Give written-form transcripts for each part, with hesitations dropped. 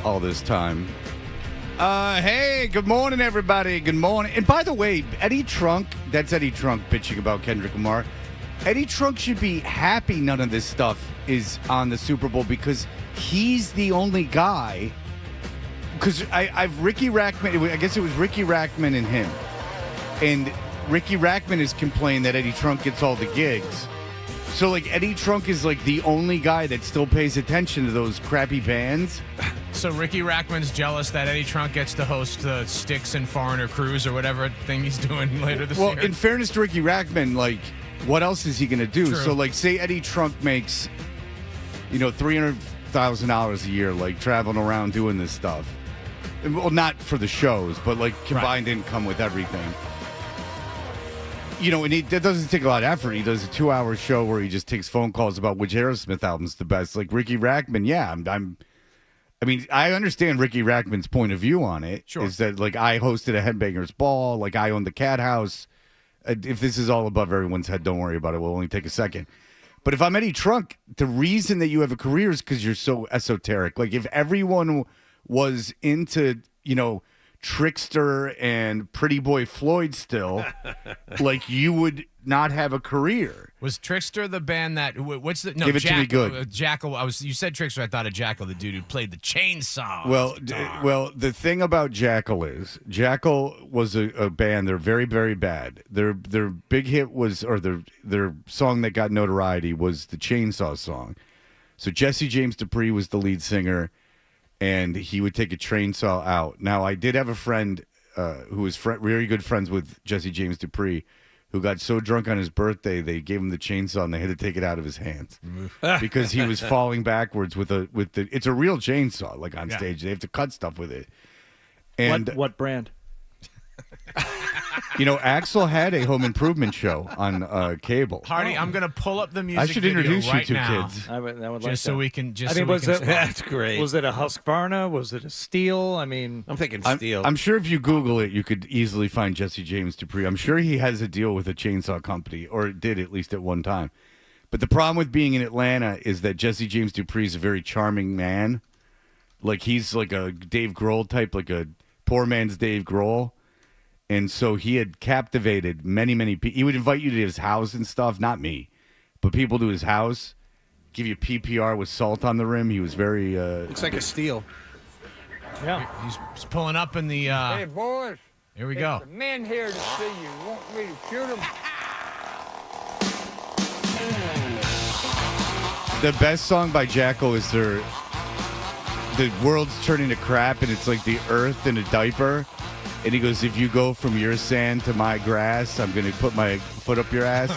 all this time. Hey, good morning, everybody. Good morning. And by the way, Eddie Trunk, that's Eddie Trunk bitching about Kendrick Lamar. Eddie Trunk should be happy none of this stuff is on the Super Bowl because he's the only guy. Because I've Ricky Rackman, I guess it was Ricky Rackman and him. And Ricky Rackman is complaining that Eddie Trunk gets all the gigs. So, like, Eddie Trunk is, like, the only guy that still pays attention to those crappy bands. So Ricky Rackman's jealous that Eddie Trunk gets to host the Styx and Foreigner Cruise or whatever thing he's doing later this year. Well, in fairness to Ricky Rackman, like, what else is he going to do? True. So, like, say Eddie Trunk makes, $300,000 a year, like, traveling around doing this stuff. Well, not for the shows, but, like, combined income with everything. And that doesn't take a lot of effort. He does a 2-hour show where he just takes phone calls about which Aerosmith album's the best. Like Ricky Rackman, yeah, I understand Ricky Rackman's point of view on it. Sure. Is that, like, I hosted a Headbangers Ball, like, I own the Cat House. If this is all above everyone's head, don't worry about it. We'll only take a second. But if I'm Eddie Trunk, the reason that you have a career is because you're so esoteric. Like, if everyone was into, Trickster and Pretty Boy Floyd still, like, you would not have a career. Was Trickster the band that? What's the? No, Give it to me good. Jackal. You said Trickster. I thought of Jackal, the dude who played the chainsaw. Well, the thing about Jackal is Jackal was a band. They're very, very bad. Their big hit was, or their song that got notoriety was the Chainsaw song. So Jesse James Dupree was the lead singer. And he would take a chainsaw out. Now, I did have a friend who was very good friends with Jesse James Dupree, who got so drunk on his birthday they gave him the chainsaw and they had to take it out of his hands because he was falling backwards with the. It's a real chainsaw, like on stage. They have to cut stuff with it. And what brand? Axl had a home improvement show on cable. Hardy, I'm going to pull up the music. I should introduce right you two now, kids. I would just like so that. we can. That's great. Was it a Husqvarna? Was it a Steel? I'm thinking Steel. I'm sure if you Google it, you could easily find Jesse James Dupree. I'm sure he has a deal with a chainsaw company, or did at least at one time. But the problem with being in Atlanta is that Jesse James Dupree is a very charming man. Like, he's like a Dave Grohl type, like a poor man's Dave Grohl. And so he had captivated many, many people. He would invite you to his house and stuff, not me, but people to his house, give you PPR with salt on the rim. He was very... Looks like a Steel. Yeah. He's pulling up in the... Hey, boys. Here we go. The men here to see you. Want me to shoot them? The best song by Jackal is the world's turning to crap, and it's like the earth in a diaper. And he goes, if you go from your sand to my grass, I'm going to put my foot up your ass.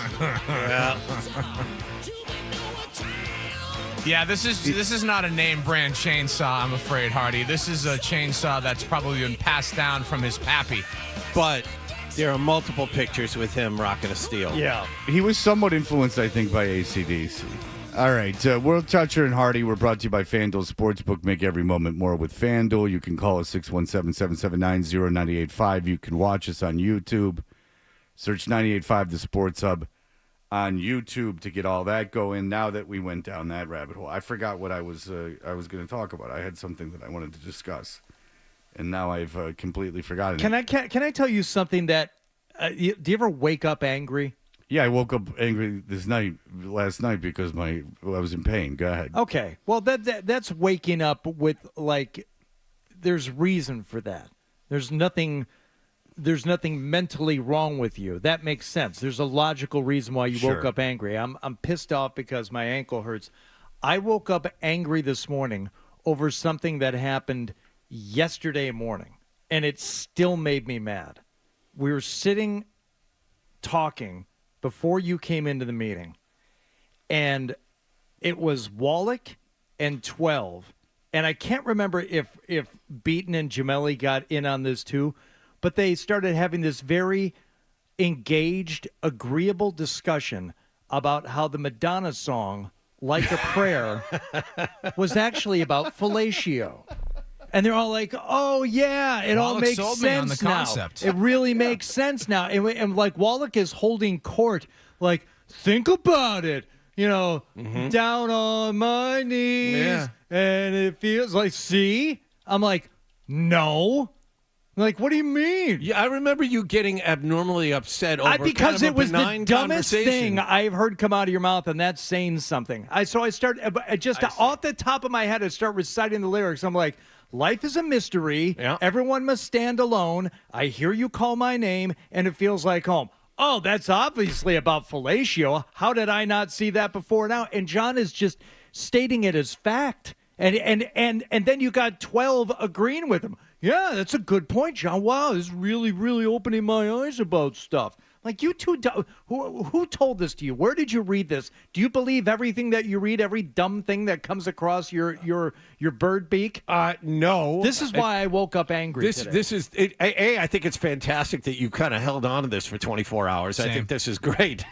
Yeah, this is not a name brand chainsaw, I'm afraid, Hardy. This is a chainsaw that's probably been passed down from his pappy. But there are multiple pictures with him rocking a Steel. Yeah. He was somewhat influenced, I think, by AC/DC. All right, World Toucher and Hardy, we're brought to you by FanDuel Sportsbook. Make every moment more with FanDuel. You can call us 617-779-0985. You can watch us on YouTube. Search 98.5 The Sports Hub on YouTube to get all that going. Now that we went down that rabbit hole, I forgot what I was going to talk about. I had something that I wanted to discuss, and now I've completely forgotten. Can I tell you something that do you ever wake up angry? Yeah, I woke up angry last night because I was in pain. Go ahead. Okay. Well, that's waking up with, like, there's reason for that. There's nothing mentally wrong with you. That makes sense. There's a logical reason why you woke up angry. I'm pissed off because my ankle hurts. I woke up angry this morning over something that happened yesterday morning, and it still made me mad. We were sitting talking before you came into the meeting, and it was Wallach and 12, and I can't remember if Beaton and Gemelli got in on this too, but they started having this very engaged, agreeable discussion about how the Madonna song, Like a Prayer, was actually about fellatio. And they're all like, oh, yeah, it all makes sense now. It really makes sense now. And like, Wallach is holding court, like, think about it. Down on my knees. Yeah. And it feels like, see? I'm like, no. Like, what do you mean? Yeah, I remember you getting abnormally upset over Because kind of it was a the benign dumbest conversation. thing I've heard come out of your mouth, and that's saying something. So I start just off the top of my head, I start reciting the lyrics. I'm like, life is a mystery. Yeah. Everyone must stand alone. I hear you call my name, and it feels like home. Oh, that's obviously about fellatio. How did I not see that before now? And John is just stating it as fact. And then you got 12 agreeing with him. Yeah, that's a good point, John. Wow, this is really, really opening my eyes about stuff. Like, you two, who told this to you? Where did you read this? Do you believe everything that you read, every dumb thing that comes across your bird beak? No. This is why I woke up angry today. This is I think it's fantastic that you kind of held on to this for 24 hours. I think this is great.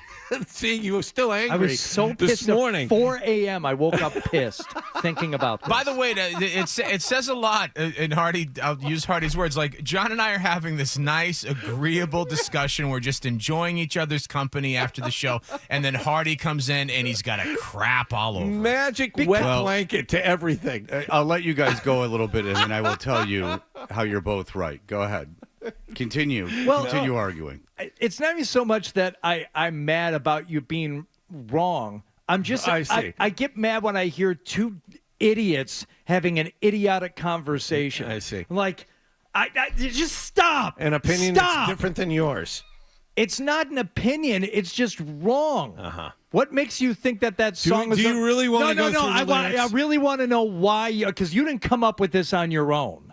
See, you were still angry. I was so this pissed. morning. At 4 a.m. I woke up pissed thinking about this. By the way, it says a lot. And Hardy, I'll use Hardy's words. Like, John and I are having this nice, agreeable discussion. We're just enjoying each other's company after the show, and then Hardy comes in and he's got a crap all over. Magic wet blanket to everything. I'll let you guys go a little bit, and then I will tell you how you're both right. Go ahead. Continue. Continue arguing. It's not even so much that I'm mad about you being wrong. I'm just I get mad when I hear two idiots having an idiotic conversation. I see. Like, I just stop. An opinion that's different than yours. It's not an opinion. It's just wrong. What makes you think that song is? Do you really want to go through the lyrics? I really want to know why. Because you didn't come up with this on your own.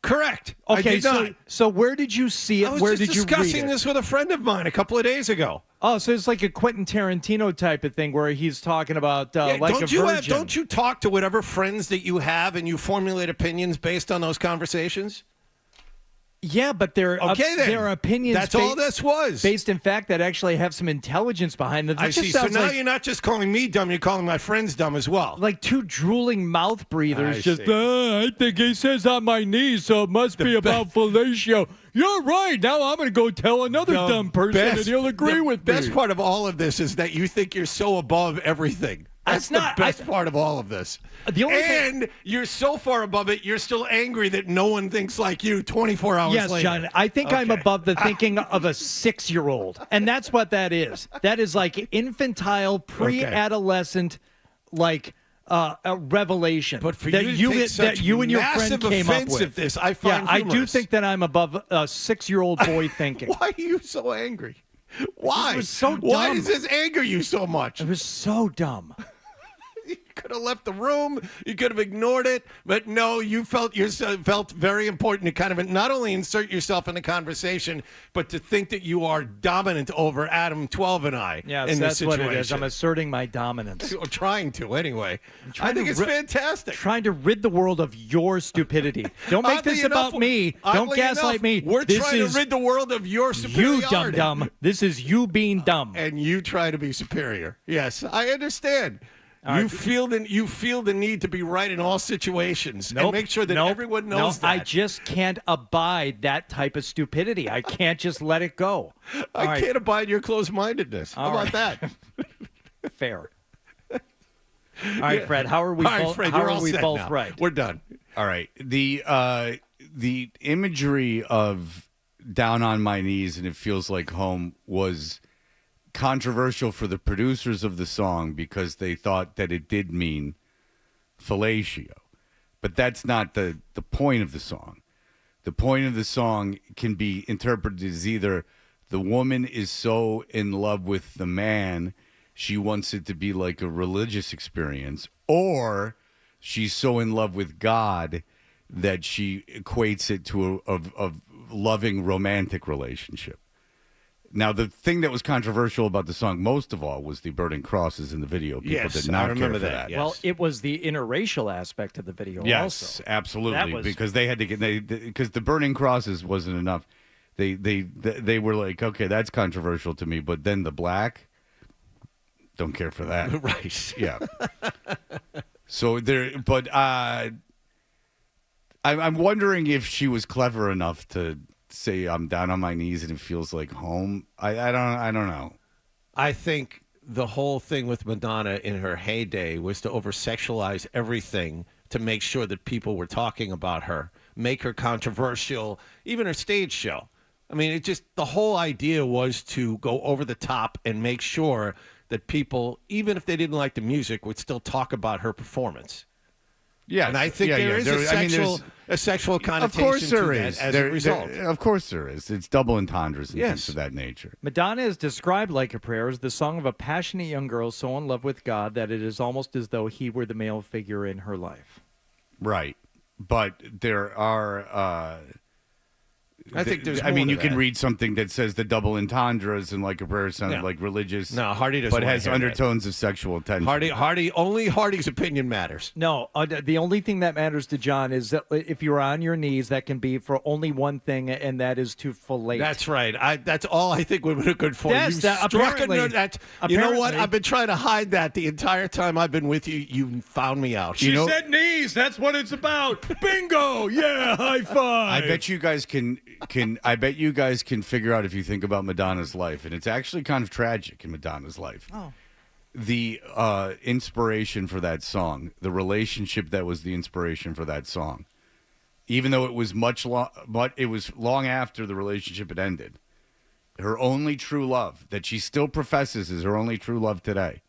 Correct. Okay, I did not. so where did you see it? I was Where just did you read discussing it? this with a friend of mine a couple of days ago. Oh, so it's like a Quentin Tarantino type of thing where he's talking about like a virgin. Don't you talk to whatever friends that you have and you formulate opinions based on those conversations? Yeah, but they're opinions. That's all this was. Based in fact that actually have some intelligence behind them. I see. So now you're not just calling me dumb, you're calling my friends dumb as well. Like two drooling mouth breathers. I see. I think he says on my knees, so it must be about fellatio. You're right. Now I'm going to go tell another dumb person and he'll agree with me. The best part of all of this is that you think you're so above everything. That's the best part of all of this. And you're so far above it, you're still angry that no one thinks like you 24 hours later. Yes, John. I think I'm above the thinking of a 6-year-old. And that's what that is. That is like infantile, pre-adolescent, like a revelation. But for that you to take such you and your friend came up offense with. at this, I find I do humorous. think that I'm above a 6-year-old boy thinking. Why are you so angry? Why? It was so Why dumb. does this anger you so much? It was so dumb. You could have left the room. You could have ignored it. But no, you felt very important to kind of not only insert yourself in the conversation, but to think that you are dominant over Adam 12 and I. Yes, in that's this what situation. it is. I'm asserting my dominance. Or trying to, anyway. I think it's fantastic. Trying to rid the world of your stupidity. Don't make Oddly this enough, about me. Don't oddly gaslight enough, me. We're This trying is to rid the world of your you, superiority. dumb. This is you being dumb. And you try to be superior. Yes, I understand. You feel the need to be right in all situations and make sure that everyone knows that. I just can't abide that type of stupidity. I can't just let it go. I can't abide your close-mindedness. How about that? Fair. All right, Fred. How are we? Both right? We're done. All right. The imagery of down on my knees and it feels like home was controversial for the producers of the song because they thought that it did mean fellatio. But that's not the point of the song. The point of the song can be interpreted as either the woman is so in love with the man, she wants it to be like a religious experience, or she's so in love with God that she equates it to a loving romantic relationship. Now, the thing that was controversial about the song most of all was the burning crosses in the video. People did not care for that. Yes. Well, it was the interracial aspect of the video Yes, also. absolutely. Because they had to get because the burning crosses wasn't enough. They were like, okay, that's controversial to me, but then the black, don't care for that. Right. Yeah. So there, but I'm wondering if she was clever enough to say I'm down on my knees and it feels like home. I don't know. I think the whole thing with Madonna in her heyday was to over-sexualize everything to make sure that people were talking about her, make her controversial, even her stage show. I mean, the whole idea was to go over the top and make sure that people, even if they didn't like the music, would still talk about her performance. Yeah, and I think there is a sexual connotation to that as a result. Of course there is. It's double entendres and things of that nature. Madonna is described like a prayer as the song of a passionate young girl so in love with God that it is almost as though he were the male figure in her life. Right. But there are... I think there's I mean, you can that. read something that says the double entendres and like a prayer sounded like religious. No, Hardy doesn't but wanna has hear undertones of sexual tension. Only Hardy's opinion matters. No, the only thing that matters to John is that if you're on your knees, that can be for only one thing, and that is to fillet. That's right. That's all I think women are good for. Yes, you that- struck a apparently- nerve. You know what? apparently- I've been trying to hide that the entire time I've been with you. You found me out. You know- said knees. That's what it's about. Bingo. Yeah, high five. I bet you guys can I bet you guys can figure out if you think about Madonna's life, and it's actually kind of tragic in Madonna's life. Oh. The inspiration for that song, the relationship that was the inspiration for that song, even though it was it was long after the relationship had ended. Her only true love that she still professes is her only true love today.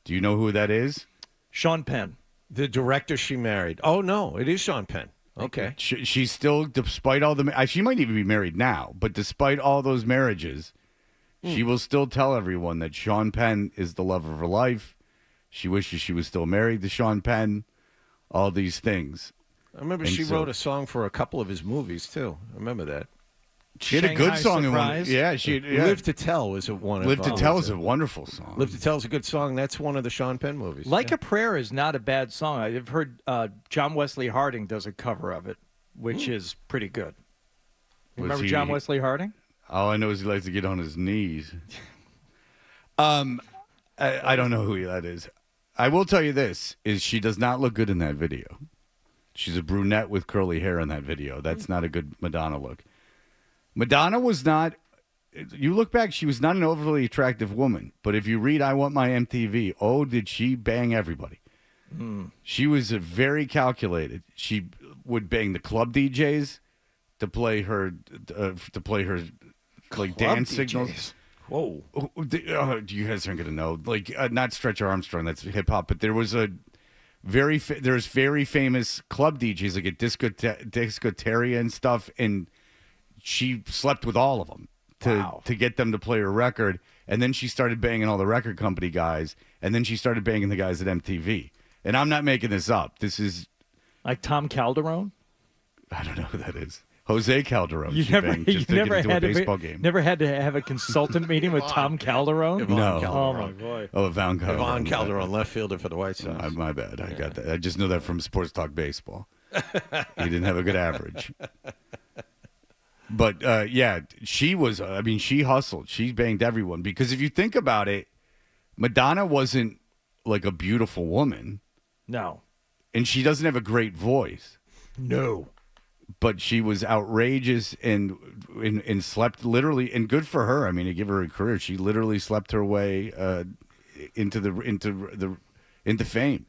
Do you know who that is? Sean Penn. The director she married. Oh, no, it is Sean Penn. Okay. She's still, despite all the, she might even be married now, but despite all those marriages, she will still tell everyone that Sean Penn is the love of her life. She wishes she was still married to Sean Penn. All these things. I remember she wrote a song for a couple of his movies, too. I remember that. She had a good Shanghai song in one. Surprise? Yeah, Live to Tell was one of Live to Tell is a wonderful song. Live to Tell is a good song. That's one of the Sean Penn movies. Like a Prayer is not a bad song. I've heard John Wesley Harding does a cover of it, which is pretty good. Remember John Wesley Harding? All I know is he likes to get on his knees. I don't know who that is. I will tell you this, is she does not look good in that video. She's a brunette with curly hair in that video. That's not a good Madonna look. Madonna was not, you look back, she was not an overly attractive woman. But if you read I Want My MTV, oh, did she bang everybody. She was very calculated. She would bang the club DJs to play her like dance signals. Whoa. You guys aren't going to know. Like, not Stretcher Armstrong, that's hip hop, but there was a there's very famous club DJs like at Discoteria and stuff, and she slept with all of them to get them to play her record. And then she started banging all the record company guys, and then she started banging the guys at MTV. And I'm not making this up. This is Like Tom Calderone? I don't know who that is. Jose Calderon. You she never, banged just to get into a baseball game. Never had to have a consultant meeting with Tom Calderon? Yvonne No. Oh, Calderon. my boy. Oh, Yvonne Calderon. Yvonne Calderon, left fielder for the White Sox. My bad. I got that. I just know that from Sports Talk Baseball. He didn't have a good average. But, yeah, she was, I mean, she hustled. She banged everyone. Because if you think about it, Madonna wasn't like a beautiful woman. No. And she doesn't have a great voice. No. But she was outrageous and slept literally, and good for her. I mean, to give her a career, she literally slept her way into fame.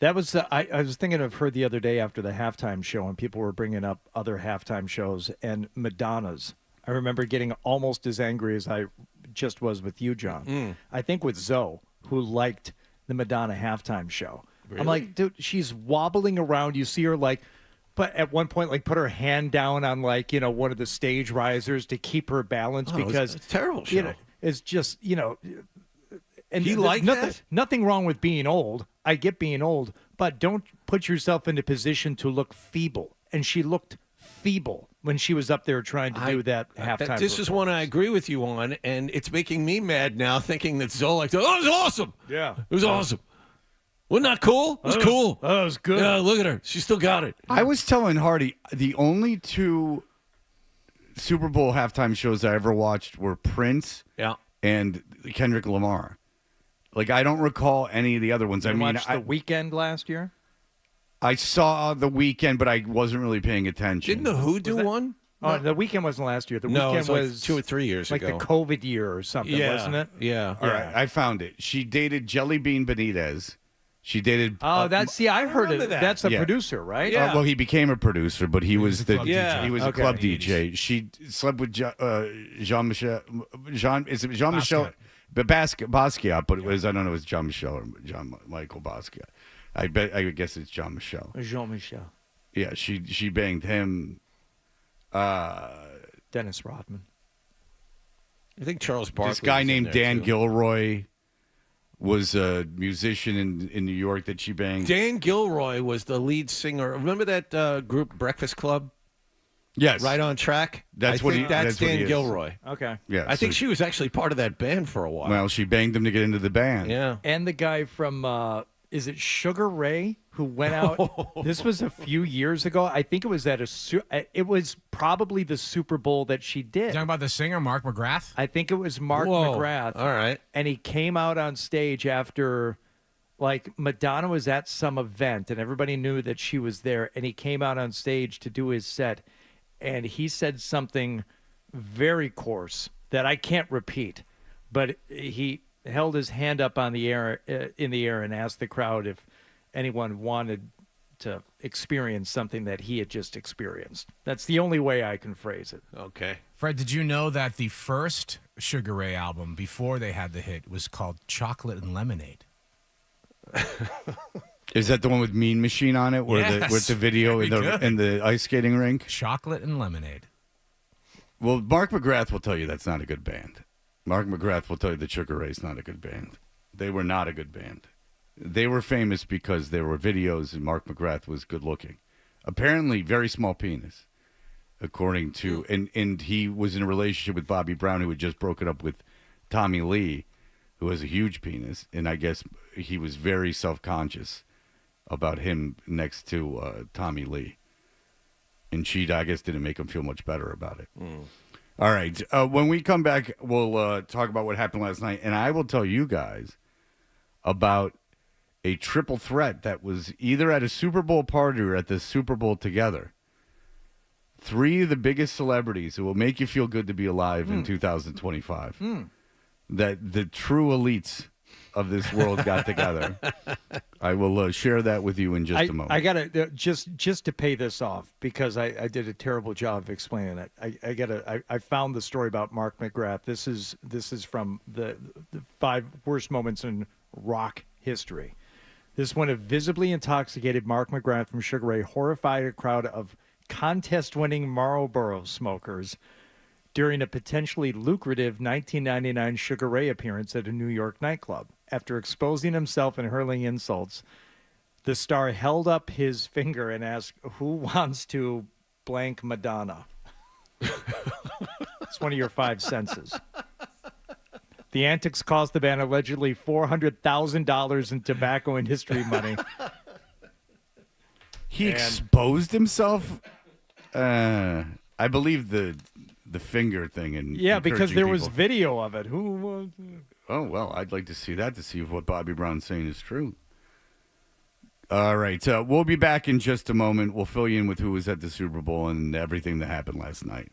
That was I was thinking of her the other day after the halftime show, and people were bringing up other halftime shows and Madonna's. I remember getting almost as angry as I just was with you, John. I think with Zoe, who liked the Madonna halftime show. Really? I'm like, dude, she's wobbling around. You see her but at one point, like, put her hand down on, like, one of the stage risers to keep her balance because it's a terrible show. It's just, and You like that? Nothing wrong with being old. I get being old, but don't put yourself in a position to look feeble. And she looked feeble when she was up there trying to do that halftime. This is one I agree with you on, and it's making me mad now thinking that Zoe liked it. Oh, it was awesome. Yeah. It was awesome. Wasn't that cool? It was cool. Oh, it was good. Yeah, look at her. She still got it. I was telling Hardy the only two Super Bowl halftime shows I ever watched were Prince and Kendrick Lamar. Like, I don't recall any of the other ones. I watched The Weeknd last year. I saw The Weeknd, but I wasn't really paying attention. Didn't The Who do one? Oh, The Weeknd wasn't last year. The No, Weeknd it was like 2 or 3 years like ago. the COVID year or something, wasn't it? Yeah. All right, I found it. She dated Jelly Bean Benitez, She dated. Oh, I heard remember it. that. That's a Yeah. producer, right? Yeah. Well, he became a producer, but he was the club DJ. he was a Okay. club In the DJ. She slept with Jean-Michel. Is it Jean-Michel? Basquiat. But Basquiat, but it was, I don't know, it was Jean-Michel or Jean-Michael Basquiat. I guess it's Jean-Michel. Jean-Michel. Yeah, she banged him. Dennis Rodman. I think Charles Barkley. This guy was in named there, Dan too. Gilroy was a musician in New York that she banged. Dan Gilroy was the lead singer. Remember that group Breakfast Club? Yes, Right on Track. That's I what think he- That's that's what he Dan is. Gilroy. Okay. Yeah, I think so- she was actually part of that band for a while. Well, she banged him to get into the band. yeah. And the guy from is it Sugar Ray who went out? This was a few years ago. I think it was at it was probably the Super Bowl that she did. Talking about the singer Mark McGrath. I think it was Mark Whoa. McGrath. All right. And he came out on stage after, like, Madonna was at some event and everybody knew that she was there. And he came out on stage to do his set. And he said something very coarse that I can't repeat. But he held his hand up on the air, in the air, and asked the crowd if anyone wanted to experience something that he had just experienced. That's the only way I can phrase it. Okay. Fred, did you know that the first Sugar Ray album before they had the hit was called Chocolate and Lemonade? Is that the one with Mean Machine on it, where Yes, with the video very good. in the ice skating rink? Chocolate and Lemonade. Well, Mark McGrath will tell you that's not a good band. Mark McGrath will tell you that Sugar Ray's not a good band. They were not a good band. They were famous because there were videos and Mark McGrath was good looking. Apparently, very small penis, according to, and he was in a relationship with Bobby Brown, who had just broken up with Tommy Lee, who has a huge penis, and I guess he was very self-conscious about him next to Tommy Lee. And she, I guess, didn't make him feel much better about it. All right. When we come back, we'll talk about what happened last night. And I will tell you guys about a triple threat that was either at a Super Bowl party or at the Super Bowl together. 3 of the biggest celebrities who will make you feel good to be alive in 2025. That the true elites of this world got together. I will share that with you in just a moment. I gotta just to pay this off because I did a terrible job of explaining it. I found the story about Mark McGrath. This is from the 5 worst moments in rock history. This one, a visibly intoxicated Mark McGrath from Sugar Ray horrified a crowd of contest-winning Marlboro smokers during a potentially lucrative 1999 Sugar Ray appearance at a New York nightclub. After exposing himself and hurling insults, the star held up his finger and asked, "Who wants to blank Madonna?" It's one of your 5 senses. The antics cost the band allegedly $400,000 in tobacco industry money. He exposed himself? I believe the finger thing. And Yeah, because encouraging there was people. video of it. Who was... Oh, well, I'd like to see that to see if what Bobby Brown's saying is true. All right. We'll be back in just a moment. We'll fill you in with who was at the Super Bowl and everything that happened last night.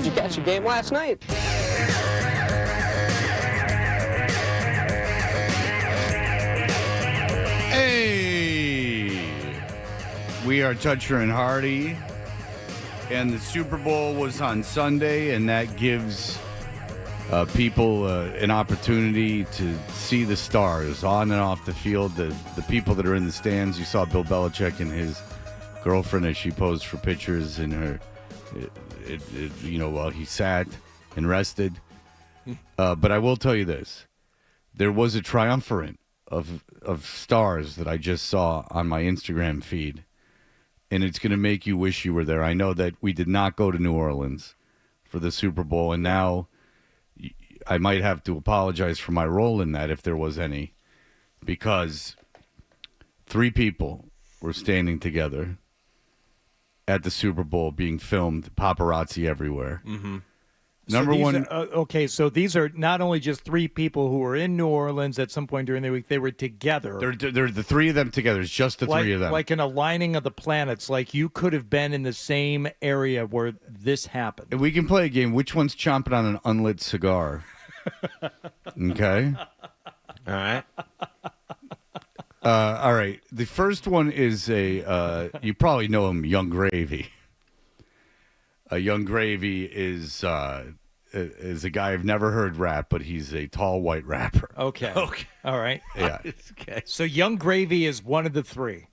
Did you catch the game last night? Hey, we are Toucher and Hardy, and the Super Bowl was on Sunday, and that gives people an opportunity to see the stars on and off the field. The people that are in the stands. You saw Bill Belichick and his girlfriend as she posed for pictures in her, while he sat and rested. But I will tell you this: there was a triumvirate of stars that I just saw on my Instagram feed, and it's going to make you wish you were there. I know that we did not go to New Orleans for the Super Bowl, and now I might have to apologize for my role in that, if there was any, because 3 people were standing together at the Super Bowl being filmed, paparazzi everywhere. Mm-hmm. Number one. Okay, so these are not only just 3 people who were in New Orleans at some point during the week, they were together. They're the 3 of them together. It's just the 3 of them. Like an aligning of the planets. Like you could have been in the same area where this happened. And we can play a game. Which one's chomping on an unlit cigar? Okay. All right. All right. The first one is you probably know him, Young Gravy. Young Gravy is a guy I've never heard rap, but he's a tall white rapper. Okay. All right. Yeah. Okay. So Young Gravy is one of the 3.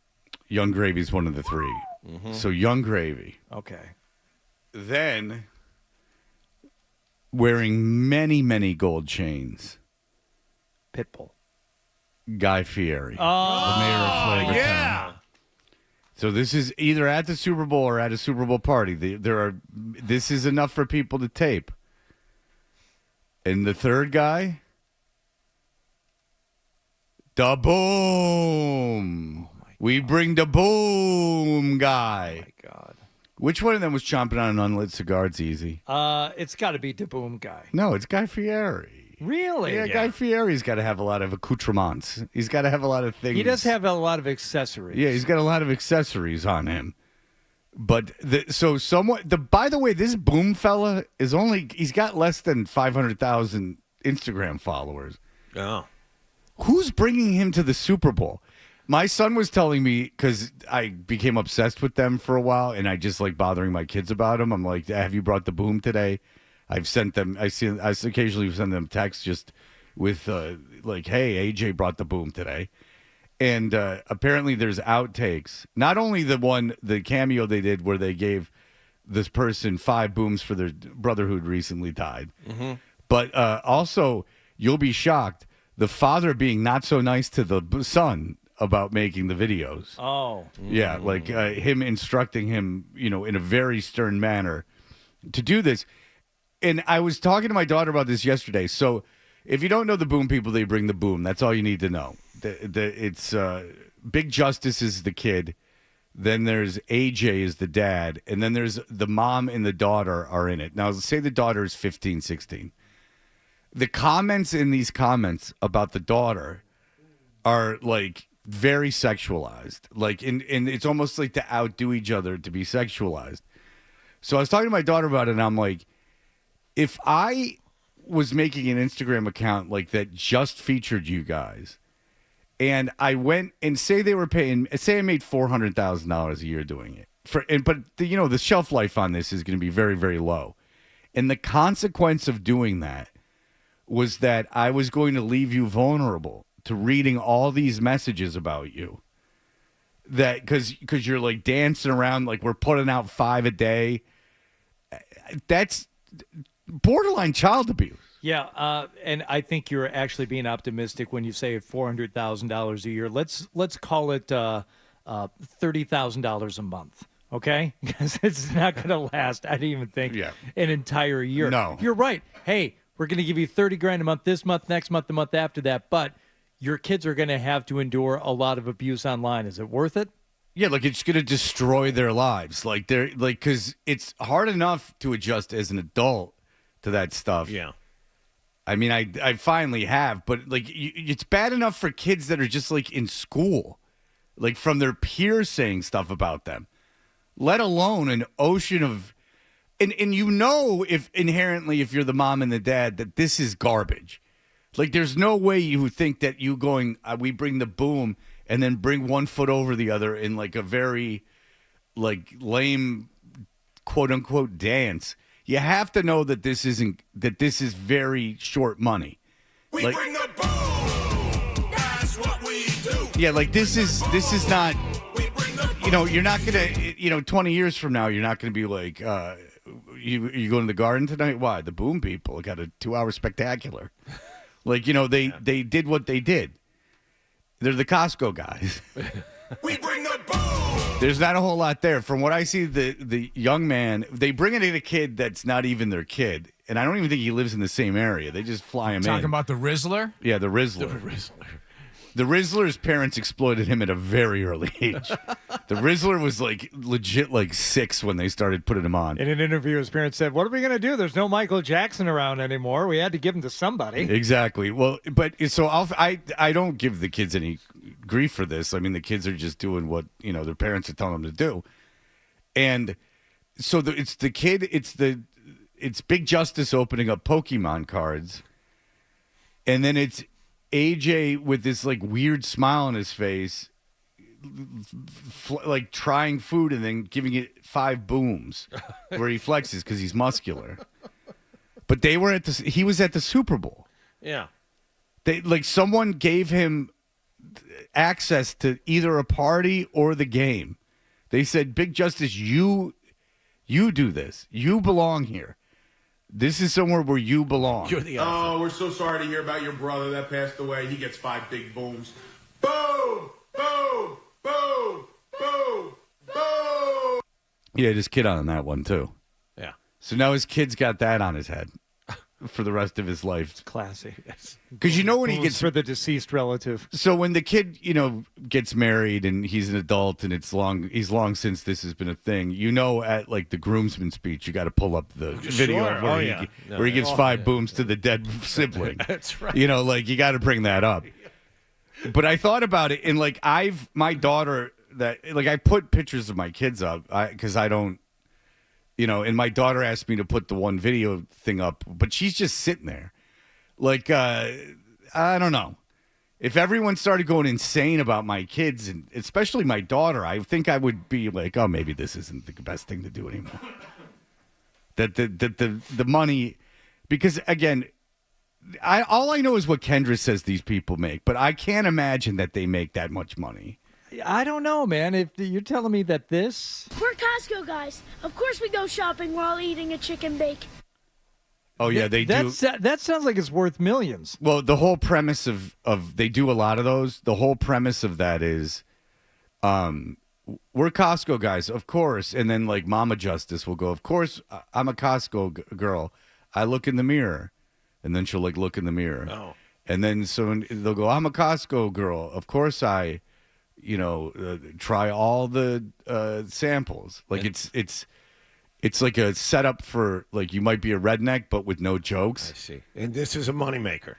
Young Gravy's one of the 3. Mm-hmm. So Young Gravy. Okay. Then, wearing many, many gold chains, Pitbull. Guy Fieri, the Oh, mayor of Flavortown. Yeah. So this is either at the Super Bowl or at a Super Bowl party. This is enough for people to tape. And the third guy, the boom. We bring the boom guy. my God. Which one of them was chomping on an unlit cigar? It's easy. It's got to be the Boom guy. No, it's Guy Fieri. Really? Yeah, Guy Fieri's got to have a lot of accoutrements. He's got to have a lot of things. He does have a lot of accessories. Yeah, he's got a lot of accessories on him. But by the way, this Boom fella he's got less than 500,000 Instagram followers. Oh. Who's bringing him to the Super Bowl? My son was telling me, because I became obsessed with them for a while, and I just like bothering my kids about them. I'm like, have you brought the Boom today? I've sent them. I occasionally send them texts just with like, hey, AJ brought the Boom today, and apparently there's outtakes. Not only the cameo they did where they gave this person 5 booms for their brother who'd recently died, but also you'll be shocked, the father being not so nice to the son about making the videos. Oh. Yeah, like him instructing him, in a very stern manner to do this. And I was talking to my daughter about this yesterday. So if you don't know the Boom people, they bring the Boom. That's all you need to know. It's Big Justice is the kid. Then there's AJ is the dad. And then there's the mom and the daughter are in it. Now, say the daughter is 15, 16. The comments in these comments about the daughter are like very sexualized. Like, and it's almost like to outdo each other to be sexualized. So I was talking to my daughter about it, and I'm like, if I was making an Instagram account like that just featured you guys, and I went and say I made $400,000 a year doing it, but the shelf life on this is going to be very, very low, and the consequence of doing that was that I was going to leave you vulnerable to reading all these messages about you. That because you're like dancing around like we're putting out 5 a day. That's borderline child abuse. Yeah, and I think you're actually being optimistic when you say $400,000 a year. Let's call it $30,000 a month. Okay, because it's not going to last. I didn't even think an entire year. No, you're right. Hey, we're going to give you $30,000 a month this month, next month, the month after that, but your kids are going to have to endure a lot of abuse online. Is it worth it? Yeah, like it's going to destroy their lives. Like they're like, because it's hard enough to adjust as an adult to that stuff. Yeah. I mean, I finally have, but like it's bad enough for kids that are just like in school, like from their peers saying stuff about them, let alone an ocean of And you know, if inherently, if you're the mom and the dad, that this is garbage. Like, there's no way you would think that you going, we bring the boom and then bring one foot over the other in like a very like lame quote unquote dance. You have to know that this is very short money. We like, bring the boom. That's what we do. Yeah, like this is not. We bring the boom. You know, you're not gonna. 20 years from now, you're not gonna be like, you going to the garden tonight? Why? The boom people got a 2-hour spectacular. Like, they did what they did. They're the Costco guys. We bring the boom. There's not a whole lot there. From what I see, the young man, they bring in a kid that's not even their kid. And I don't even think he lives in the same area. They just fly him in. Talking about the Rizzler? Yeah, the Rizzler. The Rizzler's parents exploited him at a very early age. The Rizzler was like legit like 6 when they started putting him on. In an interview, his parents said, "What are we going to do? There's no Michael Jackson around anymore. We had to give him to somebody." Exactly. Well, but so I don't give the kids any grief for this. I mean, the kids are just doing what their parents are telling them to do, and so it's Big Justice opening up Pokemon cards, and then it's AJ with this like weird smile on his face, like trying food and then giving it 5 booms where he flexes because he's muscular. But he was at the Super Bowl. Yeah. Someone gave him access to either a party or the game. They said, Big Justice, you do this. You belong here. This is somewhere where you belong. You're the Oh, we're so sorry to hear about your brother that passed away. He gets 5 big booms. Boom! Boom! Boom! Boom! Boom! Yeah, just kid on that one, too. Yeah. So now his kid's got that on his head for the rest of his life. Classy. Because when he gets for the deceased relative. So when the kid, gets married and he's an adult and he's long since this has been a thing, at like the groomsman speech, you got to pull up the video where he gives 5 booms to the dead sibling. That's right. You got to bring that up. But I thought about it, and my daughter I put pictures of my kids up because I don't, and my daughter asked me to put the one video thing up, but she's just sitting there. I don't know. If everyone started going insane about my kids, and especially my daughter, I think I would be like, oh, maybe this isn't the best thing to do anymore. That the money, because again, all I know is what Kendra says these people make, but I can't imagine that they make that much money. I don't know, man. If you're telling me that this... We're Costco guys. Of course we go shopping while eating a chicken bake. Oh, yeah, they do. That sounds like it's worth millions. Well, the whole premise of they do a lot of those. The whole premise of that is we're Costco guys, of course. And then like Mama Justice will go, of course, I'm a Costco girl. I look in the mirror. And then she'll look in the mirror. Oh. And then so they'll go, I'm a Costco girl. Of course I, try all the samples. It's like a setup for you might be a redneck, but with no jokes. I see. And this is a moneymaker.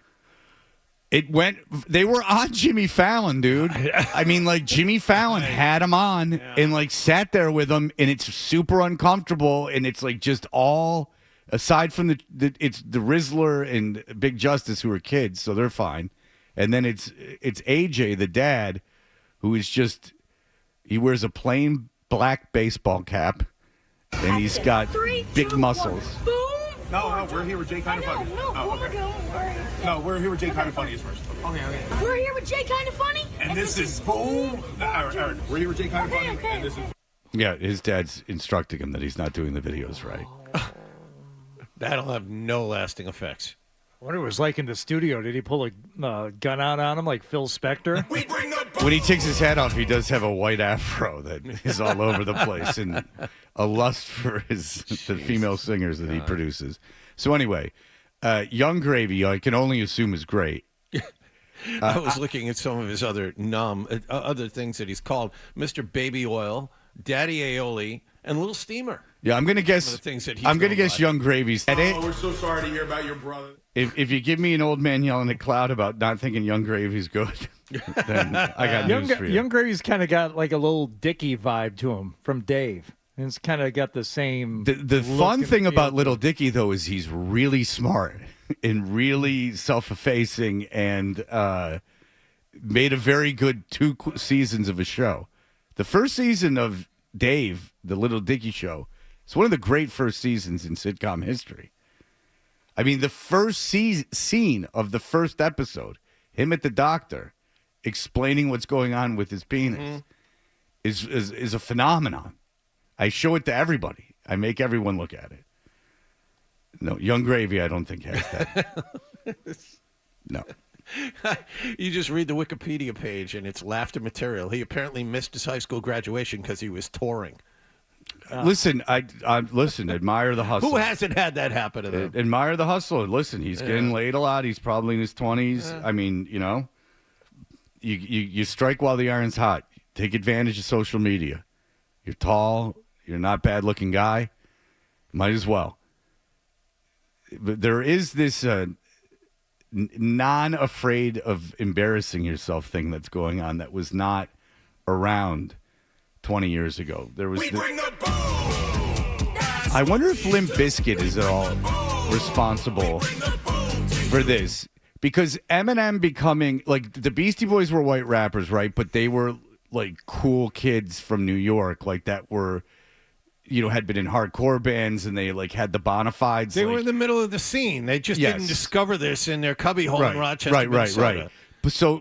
They were on Jimmy Fallon, dude. I mean, Jimmy Fallon had him on and sat there with him, and it's super uncomfortable. And it's just all, aside from it's the Rizzler and Big Justice who are kids, so they're fine. And then it's AJ, the dad, who is he wears a plain black baseball cap. And he's got big muscles. Boom! No, we're here with Jay Kind of Funny. No, we're here with Jay Kind of Funny first. Okay. We're here with Jay Kind of Funny. And this is boom. Aaron, we're here with Jay Kind of Funny. Okay. And this is... Yeah, his dad's instructing him that he's not doing the videos right. That'll have no lasting effects. What it was like in the studio. Did he pull a gun out on him like Phil Spector? We bring the boom. When he takes his hat off, he does have a white afro that is all over the place and a lust for the female singers that he produces. So anyway, Young Gravy, I can only assume is great. I was looking at some of his other other things that he's called Mr. Baby Oil, Daddy Aioli, and Little Steamer. Yeah, I'm gonna guess. Some of the things that he's I'm gonna known guess by. Young Gravy's. Oh, we're so sorry to hear about your brother. If you give me an old man yelling at cloud about not thinking Young Gravy's good, then I got news for you. Young Gravy's kind of got like a little Dickie vibe to him from Dave. And it's kind of got the same. The look fun and thing feel about to Little it. Dicky, though, is he's really smart and really self-effacing and made a very good 2 seasons of a show. The first season of Dave, the Little Dicky Show, is one of the great first seasons in sitcom history. I mean, the first scene of the first episode, him at the doctor explaining what's going on with his penis, is a phenomenon. I show it to everybody. I make everyone look at it. No, Young Gravy, I don't think has that. No. You just read the Wikipedia page, and it's laughter material. He apparently missed his high school graduation because he was touring. Listen, I listen. Admire the hustle. Who hasn't had that happen to them? Admire the hustle. Listen, he's getting laid a lot. He's probably in his 20s. I mean, you strike while the iron's hot. Take advantage of social media. You're tall. You're not bad looking guy. Might as well. But there is this non-afraid of embarrassing yourself thing that's going on that was not around 20 years ago. There was. I wonder if Limp Bizkit is at all responsible for this, because Eminem becoming like the Beastie Boys were white rappers, right? But they were like cool kids from New York, like that were. Had been in hardcore bands, and they like had the bona fides. They were in the middle of the scene. They just didn't discover this in their cubbyhole in Rochester, Minnesota.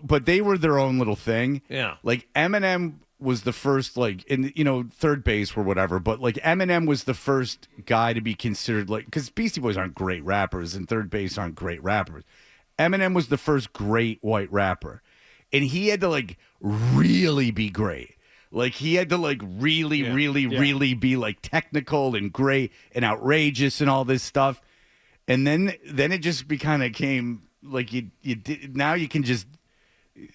But they were their own little thing. Yeah. Like Eminem was the first, like in third base or whatever. But like Eminem was the first guy to be considered like, because Beastie Boys aren't great rappers and third base aren't great rappers. Eminem was the first great white rapper, and he had to like really be great. Like he had to like really be like technical and great and outrageous and all this stuff. And then it just kind of came like you did, now you can just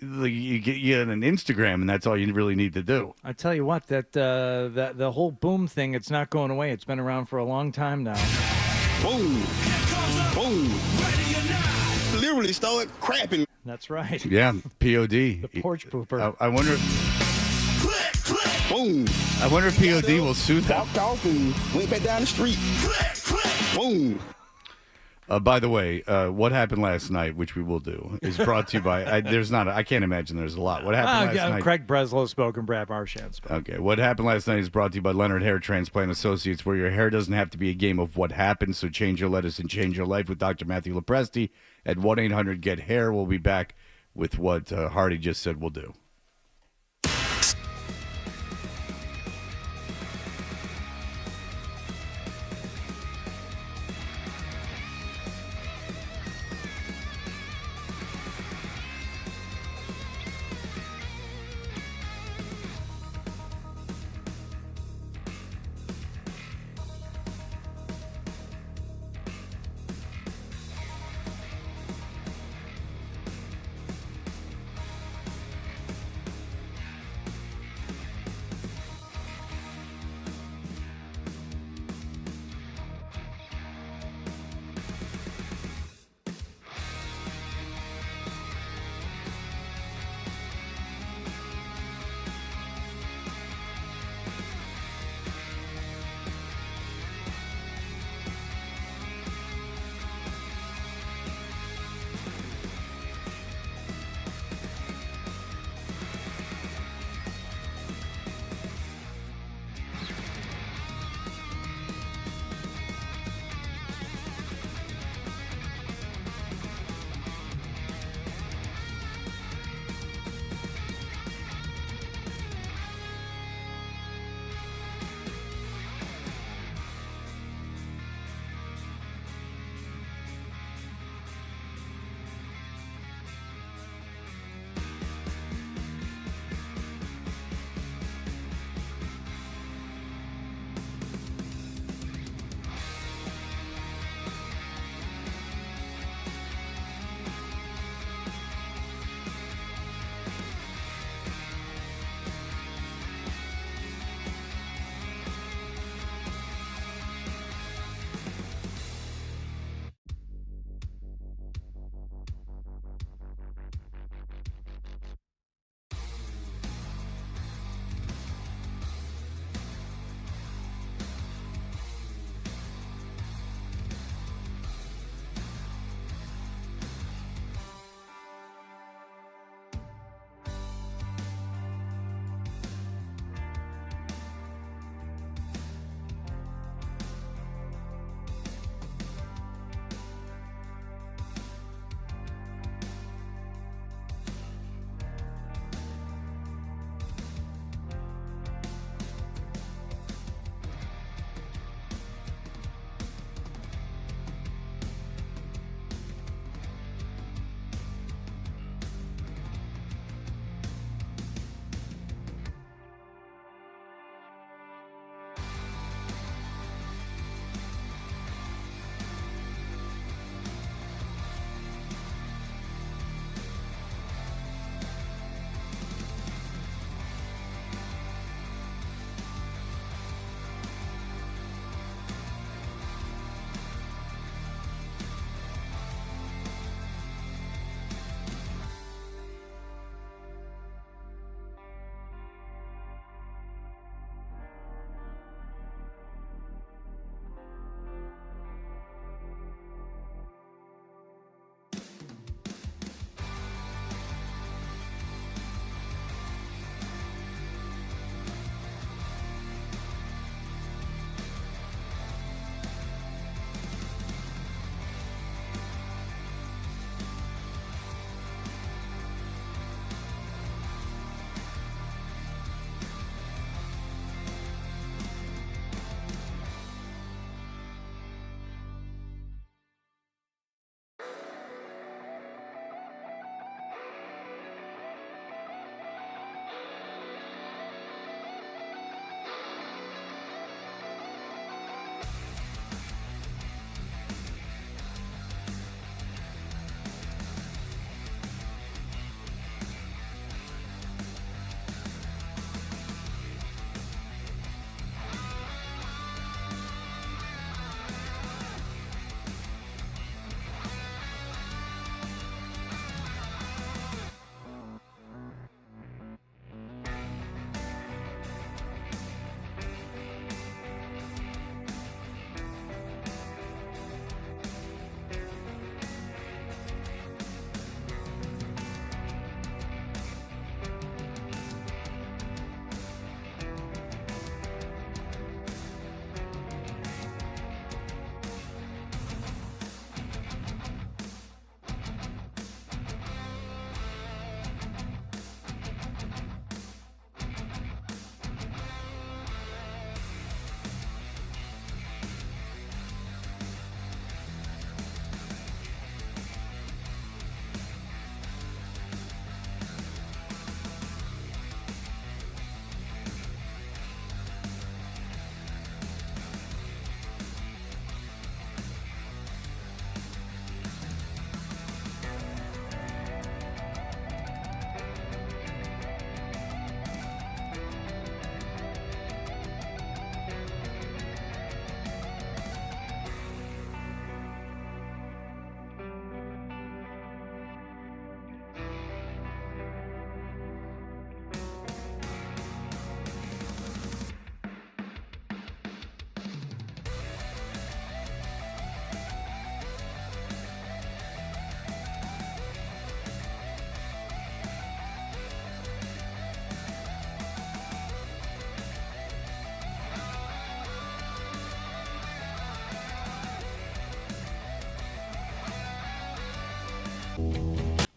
like you get an Instagram and that's all you really need to do. I tell you what, that the whole boom thing, it's not going away. It's been around for a long time now. Boom. Boom. Literally started crapping. That's right. Yeah, POD. The porch pooper. I wonder. Boom. I wonder if POD will sue them. Walked off and went back down the street. Boom. By the way, what happened last night, which we will do, is brought to you by. I can't imagine there's a lot. What happened last night? Craig Breslow spoke and Brad Marchand spoke. Okay, what happened last night is brought to you by Leonard Hair Transplant Associates, where your hair doesn't have to be a game of what happened. So change your lettuce and change your life with Dr. Matthew Lepresti at 1-800-GET-HAIR. We'll be back with what Hardy just said we'll do.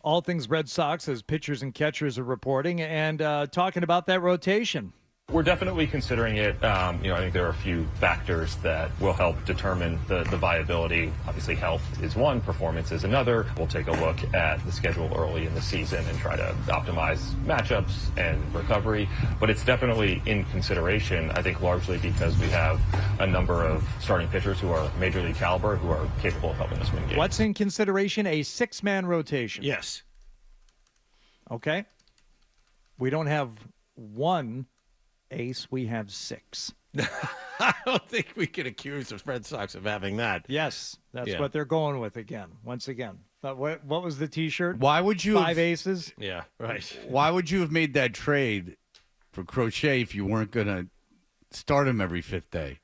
All things Red Sox as pitchers and catchers are reporting and talking about that rotation. We're definitely considering it. I think there are a few factors that will help determine the viability. Obviously, health is one, performance is another. We'll take a look at the schedule early in the season and try to optimize matchups and recovery. But it's definitely in consideration, I think, largely because we have a number of starting pitchers who are major league caliber who are capable of helping us win games. What's in consideration? A 6-man rotation. Yes. Okay. We don't have one ace, we have 6. I don't think we can accuse the Red Sox of having that. Yes, that's what they're going with again. Once again. But what was the T-shirt? Why would you 5 aces? Yeah, right. Why would you have made that trade for Crochet if you weren't going to start him every 5th day?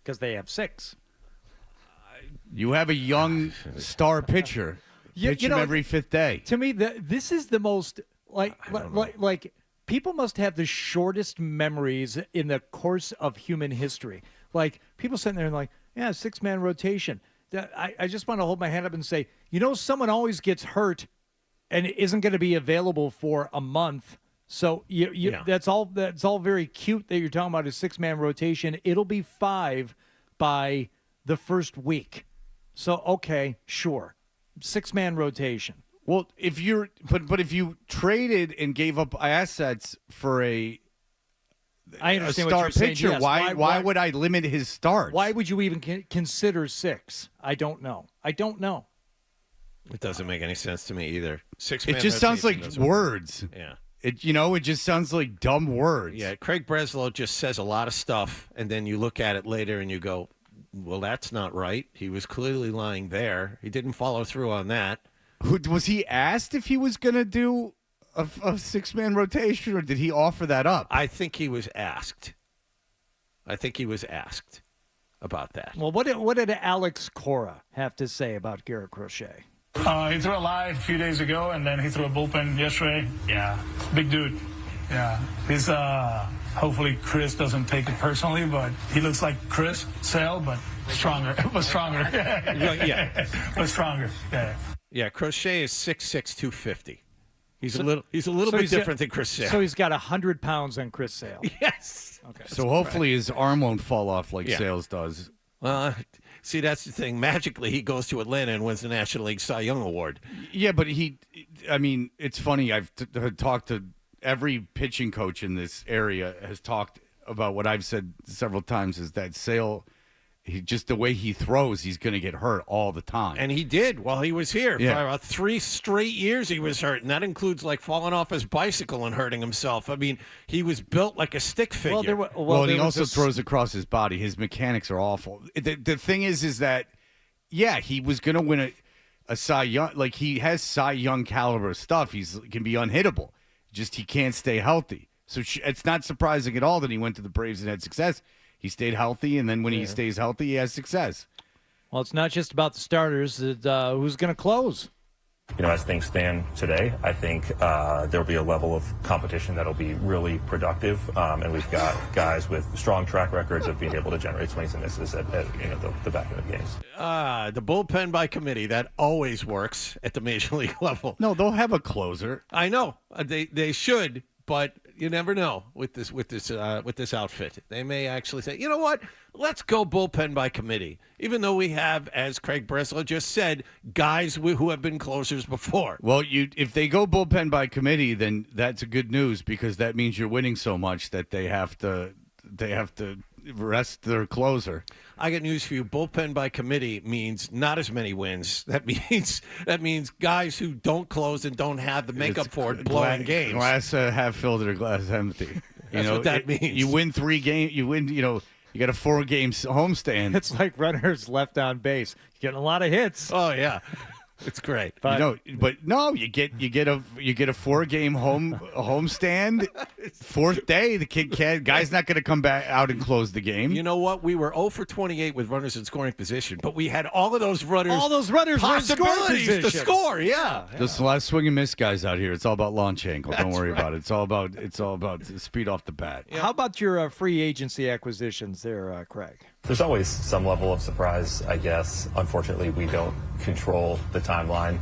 Because they have 6. You have a young star pitcher. Pitch him every 5th day. To me, this is the most like people must have the shortest memories in the course of human history. Like, people sitting there and like, yeah, 6-man rotation. I just want to hold my hand up and say, someone always gets hurt and isn't going to be available for a month. So that's all very cute that you're talking about a 6-man rotation. It'll be 5 by the first week. So, okay, sure. 6-man rotation. Well, if you traded and gave up assets for a understand star what you're pitcher, saying, yes. why would I limit his starts? Why would you even consider 6? I don't know. It doesn't make any sense to me either. 6-man It just sounds like rotation words. Yeah. It just sounds like dumb words. Yeah, Craig Breslow just says a lot of stuff, and then you look at it later and you go, well, that's not right. He was clearly lying there. He didn't follow through on that. Was he asked if he was going to do a 6-man rotation, or did he offer that up? I think he was asked. About that. Well, what did Alex Cora have to say about Garrett Crochet? He threw a live a few days ago, and then he threw a bullpen yesterday. Yeah, big dude. Yeah, he's hopefully Chris doesn't take it personally, but he looks like Chris Sale, but stronger. But stronger. Yeah. But stronger. Yeah. Yeah, Crochet is 6'6", 250. He's a little bit different than Chris Sale. So he's got 100 pounds on Chris Sale. Yes. Okay. So hopefully his arm won't fall off like Sales does. Well, see, that's the thing. Magically, he goes to Atlanta and wins the National League Cy Young Award. Yeah, but it's funny. I've talked to every pitching coach in this area has talked about what I've said several times is that Sale, just the way he throws, he's going to get hurt all the time. And he did while he was here. Yeah. For about 3 straight years he was hurt, and that includes like falling off his bicycle and hurting himself. I mean, he was built like a stick figure. Well, he also throws across his body. His mechanics are awful. The thing is that, yeah, he was going to win a Cy Young. Like, he has Cy Young caliber stuff. He can be unhittable. Just he can't stay healthy. So it's not surprising at all that he went to the Braves and had success. He stayed healthy, and then when he stays healthy, he has success. Well, it's not just about the starters. Who's going to close? As things stand today, I think there'll be a level of competition that'll be really productive, and we've got guys with strong track records of being able to generate swings and misses at the back end of games. The bullpen by committee, that always works at the major league level. No, they'll have a closer. I know they should, but you never know with this outfit. They may actually say, you know what? Let's go bullpen by committee. Even though we have, as Craig Breslow just said, guys who have been closers before. Well, if they go bullpen by committee, then that's good news because that means you're winning so much that they have to rest their closer. I got news for you. Bullpen by committee means not as many wins. That means guys who don't close and don't have the makeup for it blowing games. Glass half filled or glass empty. That's what that means. You win 3 games. You win. You got a 4-game homestand. It's like runners left on base. You're getting a lot of hits. Oh yeah. It's great. But you get a 4-game homestand. 4th day, the guy's not going to come back out and close the game. You know what? We were 0 for 28 with runners in scoring position, but we had all of those runners. All those runners were in scoring possibilities to position. score. Yeah. There's a lot of swing and miss guys out here. It's all about launch angle. Don't worry about it. It's all about speed off the bat. Yeah. How about your free agency acquisitions there, Craig? There's always some level of surprise, I guess. Unfortunately, we don't control the timeline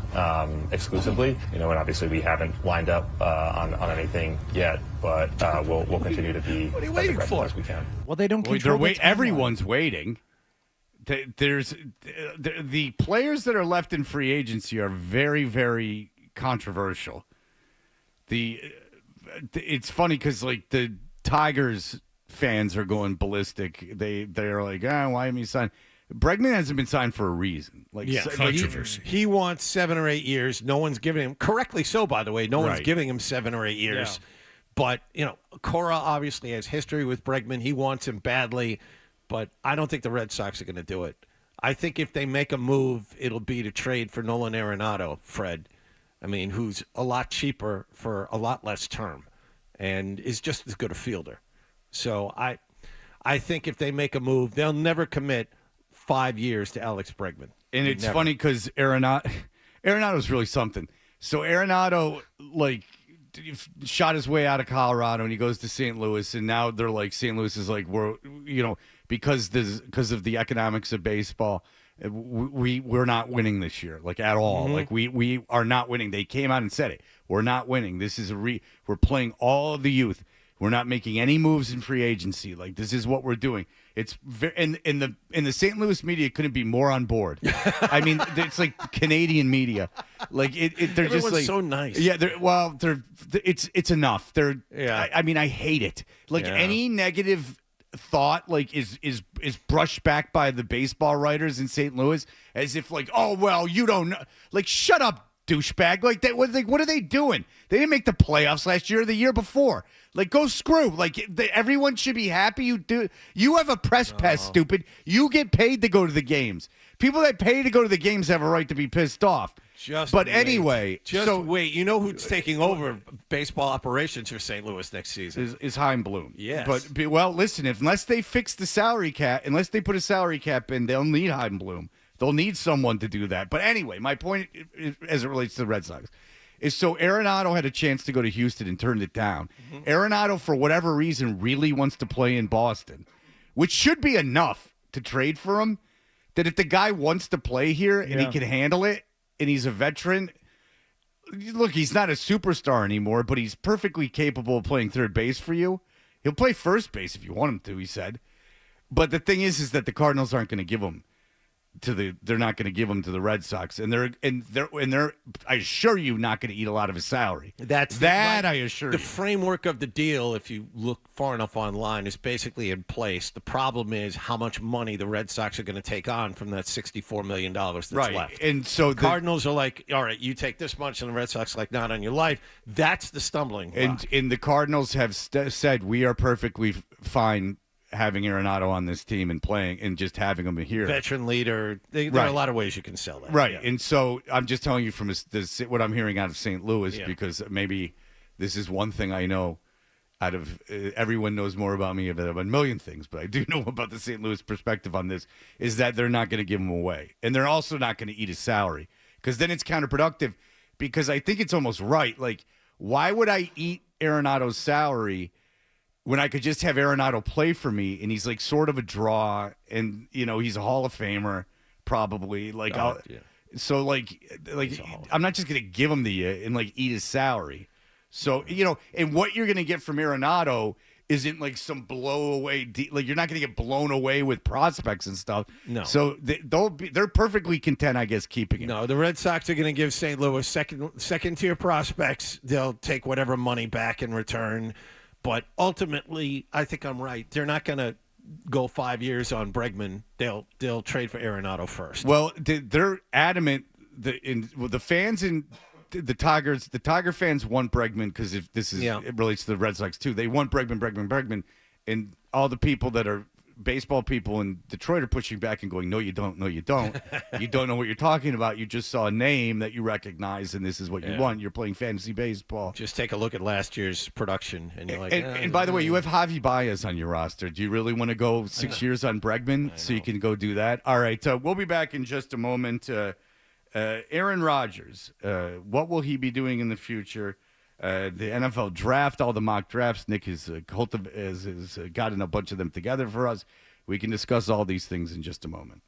exclusively. And obviously we haven't lined up on anything yet, but we'll continue to be What are you as waiting aggressive for? as we can. Well, they don't control the timeline. Everyone's waiting. There's the players that are left in free agency are very, very controversial. It's funny because like the Tigers fans are going ballistic. They're like, why haven't you signed? Bregman hasn't been signed for a reason. Like, Controversy. He wants 7 or 8 years. No one's giving him, correctly so, by the way, no one's Right. giving him 7 or 8 years. But, Cora obviously has history with Bregman. He wants him badly, but I don't think the Red Sox are going to do it. I think if they make a move, it'll be to trade for Nolan Arenado, Fred. I mean, who's a lot cheaper for a lot less term and is just as good a fielder. So I think if they make a move, they'll never commit 5 years to Alex Bregman. And it's funny because Arenado's really something. So Arenado, like, shot his way out of Colorado and he goes to St. Louis, and now they're like, St. Louis is like, because of the economics of baseball, we're not winning this year, like at all. Like we are not winning. They came out and said it. We're not winning. This is we're playing all of the youth. We're not making any moves in free agency. Like, this is what we're doing. It's in the St. Louis media couldn't be more on board. I mean, it's like Canadian media. Like they're Everyone's just like so nice. Yeah, it's enough. I mean, I hate it. Like any negative thought is brushed back by the baseball writers in St. Louis as if like, oh well, you don't know. Like, shut up, douchebag. Like that. What are they doing? They didn't make the playoffs last year or the year before. Like, go screw. Like, everyone should be happy you do. You have a press pass, stupid. You get paid to go to the games. People that pay to go to the games have a right to be pissed off. Anyway, wait. You know who's taking over baseball operations for St. Louis next season? Is Chaim Bloom. Yes. But well, listen, unless they fix the salary cap, unless they put a salary cap in, they'll need Chaim Bloom. They'll need someone to do that. But anyway, my point as it relates to the Red Sox is so Arenado had a chance to go to Houston and turned it down. Arenado, for whatever reason, really wants to play in Boston, which should be enough to trade for him. That if the guy wants to play here and he can handle it and he's a veteran, look, he's not a superstar anymore, but he's perfectly capable of playing third base for you. He'll play first base if you want him to, he said. But the thing is that the Cardinals aren't going to give him they're not going to give him to the Red Sox, and they're I assure you not going to eat a lot of his salary. I assure you. The framework of the deal, if you look far enough online, is basically in place. The problem is how much money the Red Sox are going to take on from that $64 million that's left. And so the Cardinals are like, all right, you take this much, and the Red Sox are like, not on your life. That's the stumbling block. And the Cardinals have said we are perfectly fine having Arenado on this team and playing and just having him here. Veteran leader. There are a lot of ways you can sell that. Right. Yeah. And so I'm just telling you from what I'm hearing out of St. Louis, because maybe this is one thing I know out of everyone knows more about me about a million things, but I do know about the St. Louis perspective on this is that they're not going to give him away. And they're also not going to eat his salary because then it's counterproductive because I think it's almost right. Like, why would I eat Arenado's salary when I could just have Arenado play for me, and he's like sort of a draw, and he's a Hall of Famer probably. Like, so like I'm not just gonna give him to you and like eat his salary. So and what you're gonna get from Arenado isn't like some blow away. Like, you're not gonna get blown away with prospects and stuff. No. So they're perfectly content, I guess, keeping it. No, the Red Sox are gonna give St. Louis second tier prospects. They'll take whatever money back in return. But ultimately, I think I'm right. They're not going to go 5 years on Bregman. They'll trade for Arenado first. Well, they're adamant. The fans in the Tiger fans want Bregman because if this is it relates to the Red Sox too. They want Bregman, and all the people that are baseball people in Detroit are pushing back and going, no, you don't. You don't know what you're talking about. You just saw a name that you recognize, and this is what you want. You're playing fantasy baseball. Just take a look at last year's production, and you're like, and by the way, you have Javi Baez on your roster. Do you really want to go 6 years on Bregman so you can go do that? All right, we'll be back in just a moment. Aaron Rodgers, what will he be doing in the future? The NFL draft, all the mock drafts. Nick has gotten a bunch of them together for us. We can discuss all these things in just a moment.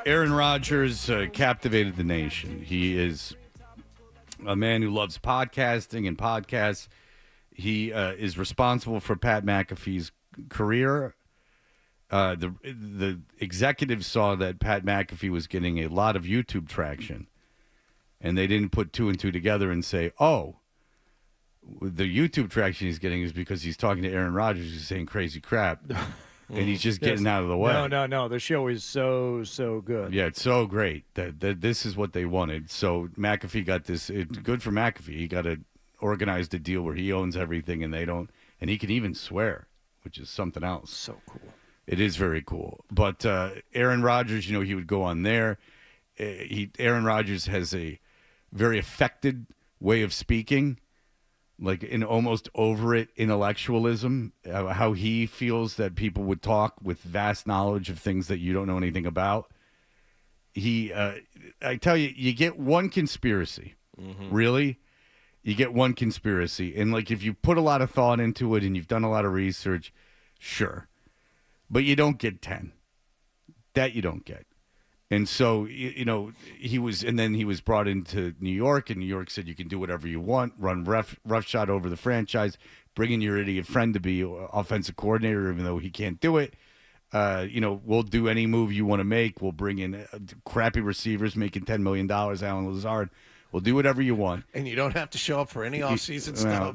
Aaron Rodgers captivated the nation. He is a man who loves podcasting and podcasts. He is responsible for Pat McAfee's career. The executives saw that Pat McAfee was getting a lot of YouTube traction, and they didn't put two and two together and say, oh, the YouTube traction he's getting is because he's talking to Aaron Rodgers who's saying crazy crap, and he's just getting out of the way. No. The show is so good. Yeah, it's so great that this is what they wanted. So McAfee got this. It's good for McAfee. He got organized a deal where he owns everything and they don't, and he can even swear, which is something else. So cool. It is very cool. But Aaron Rodgers, he would go on there. Aaron Rodgers has a very affected way of speaking, like an almost over it intellectualism, how he feels that people would talk with vast knowledge of things that you don't know anything about. I tell you, you get one conspiracy, really. You get one conspiracy. And like, if you put a lot of thought into it and you've done a lot of research, sure. But you don't get 10. That you don't get. And so, he was brought into New York, and New York said you can do whatever you want, run roughshod over the franchise, bring in your idiot friend to be offensive coordinator, even though he can't do it. We'll do any move you want to make. We'll bring in crappy receivers making $10 million, Alan Lazard. We'll do whatever you want. And you don't have to show up for any off-season stuff.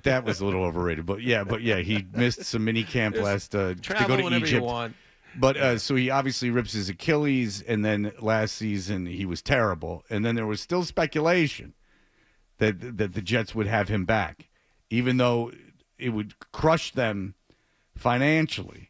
That was a little overrated. But yeah, he missed some mini camp to go to whenever Egypt. You want. But so he obviously rips his Achilles, and then last season he was terrible. And then there was still speculation that the Jets would have him back, even though it would crush them financially.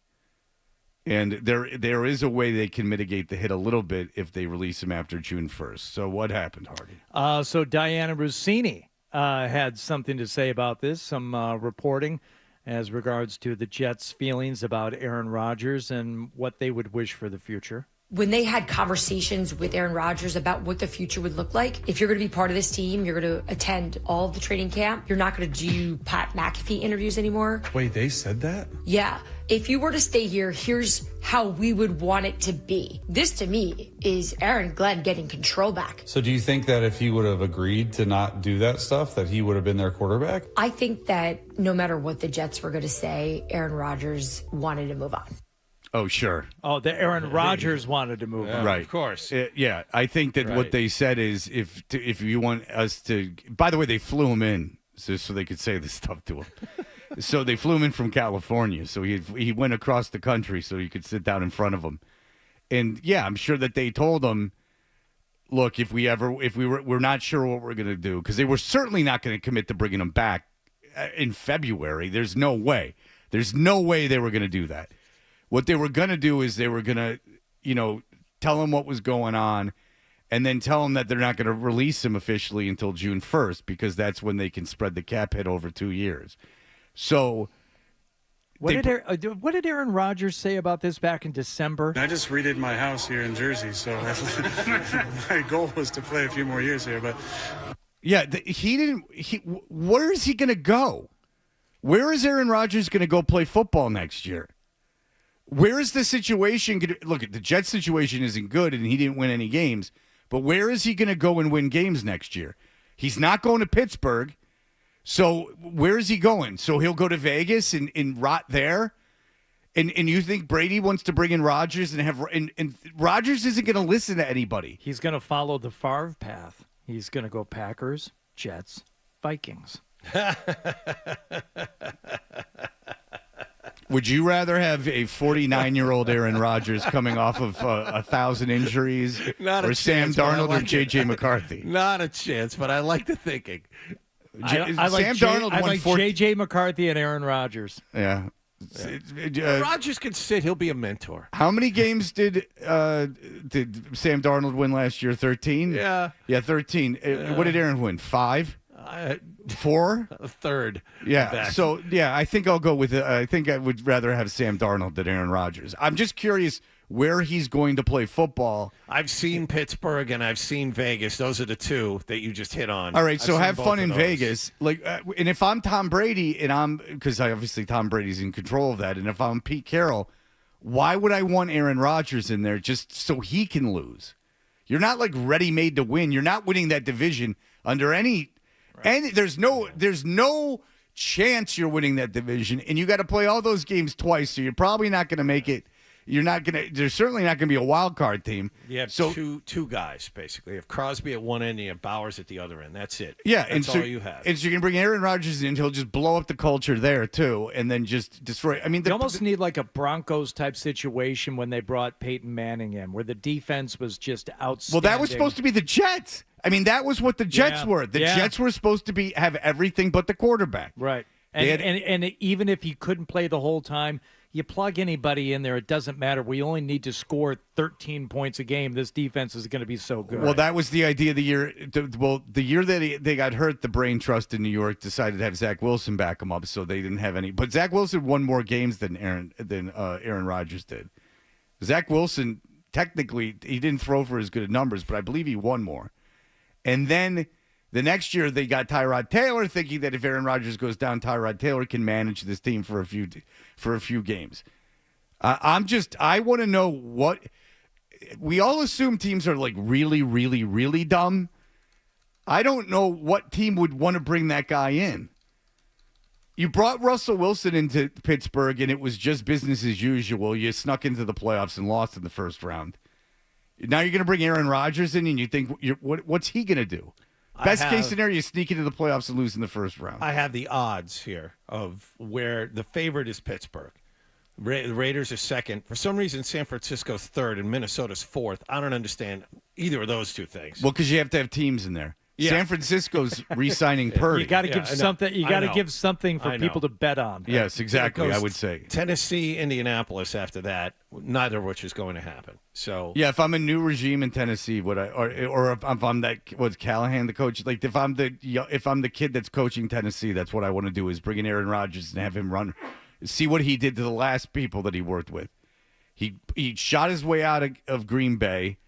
And there is a way they can mitigate the hit a little bit if they release him after June 1st. So what happened, Hardy? So Diana Rossini had something to say about this, some reporting as regards to the Jets' feelings about Aaron Rodgers and what they would wish for the future. When they had conversations with Aaron Rodgers about what the future would look like, if you're going to be part of this team, you're going to attend all of the training camp. You're not going to do Pat McAfee interviews anymore. Wait, they said that? Yeah. If you were to stay here, here's how we would want it to be. This, to me, is Aaron Glenn getting control back. So do you think that if he would have agreed to not do that stuff, that he would have been their quarterback? I think that no matter what the Jets were going to say, Aaron Rodgers wanted to move on. Oh, sure. Oh, the Aaron Rodgers wanted to move on. Right. Of course. Yeah, I think that what they said is if you want us to – by the way, they flew him in so they could say this stuff to him. So they flew him in from California. So he went across the country so he could sit down in front of him. And, yeah, I'm sure that they told him, look, we're not sure what we're going to do, because they were certainly not going to commit to bringing him back in February. There's no way. There's no way they were going to do that. What they were going to do is they were going to, tell him what was going on and then tell him that they're not going to release him officially until June 1st, because that's when they can spread the cap hit over 2 years. So what did Aaron Rodgers say about this back in December? I just redid my house here in Jersey, so my goal was to play a few more years here. But yeah, where is he going to go? Where is Aaron Rodgers going to go play football next year? Where is the situation? Look, the Jets situation isn't good, and he didn't win any games. But where is he going to go and win games next year? He's not going to Pittsburgh. So where is he going? So he'll go to Vegas and rot there? And you think Brady wants to bring in Rodgers and Rodgers isn't going to listen to anybody. He's going to follow the Favre path. He's going to go Packers, Jets, Vikings. Would you rather have a 49-year-old Aaron Rodgers coming off of 1,000 injuries, or Sam Darnold or J.J. McCarthy? Not a chance, but I like the thinking. I like J.J. McCarthy and Aaron Rodgers. Yeah. Rodgers can sit. He'll be a mentor. How many games did Sam Darnold win last year? 13? Yeah. Yeah, 13. What did Aaron win? 5? 4? A third. Yeah. Back. So, yeah, I think I'll go with I think I would rather have Sam Darnold than Aaron Rodgers. I'm just curious where he's going to play football. I've seen Pittsburgh and I've seen Vegas. Those are the two that you just hit on. All right, so have fun in Vegas. And if I'm Tom Brady, because obviously Tom Brady's in control of that, and if I'm Pete Carroll, why would I want Aaron Rodgers in there just so he can lose? You're not like ready-made to win. You're not winning that division under any and there's no chance you're winning that division, and you got to play all those games twice, so you're probably not going to make it. You're not going to. There's certainly not going to be a wild card team. You have two guys basically. You have Crosby at one end, and you have Bowers at the other end. That's it. Yeah, that's all you have. And so you can bring Aaron Rodgers in. He'll just blow up the culture there too, and then just destroy. I mean, you almost need like a Broncos type situation when they brought Peyton Manning in, where the defense was just outstanding. Well, that was supposed to be the Jets. I mean, that was what the Jets were. The Jets were supposed to have everything but the quarterback. Right. And even if you couldn't play the whole time, you plug anybody in there, it doesn't matter. We only need to score 13 points a game. This defense is going to be so good. Well, that was the idea the year. The year that they got hurt, the brain trust in New York decided to have Zach Wilson back him up, so they didn't have any. But Zach Wilson won more games than Aaron Rodgers did. Zach Wilson, technically, he didn't throw for as good numbers, but I believe he won more. And then the next year they got Tyrod Taylor, thinking that if Aaron Rodgers goes down, Tyrod Taylor can manage this team for a few games. I want to know what we all assume teams are like really, really, really dumb. I don't know what team would want to bring that guy in. You brought Russell Wilson into Pittsburgh, and it was just business as usual. You snuck into the playoffs and lost in the first round. Now you're going to bring Aaron Rodgers in, and you think, what's he going to do? Best case scenario, you sneak into the playoffs and lose in the first round. I have the odds here of where the favorite is Pittsburgh. The Raiders are second. For some reason, San Francisco's third and Minnesota's fourth. I don't understand either of those two things. Well, because you have to have teams in there. Yeah. San Francisco's re-signing Purdy. You got to give something. You got to give something for people to bet on. Yes, exactly. I would say Tennessee, Indianapolis. After that, neither of which is going to happen. So yeah, if I'm a new regime in Tennessee, or if I'm that was Callahan the coach? Like if I'm the kid that's coaching Tennessee, that's what I want to do is bring in Aaron Rodgers and have him run. See what he did to the last people that he worked with. He shot his way out of Green Bay,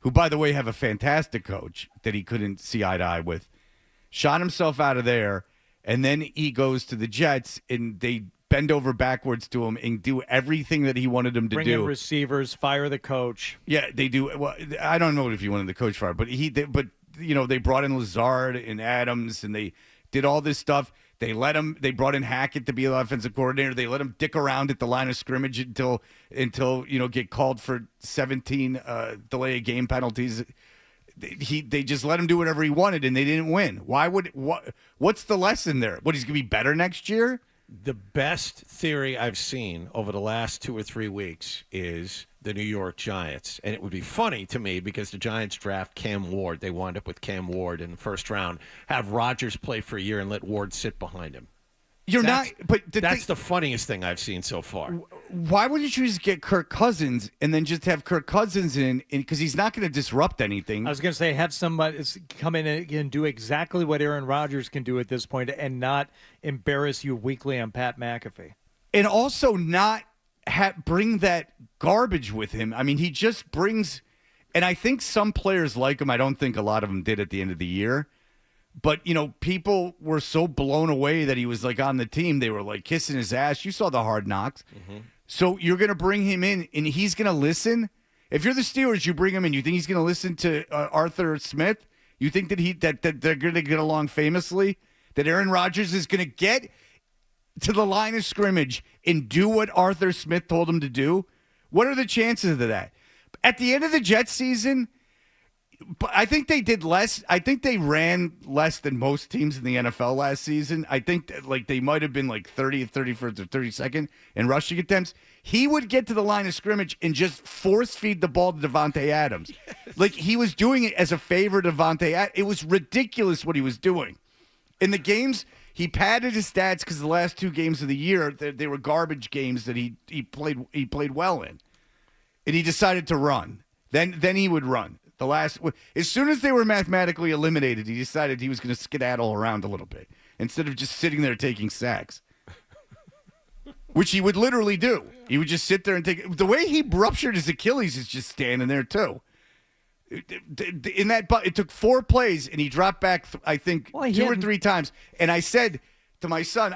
who, by the way, have a fantastic coach that he couldn't see eye to eye with. Shot himself out of there, and then he goes to the Jets, and they bend over backwards to him and do everything that he wanted them to Bring do. in receivers, fire the coach. Yeah, they do. Well, I don't know if he wanted the coach fired, but they brought in Lazard and Adams, and they did all this stuff. They brought in Hackett to be the offensive coordinator. They let him dick around at the line of scrimmage until get called for 17 delay of game penalties. They just let him do whatever he wanted, and they didn't win. What's the lesson there? What, he's going to be better next year? The best theory I've seen over the last 2 or 3 weeks is the New York Giants. And it would be funny to me because the Giants draft Cam Ward. They wind up with Cam Ward in the first round. Have Rodgers play for a year and let Ward sit behind him. That's the funniest thing I've seen so far. Why wouldn't you just get Kirk Cousins and then just have Kirk Cousins in because he's not going to disrupt anything? I was going to say have somebody come in and do exactly what Aaron Rodgers can do at this point and not embarrass you weekly on Pat McAfee. And also not bring that garbage with him. I mean, he just brings – and I think some players like him. I don't think a lot of them did at the end of the year. But, people were so blown away that he was, like, on the team. They were, like, kissing his ass. You saw the Hard Knocks. Mm-hmm. So you're going to bring him in, and he's going to listen. If you're the Steelers, you bring him in. You think he's going to listen to Arthur Smith? You think that they're going to get along famously? That Aaron Rodgers is going to get to the line of scrimmage and do what Arthur Smith told him to do? What are the chances of that? At the end of the Jets season – but I think they did less. I think they ran less than most teams in the NFL last season. I think they might have been like 30th, 31st, or 32nd in rushing attempts. He would get to the line of scrimmage and just force feed the ball to Devontae Adams. Yes. Like he was doing it as a favor to Devontae Adams. It was ridiculous what he was doing. In the games, he padded his stats because the last 2 games of the year, they were garbage games that he played well in. And he decided to run. Then he would run. As soon as they were mathematically eliminated, he decided he was going to skedaddle around a little bit instead of just sitting there taking sacks, which he would literally do. He would just sit there and take. The way he ruptured his Achilles is just standing there too. It took 4 plays and he dropped back. I think 2 or 3 times. And I said to my son,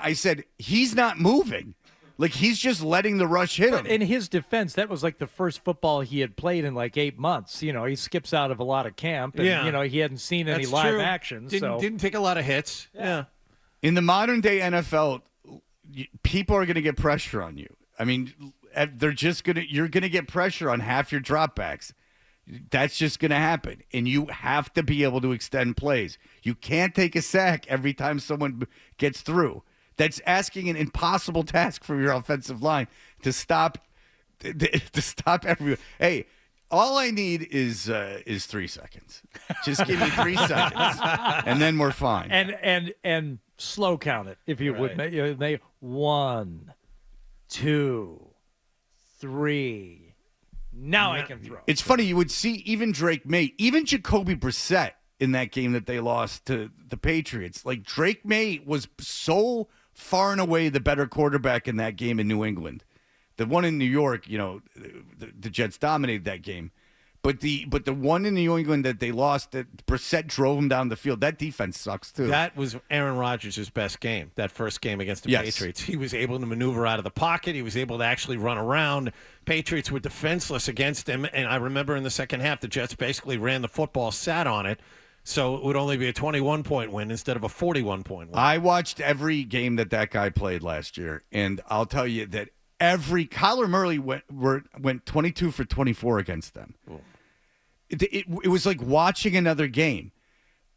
he's not moving. Like, he's just letting the rush hit him. In his defense, that was like the first football he had played in like 8 months. He skips out of a lot of camp, and he hadn't seen any That's live true. action. Didn't take a lot of hits. Yeah. In the modern day NFL, people are going to get pressure on you. I mean, you're going to get pressure on half your dropbacks. That's just going to happen. And you have to be able to extend plays. You can't take a sack every time someone gets through. That's asking an impossible task from your offensive line to stop everyone. Hey, all I need is 3 seconds. Just give me 3 seconds, and then we're fine. And slow count it if you would. They 1, 2, 3. Now I can throw. It's funny. You would see even Drake May, even Jacoby Brissett in that game that they lost to the Patriots. Like, Drake May was so far and away the better quarterback in that game in New England. The one in New York, the Jets dominated that game. But the one in New England that they lost, that Brissett drove him down the field, that defense sucks too. That was Aaron Rodgers' best game, that first game against the Patriots. He was able to maneuver out of the pocket. He was able to actually run around. Patriots were defenseless against him. And I remember in the second half, the Jets basically ran the football, sat on it. So it would only be a 21-point win instead of a 41-point win. I watched every game that guy played last year, and I'll tell you that Kyler Murray went 22 for 24 against them. Oh. It was like watching another game.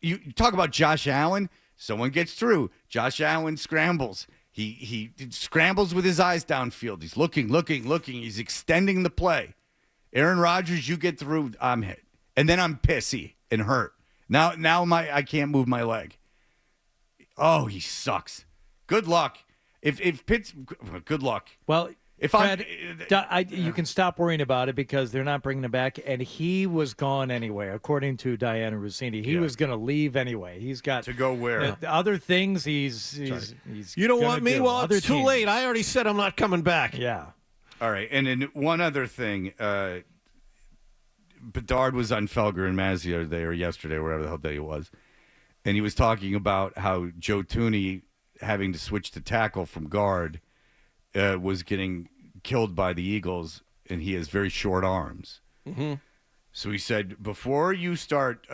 You talk about Josh Allen. Someone gets through. Josh Allen scrambles. He scrambles with his eyes downfield. He's looking. He's extending the play. Aaron Rodgers, you get through, I'm hit. And then I'm pissy and hurt. Now I can't move my leg. Oh, he sucks. Good luck. If Pitts, good luck. Well, Fred, you can stop worrying about it because they're not bringing him back, and he was gone anyway, according to Diana Rossini. He was going to leave anyway. He's got to go where other things. He's you don't want me? Well, it's too teams. late. I already said I'm not coming back. Yeah. All right, and then one other thing. Bedard was on Felger and Mazzy or yesterday, or whatever the hell day it was, and he was talking about how Joe Thuney having to switch to tackle from guard was getting killed by the Eagles, and he has very short arms. Mm-hmm. So he said, before you start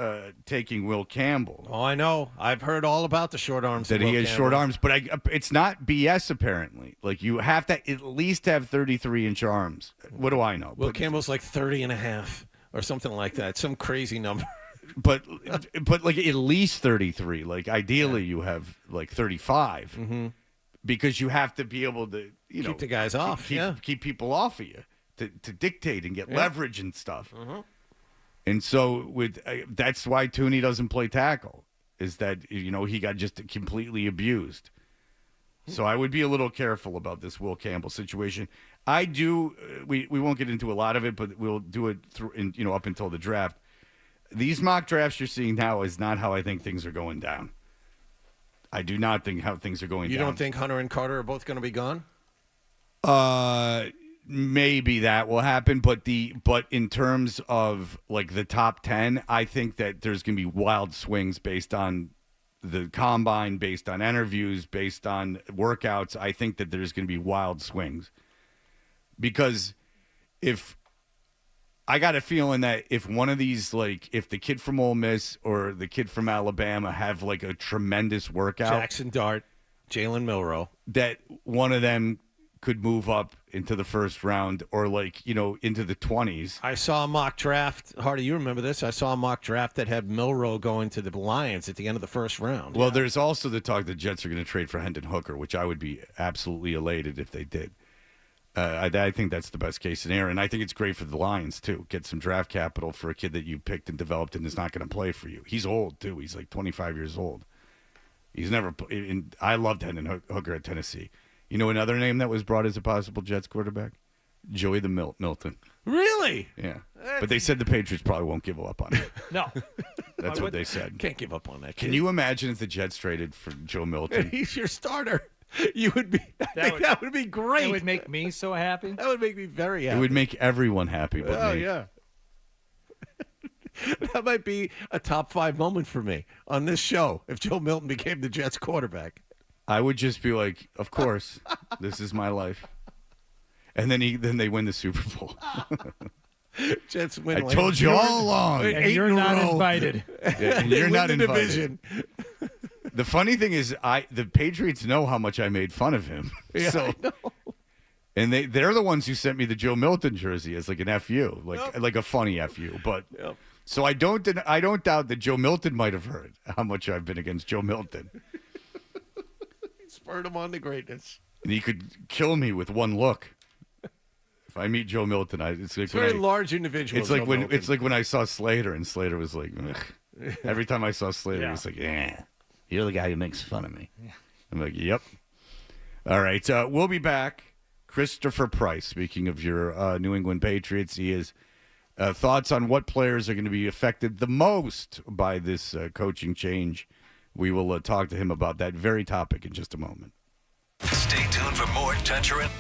taking Will Campbell. Oh, I know. I've heard all about the short arms. That he has short arms, but it's not BS apparently. Like, you have to at least have 33-inch arms. What do I know? Will Campbell's like 30 and a half or something like that. Some crazy number. But like at least 33. Like, ideally you have like 35. Mm-hmm. Because you have to be able to, keep the guys off. Keep people off of you to dictate and get leverage and stuff. Mm-hmm. And so that's why Thuney doesn't play tackle, is that he got just completely abused. So I would be a little careful about this Will Campbell situation. I do. We won't get into a lot of it, but we'll do it through up until the draft. These mock drafts you're seeing now is not how I think things are going down. I do not think how things are going down. You don't think Hunter and Carter are both going to be gone? Maybe that will happen, but in terms of like the top 10, I think that there's going to be wild swings based on the combine, based on interviews, based on workouts. I think that there's going to be wild swings because if I got a feeling that if one of these, like if the kid from Ole Miss or the kid from Alabama have like a tremendous workout, Jackson Dart, Jalen Milroe, that one of them could move up into the first round or into the 20s. I saw a mock draft. Hardy, you remember this? I saw a mock draft that had Milroe going to the Lions at the end of the first round. Well, there's also the talk the Jets are going to trade for Hendon Hooker, which I would be absolutely elated if they did. I think that's the best case scenario, and I think it's great for the Lions, too. Get some draft capital for a kid that you picked and developed and is not going to play for you. He's old, too. He's like 25 years old. He's never – I loved Hendon Hooker at Tennessee. You know another name that was brought as a possible Jets quarterback? Joey the Milton. Really? Yeah. But they said the Patriots probably won't give up on it. No. That's what they said. Can't give up on that kid. Can you imagine if the Jets traded for Joe Milton? He's your starter. You would be. That would be great. It would make me so happy. That would make me very happy. It would make everyone happy but me. Yeah. That might be a top 5 moment for me on this show if Joe Milton became the Jets quarterback. I would just be like, of course, this is my life. And then they win the Super Bowl. Jets win. I told you all along. And you're not invited. Yeah, and you're not invited. Division. The funny thing is, the Patriots know how much I made fun of him. Yeah, So, I know. and they're the ones who sent me the Joe Milton jersey as like an FU, like a funny FU. But so I don't doubt that Joe Milton might have heard how much I've been against Joe Milton. Spurred him on to greatness. And he could kill me with one look. If I meet Joe Milton, it's like It's a very large individual. It's like Joe when Milton. it's like when I saw Slater, and Slater was like, ugh. Every time I saw Slater, he was like, yeah, you're the guy who makes fun of me. Yeah. I'm like, yep. All right, we'll be back. Christopher Price, speaking of your New England Patriots, he has thoughts on what players are going to be affected the most by this coaching change. We will talk to him about that very topic in just a moment. Stay tuned for more Toucher and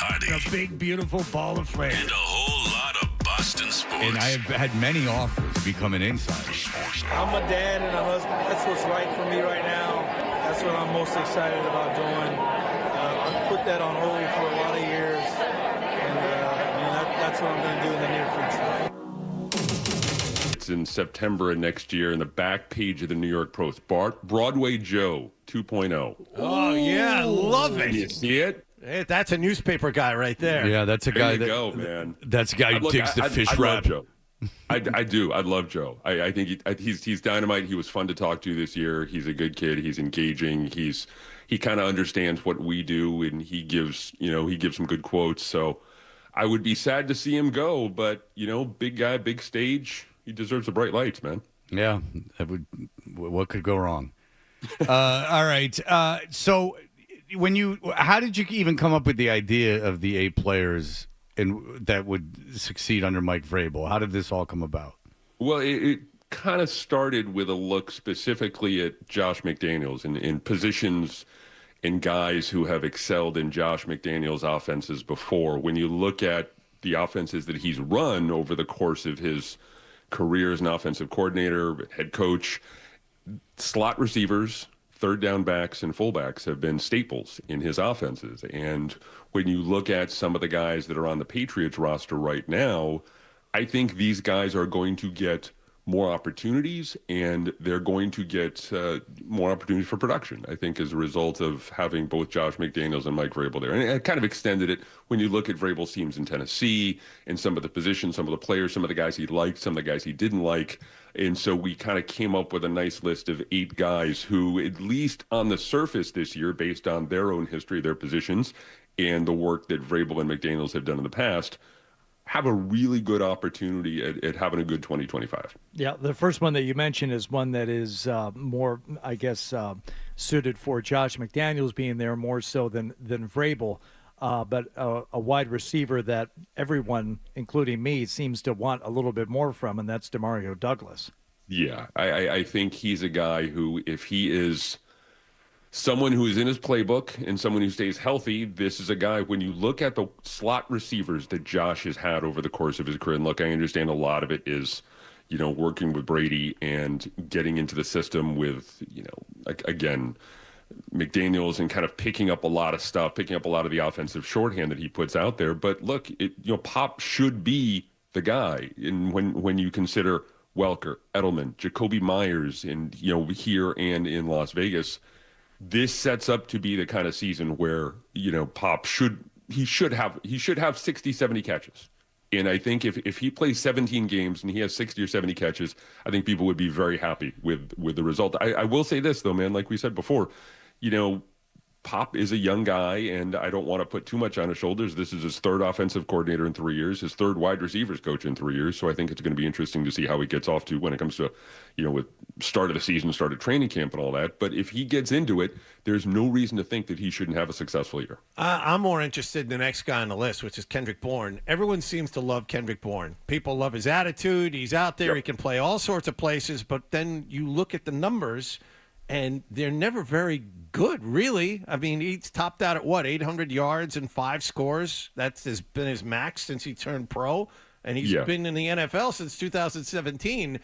Hardy. A big, beautiful ball of flavor. And a whole lot of Boston sports. And I have had many offers to become an insider. I'm a dad and a husband. That's what's right for me right now. That's what I'm most excited about doing. I've put that on hold for a lot of years, and that's what I'm going to do in the near future. It's in September of next year in the back page of the New York Post. Broadway Joe 2.0. Oh, yeah, I love it. You see it? Hey, that's a newspaper guy right there. Yeah, that's a guy There you that go, man. That's a guy who digs the fish I wrap. love Joe. I do. I love Joe. I think he's dynamite. He was fun to talk to this year. He's a good kid. He's engaging. He kind of understands what we do, and he gives some good quotes. So I would be sad to see him go, but big guy, big stage. He deserves the bright lights, man. Yeah, what could go wrong? All right. So how did you even come up with the idea of the 8 players and that would succeed under Mike Vrabel? How did this all come about? Well, it kind of started with a look specifically at Josh McDaniels and in positions and guys who have excelled in Josh McDaniels' offenses before. When you look at the offenses that he's run over the course of his career as an offensive coordinator, head coach, slot receivers, third down backs, and fullbacks have been staples in his offenses. And when you look at some of the guys that are on the Patriots roster right now, I think these guys are going to get more opportunities, and they're going to get more opportunities for production, I think, as a result of having both Josh McDaniels and Mike Vrabel there. And it kind of extended it when you look at Vrabel's teams in Tennessee and some of the positions, some of the players, some of the guys he liked, some of the guys he didn't like. And so we kind of came up with a nice list of 8 guys who, at least on the surface this year, based on their own history, their positions, and the work that Vrabel and McDaniels have done in the past, have a really good opportunity at having a good 2025. Yeah, the first one that you mentioned is one that is more, I guess, suited for Josh McDaniels being there more so than Vrabel, but a wide receiver that everyone, including me, seems to want a little bit more from, and that's Demario Douglas. Yeah, I think he's a guy who, if he is someone who is in his playbook and someone who stays healthy, this is a guy, when you look at the slot receivers that Josh has had over the course of his career, and look, I understand a lot of it is, working with Brady and getting into the system with, again, McDaniels and kind of picking up a lot of stuff, picking up a lot of the offensive shorthand that he puts out there. But look, Pop should be the guy. And when you consider Welker, Edelman, Jacoby Myers, and, here and in Las Vegas, this sets up to be the kind of season where, Pop should have 60, 70 catches. And I think if he plays 17 games and he has 60 or 70 catches, I think people would be very happy with the result. I will say this, though, man, like we said before, Pop is a young guy, and I don't want to put too much on his shoulders. This is his 3rd offensive coordinator in 3 years, his 3rd wide receivers coach in 3 years. So I think it's going to be interesting to see how he gets off to when it comes to, with start of the season, start of training camp and all that. But if he gets into it, there's no reason to think that he shouldn't have a successful year. I'm more interested in the next guy on the list, which is Kendrick Bourne. Everyone seems to love Kendrick Bourne. People love his attitude. He's out there. Yep. He can play all sorts of places. But then you look at the numbers, and they're never very good, really. I mean, he's topped out at 800 yards and 5 scores. That's been his max since he turned pro, and he's been in the NFL since 2017.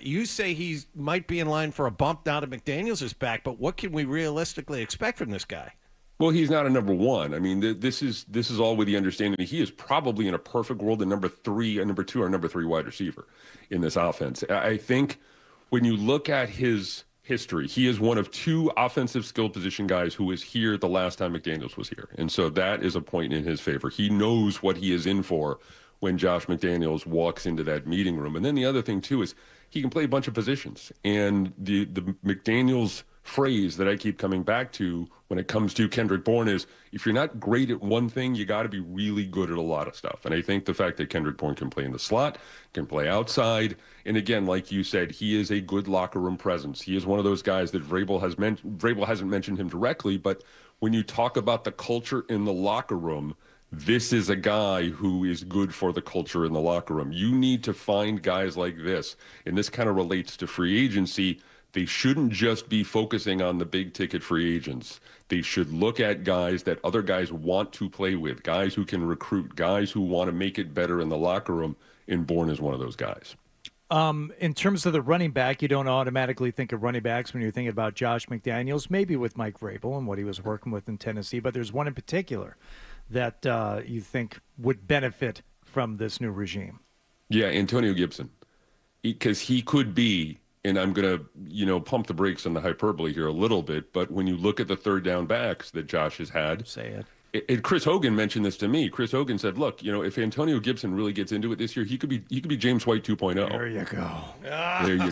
You say he might be in line for a bump now that McDaniels is back, but what can we realistically expect from this guy? Well, he's not a number 1. I mean, this is all with the understanding that he is probably in a perfect world a number 3, a number 2, or number 3 wide receiver in this offense. I think when you look at his history, he is one of 2 offensive skill position guys who was here the last time McDaniels was here. And so that is a point in his favor. He knows what he is in for when Josh McDaniels walks into that meeting room. And then the other thing, too, is he can play a bunch of positions. And the McDaniels phrase that I keep coming back to when it comes to Kendrick Bourne is, if you're not great at one thing, you got to be really good at a lot of stuff. And I think the fact that Kendrick Bourne can play in the slot, can play outside, and again, like you said, he is a good locker room presence. He is one of those guys that Vrabel hasn't mentioned him directly, but when you talk about the culture in the locker room, this is a guy who is good for the culture in the locker room. You need to find guys like this, and this kind of relates to free agency, They shouldn't just be focusing on the big ticket free agents. They should look at guys that other guys want to play with, guys who can recruit, guys who want to make it better in the locker room, and Bourne is one of those guys. In terms of the running back, you don't automatically think of running backs when you're thinking about Josh McDaniels, maybe with Mike Vrabel and what he was working with in Tennessee, but there's one in particular that you think would benefit from this new regime. Yeah, Antonio Gibson, because he could be, and I'm going to, pump the brakes on the hyperbole here a little bit, but when you look at the third down backs that Josh has had, say it. And Chris Hogan mentioned this to me. Chris Hogan said, "Look, if Antonio Gibson really gets into it this year, he could be James White 2.0." There you go. There you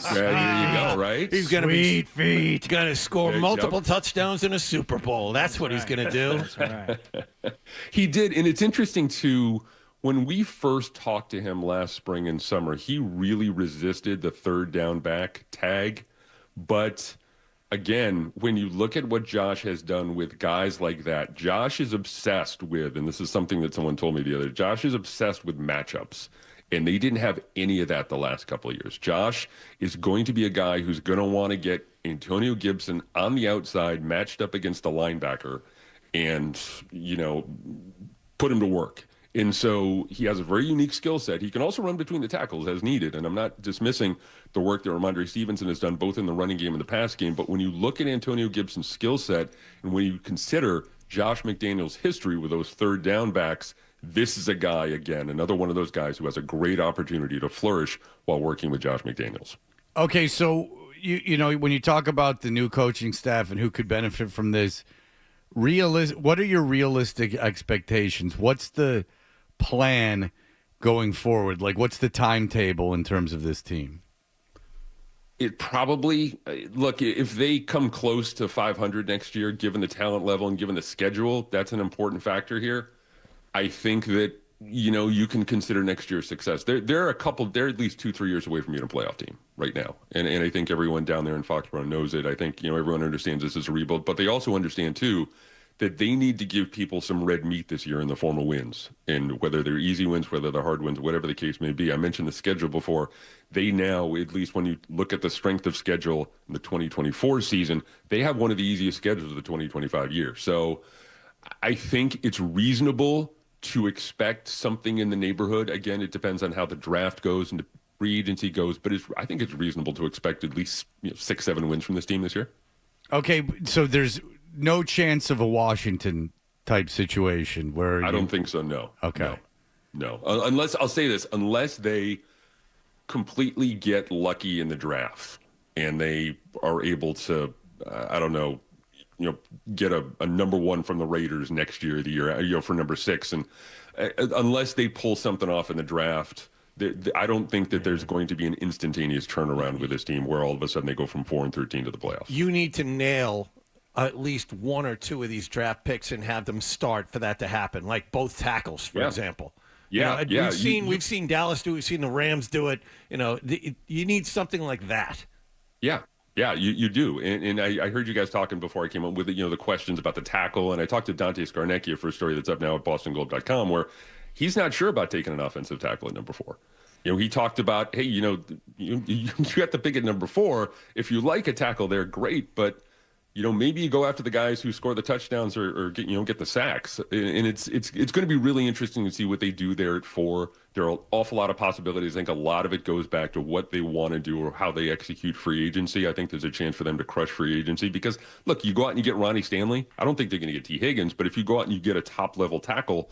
go. Right? He's going to be feet. Going to score multiple touchdowns in a Super Bowl. That's what he's going to do. That's right. He did, and it's interesting too. When we first talked to him last spring and summer, he really resisted the third down back tag, but. Again, when you look at what Josh has done with guys like that, Josh is obsessed with, and this is something that someone told me the other day, Josh is obsessed with matchups, and they didn't have any of that the last couple of years. Josh is going to be a guy who's going to want to get Antonio Gibson on the outside matched up against a linebacker and, put him to work. And so he has a very unique skill set. He can also run between the tackles as needed. And I'm not dismissing the work that Ramondre Stevenson has done both in the running game and the pass game. But when you look at Antonio Gibson's skill set and when you consider Josh McDaniels' history with those third down backs, this is a guy, again, another one of those guys who has a great opportunity to flourish while working with Josh McDaniels. Okay, so, when you talk about the new coaching staff and who could benefit from this, what are your realistic expectations? What's the plan going forward? Like, what's the timetable in terms of this team? It probably, look, if they come close to 500 next year, given the talent level and given the schedule, that's an important factor here. I think that, you can consider next year's success. They're at least 2-3 years away from being a playoff team right now. And I think everyone down there in Foxborough knows it. I think, everyone understands this is a rebuild, but they also understand too, that they need to give people some red meat this year in the form of wins. And whether they're easy wins, whether they're hard wins, whatever the case may be. I mentioned the schedule before. They now, at least when you look at the strength of schedule in the 2024 season, they have one of the easiest schedules of the 2025 year. So I think it's reasonable to expect something in the neighborhood. Again, it depends on how the draft goes and the free agency goes, but I think it's reasonable to expect at least 6-7 wins from this team this year. Okay, so there's no chance of a Washington type situation where I don't think so. No. Okay. No. Unless I'll say this, unless they completely get lucky in the draft and they are able to, get a number one from the Raiders next year, the year, for number 6. And unless they pull something off in the draft, I don't think that there's going to be an instantaneous turnaround with this team where all of a sudden they go from 4-13 to the playoffs. You need to nail at least one or two of these draft picks and have them start for that to happen, like both tackles, for example. Yeah, We've seen Dallas do it. We've seen the Rams do it. You need something like that. Yeah, you do. And I heard you guys talking before I came up with the questions about the tackle, and I talked to Dante Scarnecchia for a story that's up now at BostonGlobe.com where he's not sure about taking an offensive tackle at number 4. He talked about, hey, you got the pick at number 4. If you like a tackle there, great, but maybe you go after the guys who score the touchdowns or get the sacks. And it's going to be really interesting to see what they do there at 4. There are an awful lot of possibilities. I think a lot of it goes back to what they want to do or how they execute free agency. I think there's a chance for them to crush free agency because, look, you go out and you get Ronnie Stanley. I don't think they're going to get T. Higgins, but if you go out and you get a top-level tackle,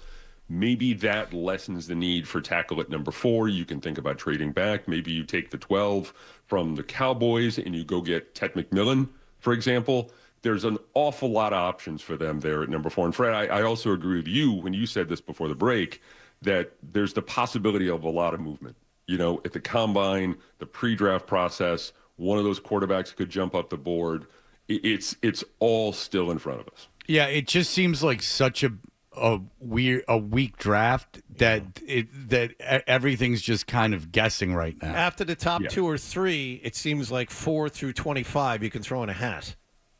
maybe that lessens the need for tackle at number 4. You can think about trading back. Maybe you take the 12 from the Cowboys and you go get Ted McMillan, for example. There's an awful lot of options for them there at number 4. And Fred, I also agree with you when you said this before the break, that there's the possibility of a lot of movement. At the combine, the pre-draft process, one of those quarterbacks could jump up the board. It's all still in front of us. Yeah, it just seems like such a weak draft that everything's just kind of guessing right now. After the top 2 or 3, it seems like 4 through 25 you can throw in a hat.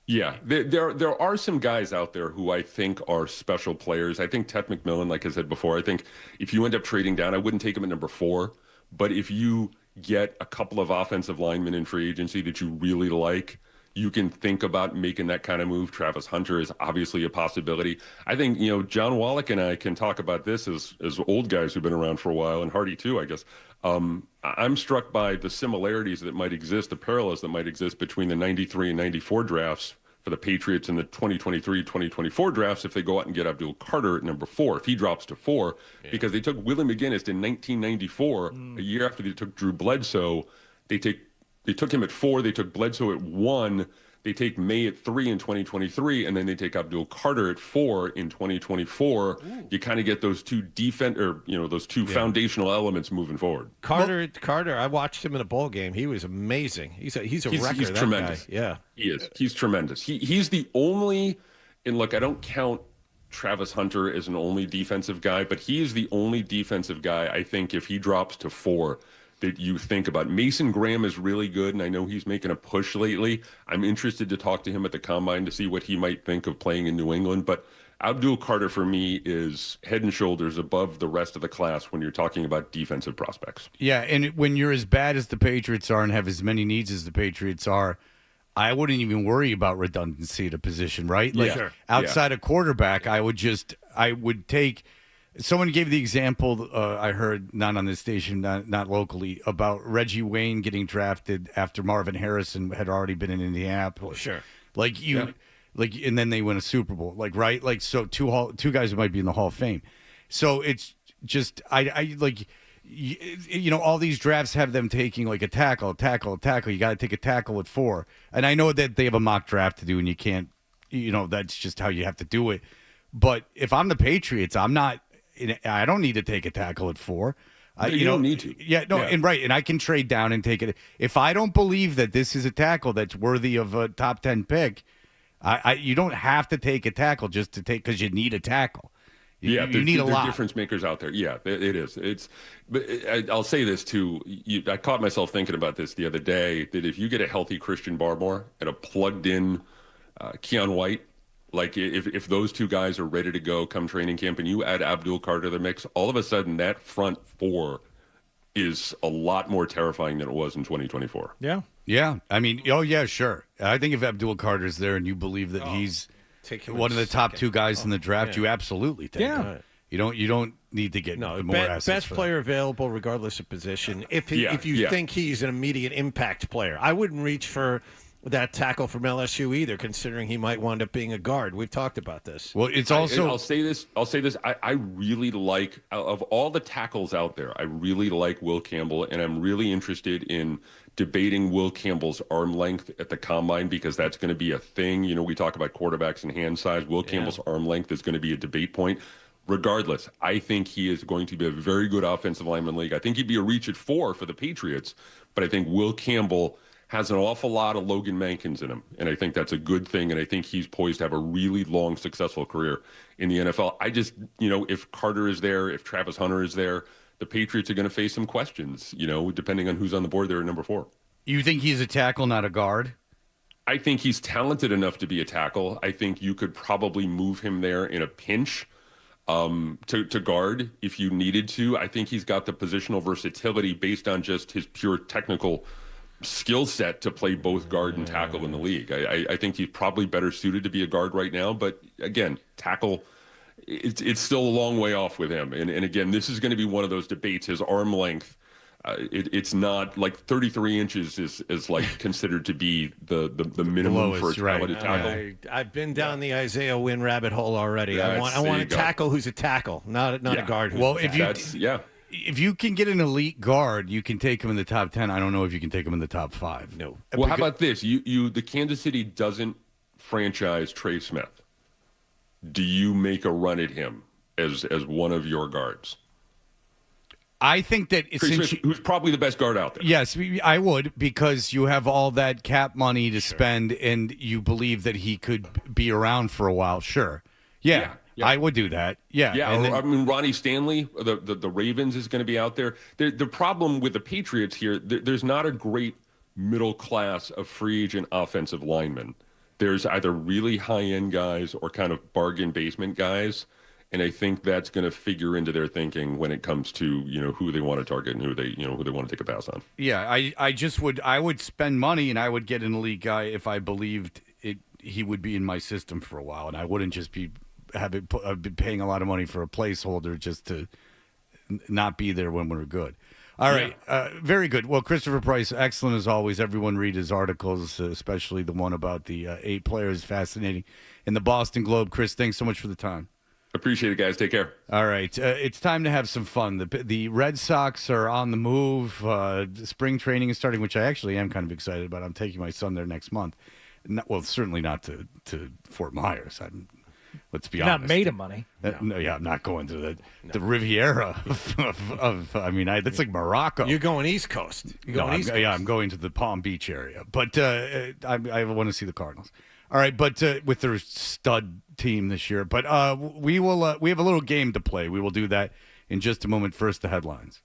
Yeah, there are some guys out there who I think are special players. I think Ted McMillan, like I said before, I think if you end up trading down, I wouldn't take him at number 4. But if you get a couple of offensive linemen in free agency that you really like, you can think about making that kind of move. Travis Hunter is obviously a possibility. I think, John Wallach and I can talk about this as old guys who've been around for a while, and Hardy too, I guess. I'm struck by the similarities that might exist, the parallels that might exist between the 93 and 94 drafts for the Patriots and the 2023-2024 drafts if they go out and get Abdul Carter at number 4, if he drops to 4, because they took Willie McGinnis in 1994, a year after they took Drew Bledsoe. They took him at 4, they took Bledsoe at 1, they take May at 3 in 2023, and then they take Abdul Carter at 4 in 2024. You kind of get those two foundational elements moving forward. Carter, I watched him in a bowl game. He was amazing. He's a wrecker. He's that tremendous. Guy. Yeah, he is. He's tremendous. He's the only. And look, I don't count Travis Hunter as an only defensive guy, but he is the only defensive guy I think if he drops to 4. That you think about. Mason Graham is really good, and I know he's making a push lately. I'm interested to talk to him at the Combine to see what he might think of playing in New England. But Abdul Carter, for me, is head and shoulders above the rest of the class when you're talking about defensive prospects. Yeah, and when you're as bad as the Patriots are and have as many needs as the Patriots are, I wouldn't even worry about redundancy at a position, right? Like outside of quarterback, I would take – someone gave the example I heard, not on this station, not locally, about Reggie Wayne getting drafted after Marvin Harrison had already been in Indianapolis. Sure. And then they win a Super Bowl. Right? So two guys who might be in the Hall of Fame. So it's just, all these drafts have them taking like a tackle. You got to take a tackle at 4. And I know that they have a mock draft to do and you can't, that's just how you have to do it. But if I'm the Patriots, I don't need to take a tackle at 4. You don't need to. Yeah, no, and right, and I can trade down and take it. If I don't believe that this is a tackle that's worthy of a top 10 pick, you don't have to take a tackle just to take because you need a tackle. You need a lot. Difference makers out there. Yeah, it is. But I'll say this too. I caught myself thinking about this the other day. That if you get a healthy Christian Barmore and a plugged-in Keon White. Like if those two guys are ready to go come training camp and you add Abdul Carter to the mix, all of a sudden that front 4 is a lot more terrifying than it was in 2024. Yeah. Yeah. I mean, sure. I think if Abdul Carter's there and you believe that he's one of the top 2 guys in the draft, you absolutely take him. You don't need to get more assets. Best player available regardless of position. If you think he's an immediate impact player, I wouldn't reach for that tackle from LSU either, considering he might wind up being a guard. We've talked about this. Well, it's also... I'll say this. I really like, of all the tackles out there, I really like Will Campbell, and I'm really interested in debating Will Campbell's arm length at the Combine because that's going to be a thing. We talk about quarterbacks and hand size. Will Campbell's arm length is going to be a debate point. Regardless, I think he is going to be a very good offensive lineman league. I think he'd be a reach at 4 for the Patriots, but I think Will Campbell has an awful lot of Logan Mankins in him, and I think that's a good thing, and I think he's poised to have a really long, successful career in the NFL. I just, if Carter is there, if Travis Hunter is there, the Patriots are going to face some questions, depending on who's on the board there at number 4. You think he's a tackle, not a guard? I think he's talented enough to be a tackle. I think you could probably move him there in a pinch to guard if you needed to. I think he's got the positional versatility based on just his pure technical skill set to play both guard and tackle in the league. I think he's probably better suited to be a guard right now, but again, tackle, it's still a long way off with him. And again, this is going to be one of those debates. His arm length, it's not like 33 inches is like considered to be the minimum lowest, for a talented tackle. I've been down the Isaiah Wynn rabbit hole already. I want a tackle who's a tackle, not a guard who's a tackle. If you can get an elite guard, you can take him in the top 10. I don't know if you can take him in the top 5. No. Well, how about this? The Kansas City doesn't franchise Trey Smith. Do you make a run at him as one of your guards? I think that who's probably the best guard out there. Yes, I would, because you have all that cap money to spend, and you believe that he could be around for a while. Sure, yeah. I would do that. Yeah. I mean, Ronnie Stanley, the Ravens is going to be out there. The problem with the Patriots here, there's not a great middle class of free agent offensive linemen. There's either really high end guys or kind of bargain basement guys. And I think that's going to figure into their thinking when it comes to, who they want to target and who they want to take a pass on. Yeah, I would spend money and I would get an elite guy if I believed he would be in my system for a while, and I wouldn't just be paying a lot of money for a placeholder just to not be there when we're good. All right, very good. Well, Christopher Price, excellent as always. Everyone read his articles, especially the one about the 8 players, fascinating. In the Boston Globe. Chris, thanks so much for the time. Appreciate it, guys. Take care. All right. It's time to have some fun. The Red Sox are on the move. Spring training is starting, which I actually am kind of excited about. I'm taking my son there next month. Certainly not to Fort Myers. Let's be honest. Not made of money. No, I'm not going to the Riviera that's like Morocco. You're going East Coast. Yeah, I'm going to the Palm Beach area. But I want to see the Cardinals. All right, but with their stud team this year. But we have a little game to play. We will do that in just a moment. First, the headlines.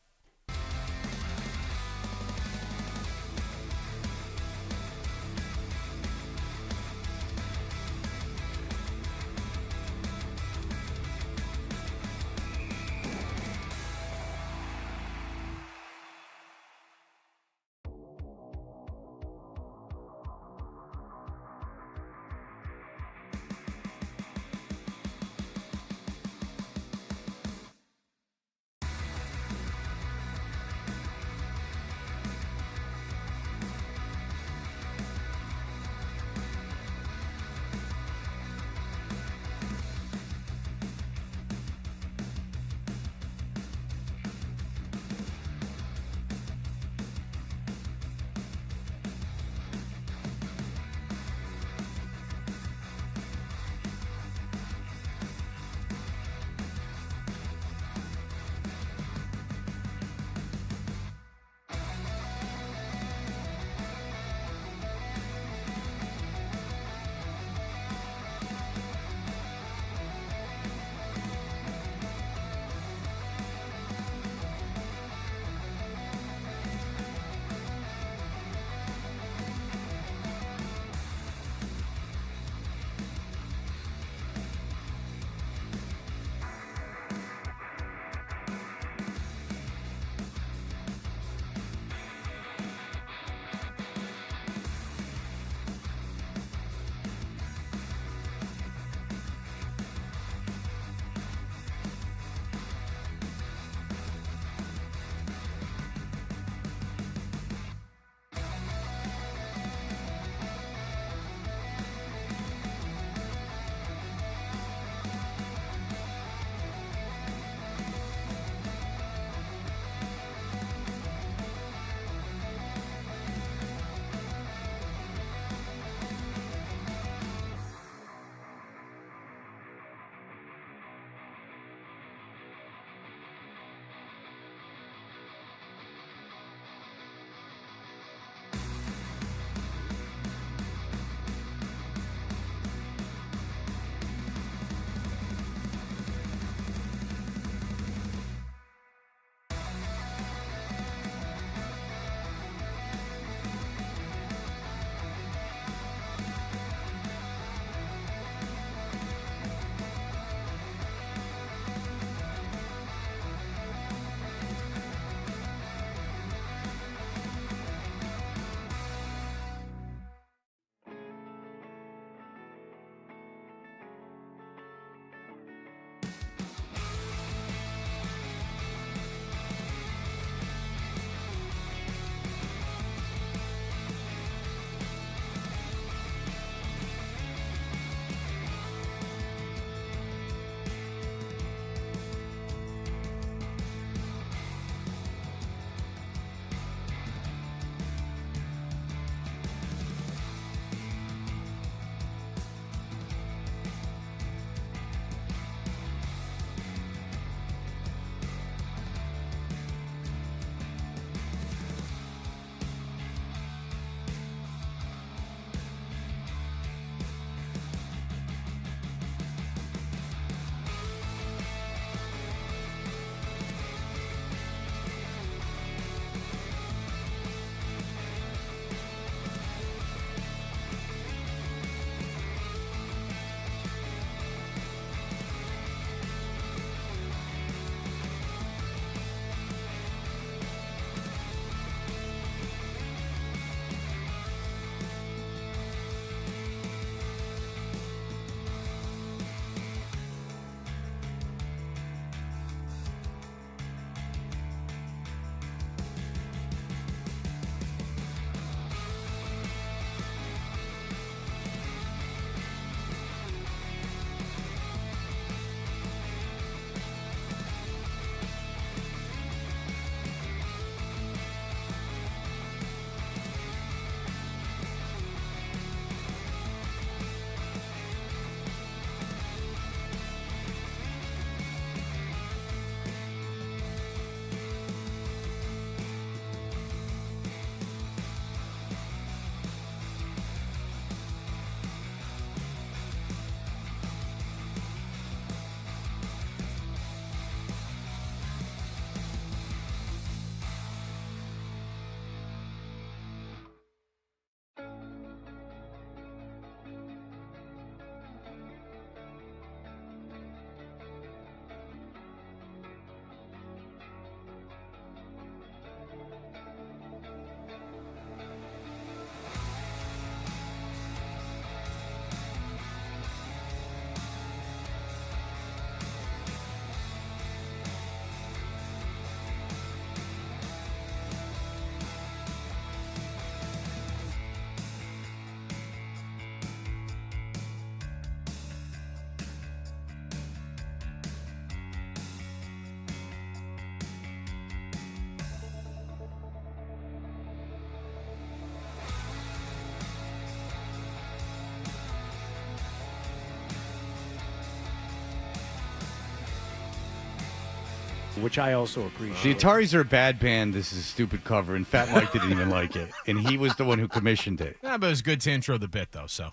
which I also The appreciate. Ataris are a bad band. This is a stupid cover, and Fat Mike didn't even like it, and he was the one who commissioned it. Yeah, but it was good to intro the bit, though, so.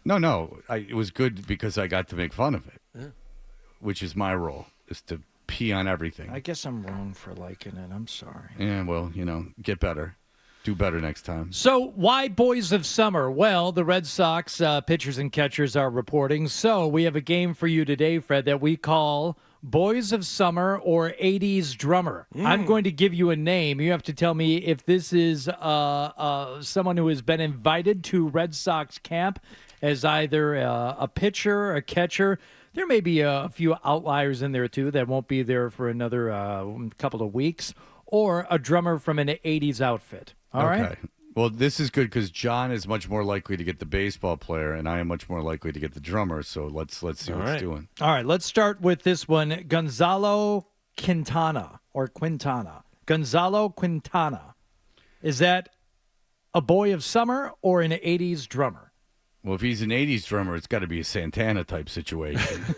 No, it was good because I got to make fun of it, which is my role, is to pee on everything. I guess I'm wrong for liking it. I'm sorry. Yeah, well, get better. Do better next time. So why Boys of Summer? Well, the Red Sox pitchers and catchers are reporting. So we have a game for you today, Fred, that we call Boys of Summer or 80s Drummer. I'm going to give you a name. You have to tell me if this is someone who has been invited to Red Sox camp as either a pitcher, a catcher. There may be a few outliers in there, too, that won't be there for another couple of weeks, or a drummer from an 80s outfit. All right. Okay. Well, this is good because John is much more likely to get the baseball player, and I am much more likely to get the drummer. So let's see what it's doing. All right, let's start with this one. Gonzalo Quintana or Quintana. Gonzalo Quintana. Is that a boy of summer or an 80s drummer? Well, if he's an 80s drummer, it's got to be a Santana type situation.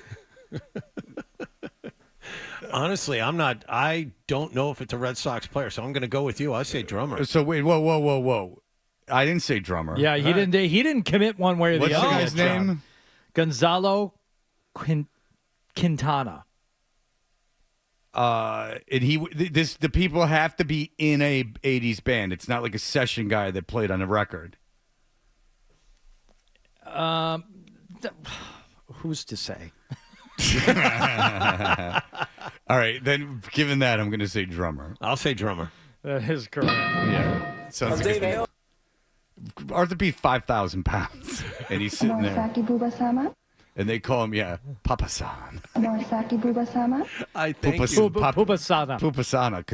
Honestly, I don't know if it's a Red Sox player, so I'm going to go with you. I say drummer. So wait, whoa. I didn't say drummer. Yeah, he didn't commit one way or the other. What's the guy's name? Gonzalo Quintana. And the people have to be in a 80s band. It's not like a session guy that played on a record. Who's to say? All right, then given that, I'm going to say drummer. I'll say drummer. That is correct. Yeah. Sounds like Arthur P. 5,000 pounds, and he's sitting there. And they call him, Papa-san. I think Pupasana. Pupasana,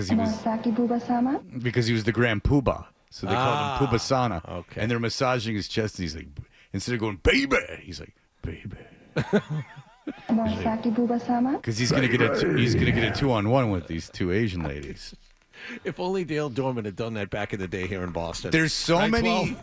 because he was the Grand Poobah. So they called him Pupasana. Okay. And they're massaging his chest, and he's like, instead of going, baby, he's like, baby. Because he's gonna get a 2-on-1 with these two Asian ladies. If only Dale Dorman had done that back in the day here in Boston. There's so many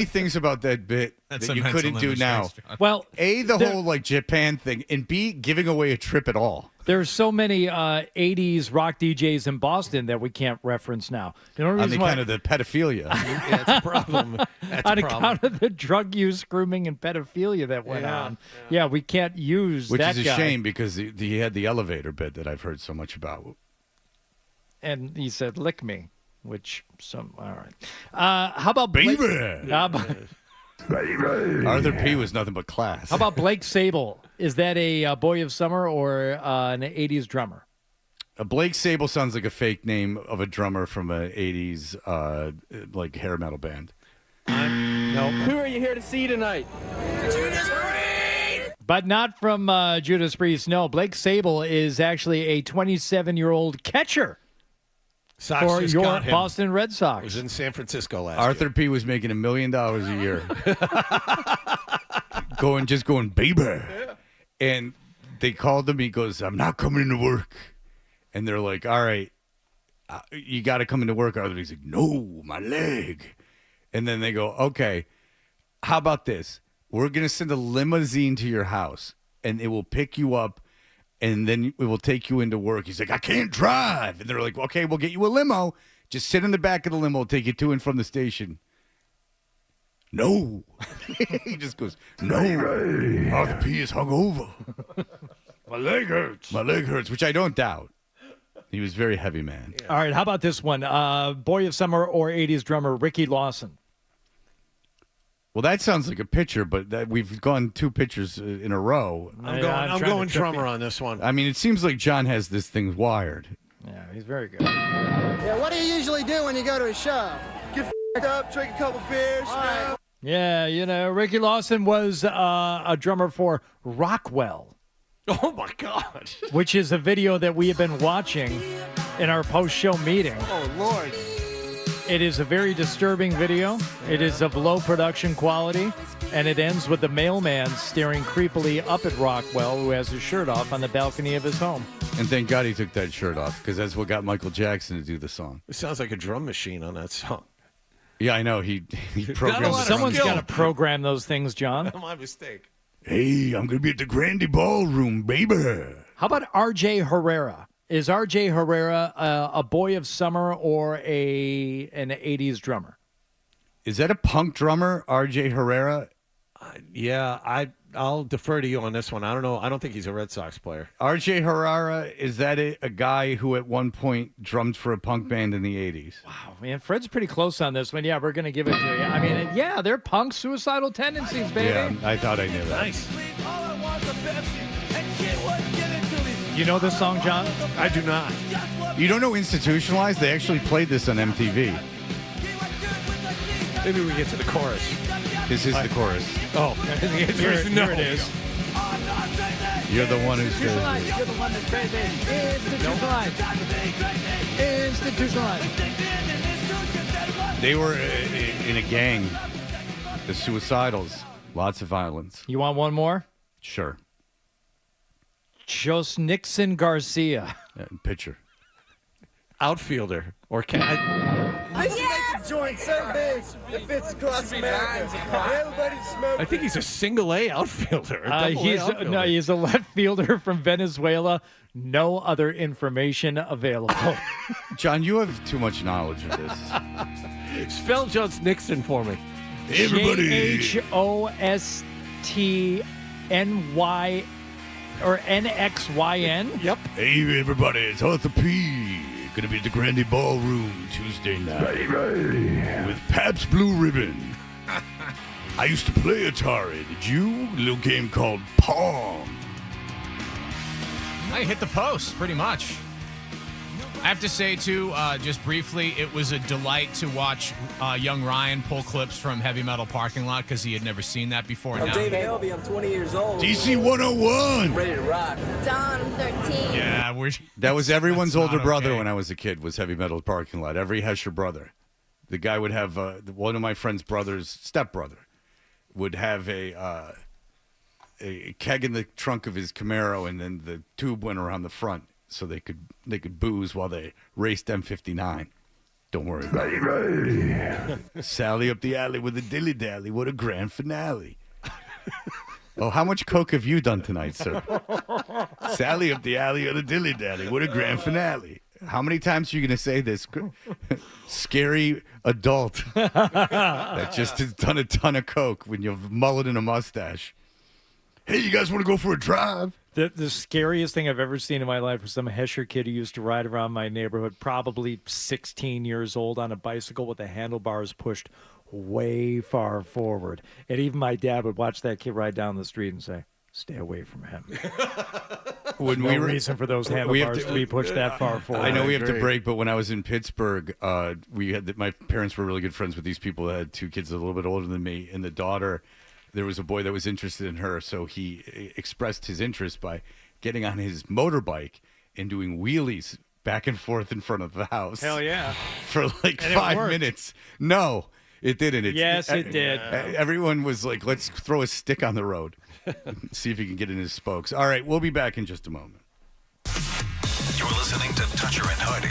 things about that bit that you couldn't do now. Well, A, the whole like Japan thing, and B, giving away a trip at all. There's so many 80s rock DJs in Boston that we can't reference now. On account of the pedophilia. That's a problem. On account of the drug use, grooming, and pedophilia that went on. Yeah, we can't use Which that is a guy. shame because he had the elevator bit that I've heard so much about. And he said, lick me, all right. How about Blake? Baby! Arthur P. was nothing but class. How about Blake Sable? Is that a boy of summer or an 80s drummer? Blake Sable sounds like a fake name of a drummer from an 80s like hair metal band. No. Who are you here to see tonight? But not from Judas Priest. No, Blake Sable is actually a 27-year-old catcher Sox for just your got him. Boston Red Sox. He was in San Francisco last Arthur P. was making $1 million a year. going, baby. And they called him. He goes, I'm not coming into work. And they're like, all right, you got to come into work, Arthur. He's like, no, my leg. And then they go, okay, how about this? We're going to send a limousine to your house, and it will pick you up, and then it will take you into work. He's like, I can't drive. And they're like, okay, we'll get you a limo. Just sit in the back of the limo. We'll take you to and from the station. No. He just goes, no. Arthur P. is hungover. My leg hurts. My leg hurts, which I don't doubt. He was a very heavy man. Yeah. All right, how about this one? Boy of summer or 80s drummer, Ricky Lawson. Well, that sounds like a pitcher, but we've gone two pitchers in a row. I'm going drummer on this one. I mean, it seems like John has this thing wired. Yeah, he's very good. Yeah, what do you usually do when you go to a show? Get up, drink a couple beers. Yeah, Ricky Lawson was a drummer for Rockwell. Oh, my God. Which is a video that we have been watching in our post-show meeting. Oh, Lord. It is a very disturbing video. It is of low production quality, and it ends with the mailman staring creepily up at Rockwell, who has his shirt off on the balcony of his home. And thank God he took that shirt off, because that's what got Michael Jackson to do the song. It sounds like a drum machine on that song. Yeah, I know. He programmed. Someone's got to program those things, John. My mistake. Hey, I'm going to be at the Grandy Ballroom, baby. How about R.J. Herrera? Is R.J. Herrera a boy of summer or an 80s drummer? Is that a punk drummer, R.J. Herrera? I'll defer to you on this one. I don't know. I don't think he's a Red Sox player. R.J. Herrera, is that a guy who at one point drummed for a punk band in the 80s? Wow, man, Fred's pretty close on this one. Yeah, we're going to give it to you. I mean, yeah, they're punk suicidal tendencies, baby. Yeah, I thought I knew that. Nice. You know this song, John? I do not. You don't know Institutionalized? They actually played this on MTV. Maybe we get to the chorus. This is the chorus. Oh, the answer is no. Here it is. You're the one who's Institutionalized. You're the one that's crazy. Institutionalized. Institutionalized. They were in a gang, the Suicidals. Lots of violence. You want one more? Sure. Jos Nixon Garcia. Pitcher. Outfielder. Or This makes a joint so big it fits across America. Everybody's smoking. I think he's a single A outfielder. He's a left fielder from Venezuela. No other information available. John, you have too much knowledge of this. Spell Jos Nixon for me. Everybody. JHOSTNY or NXYN. Yep. Hey, everybody, it's Arthur P. Gonna be at the Grande Ballroom Tuesday night with Pabst Blue Ribbon. I used to play Atari. Did you? A little game called Pong. I hit the post, pretty much. I have to say, too, just briefly, it was a delight to watch young Ryan pull clips from Heavy Metal Parking Lot because he had never seen that before. I'm David Helby. I'm 20 years old. DC 101. I'm ready to rock. Dawn, I'm 13. Yeah, that was everyone's That's older not brother okay. when I was a kid, was Heavy Metal Parking Lot. Every Hesher brother. The guy would have, one of my friend's brother's stepbrother would have a keg in the trunk of his Camaro, and then the tube went around the front so they could booze while they raced M59. Don't worry about it. Sally up the alley with a dilly-dally. What a grand finale. Oh, how much coke have you done tonight, sir? Sally up the alley on a dilly-dally. What a grand finale. How many times are you going to say this? Scary adult that just has done a ton of coke when you have a mullet and a mustache. Hey, you guys want to go for a drive? The scariest thing I've ever seen in my life was some Hesher kid who used to ride around my neighborhood, probably 16 years old, on a bicycle with the handlebars pushed way far forward. And even my dad would watch that kid ride down the street and say, stay away from him. When no reason for those handlebars to be pushed that far forward. I know we have to break, but when I was in Pittsburgh, my parents were really good friends with these people that had two kids a little bit older than me, and the daughter, there was a boy that was interested in her, so he expressed his interest by getting on his motorbike and doing wheelies back and forth in front of the house. Hell yeah. For like And it 5 worked. minutes. No, it didn't. Yes, it did. Everyone was like, let's throw a stick on the road. See if he can get in his spokes. All right, we'll be back in just a moment. You're listening to Toucher and Hardy.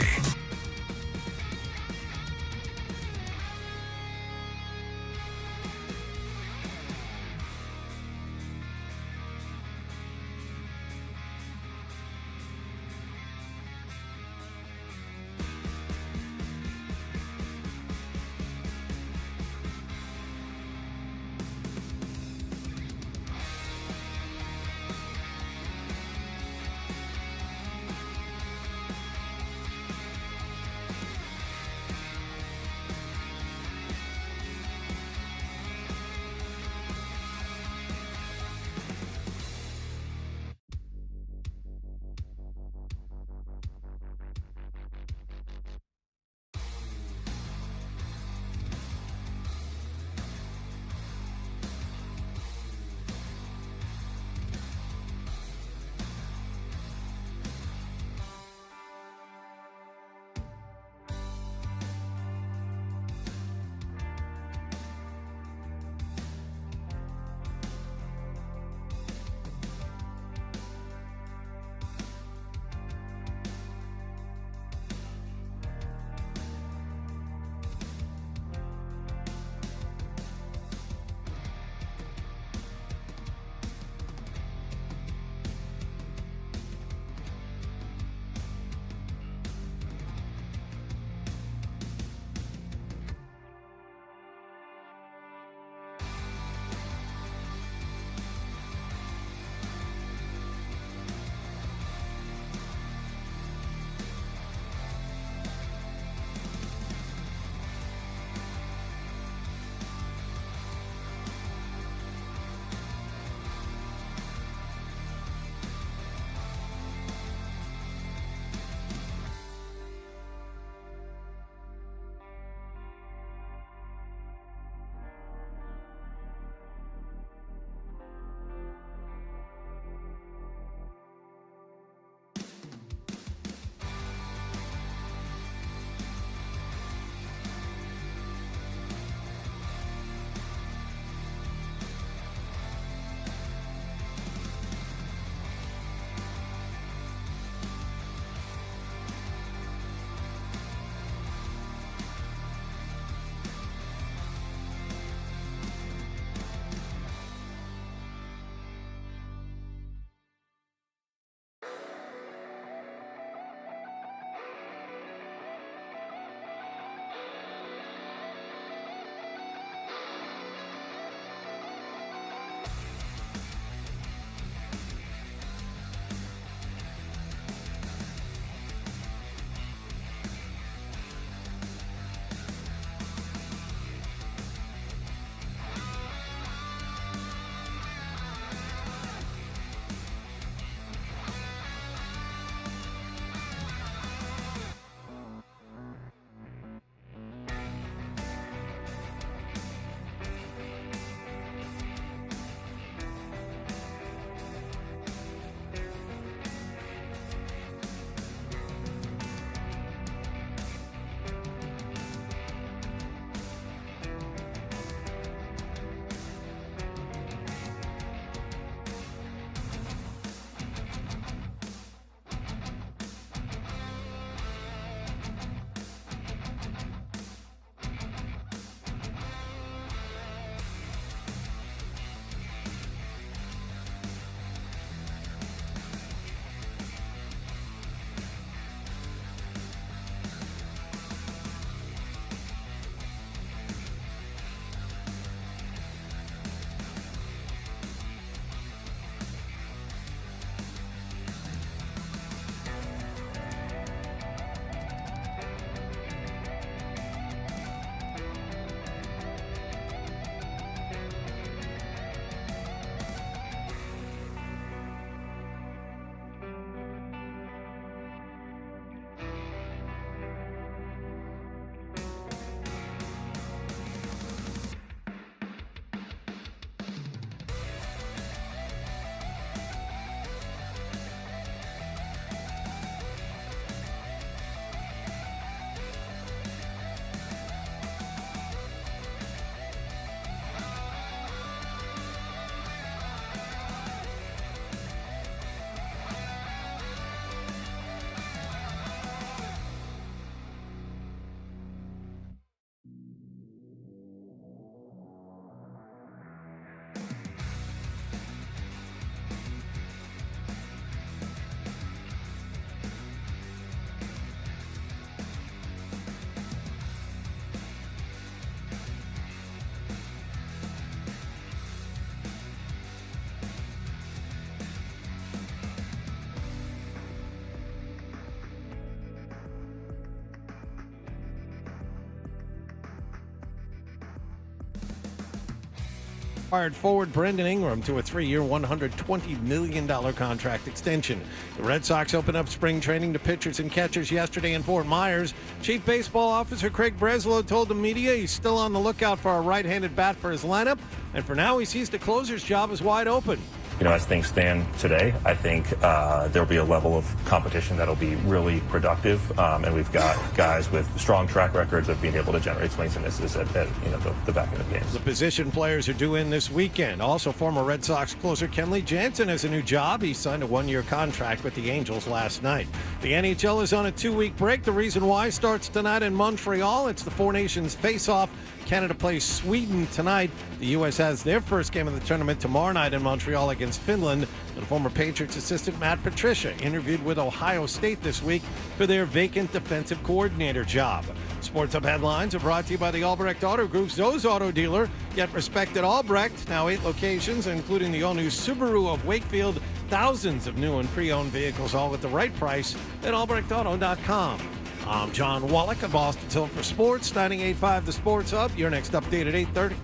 Fired forward Brendan Ingram to a 3-year, $120 million contract extension. The Red Sox opened up spring training to pitchers and catchers yesterday in Fort Myers. Chief Baseball Officer Craig Breslow told the media he's still on the lookout for a right-handed bat for his lineup, and for now he sees the closer's job as wide open. As things stand today, I think there'll be a level of competition that'll be really productive, and we've got guys with strong track records of being able to generate swings and misses at the back end of games. The position players are due in this weekend. Also, former Red Sox closer Kenley Jansen has a new job. He signed a 1-year contract with the Angels last night. The NHL is on a 2-week break. The reason why starts tonight in Montreal. It's the Four Nations face-off. Canada plays Sweden tonight. The U.S. has their first game of the tournament tomorrow night in Montreal against Finland. And former Patriots assistant Matt Patricia interviewed with Ohio State this week for their vacant defensive coordinator job. Sports Hub headlines are brought to you by the Albrecht Auto Group, Zoe's Auto Dealer. Yet respected Albrecht, now 8 locations, including the all-new Subaru of Wakefield. Thousands of new and pre-owned vehicles, all at the right price at albrechtauto.com. I'm John Wallach of Boston Hill for Sports, 98.5 The Sports Hub. Your next update at 8:30.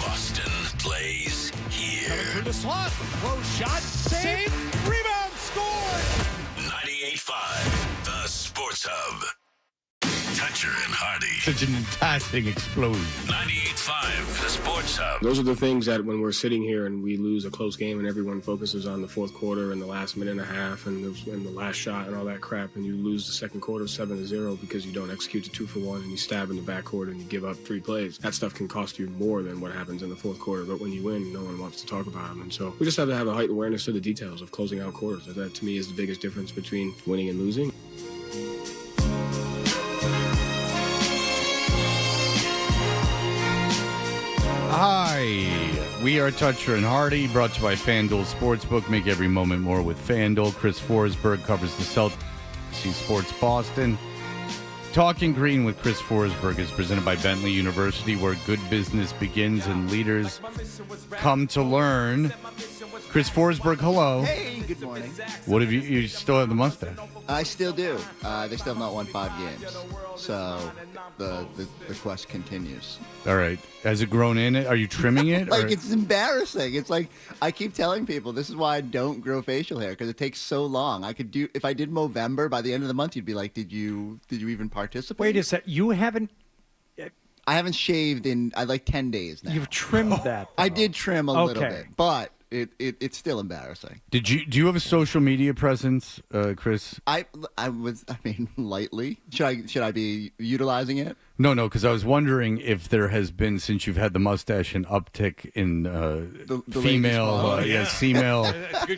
Boston plays here. Coming through the slot. Close shot. Save. Rebound. Score. 98.5 The Sports Hub. Toucher and Hardy. Such an fantastic explosion. 98.5 The Sports Hub. Those are the things that when we're sitting here and we lose a close game and everyone focuses on the fourth quarter and the last minute and a half and the last shot and all that crap, and you lose the second quarter 7-0 because you don't execute the 2-for-1 and you stab in the backcourt and you give up 3 plays. That stuff can cost you more than what happens in the fourth quarter. But when you win, no one wants to talk about them. And so we just have to have a heightened awareness of the details of closing out quarters. That to me is the biggest difference between winning and losing. Hi, we are Toucher and Hardy, brought to you by FanDuel Sportsbook. Make every moment more with FanDuel. Chris Forsberg covers the Celtics Sports Boston. Talking Green with Chris Forsberg is presented by Bentley University, where good business begins and leaders come to learn. Chris Forsberg, hello. Hey, good morning. What have you still have the mustache? I still do. They still have not won 5 games. So the quest continues. All right. Has it grown in it? Are you trimming it? Like, it's embarrassing. It's like, I keep telling people, this is why I don't grow facial hair, because it takes so long. I could do, if I did Movember, by the end of the month, you'd be like, did you even participate? Wait a sec. You haven't... I haven't shaved in, 10 days now. You've trimmed that, though. I did trim a little bit, but it's still embarrassing. Do you have a social media presence, Chris? I mean, lightly. Should I be utilizing it? No, because I was wondering if there has been, since you've had the mustache, an uptick in the female,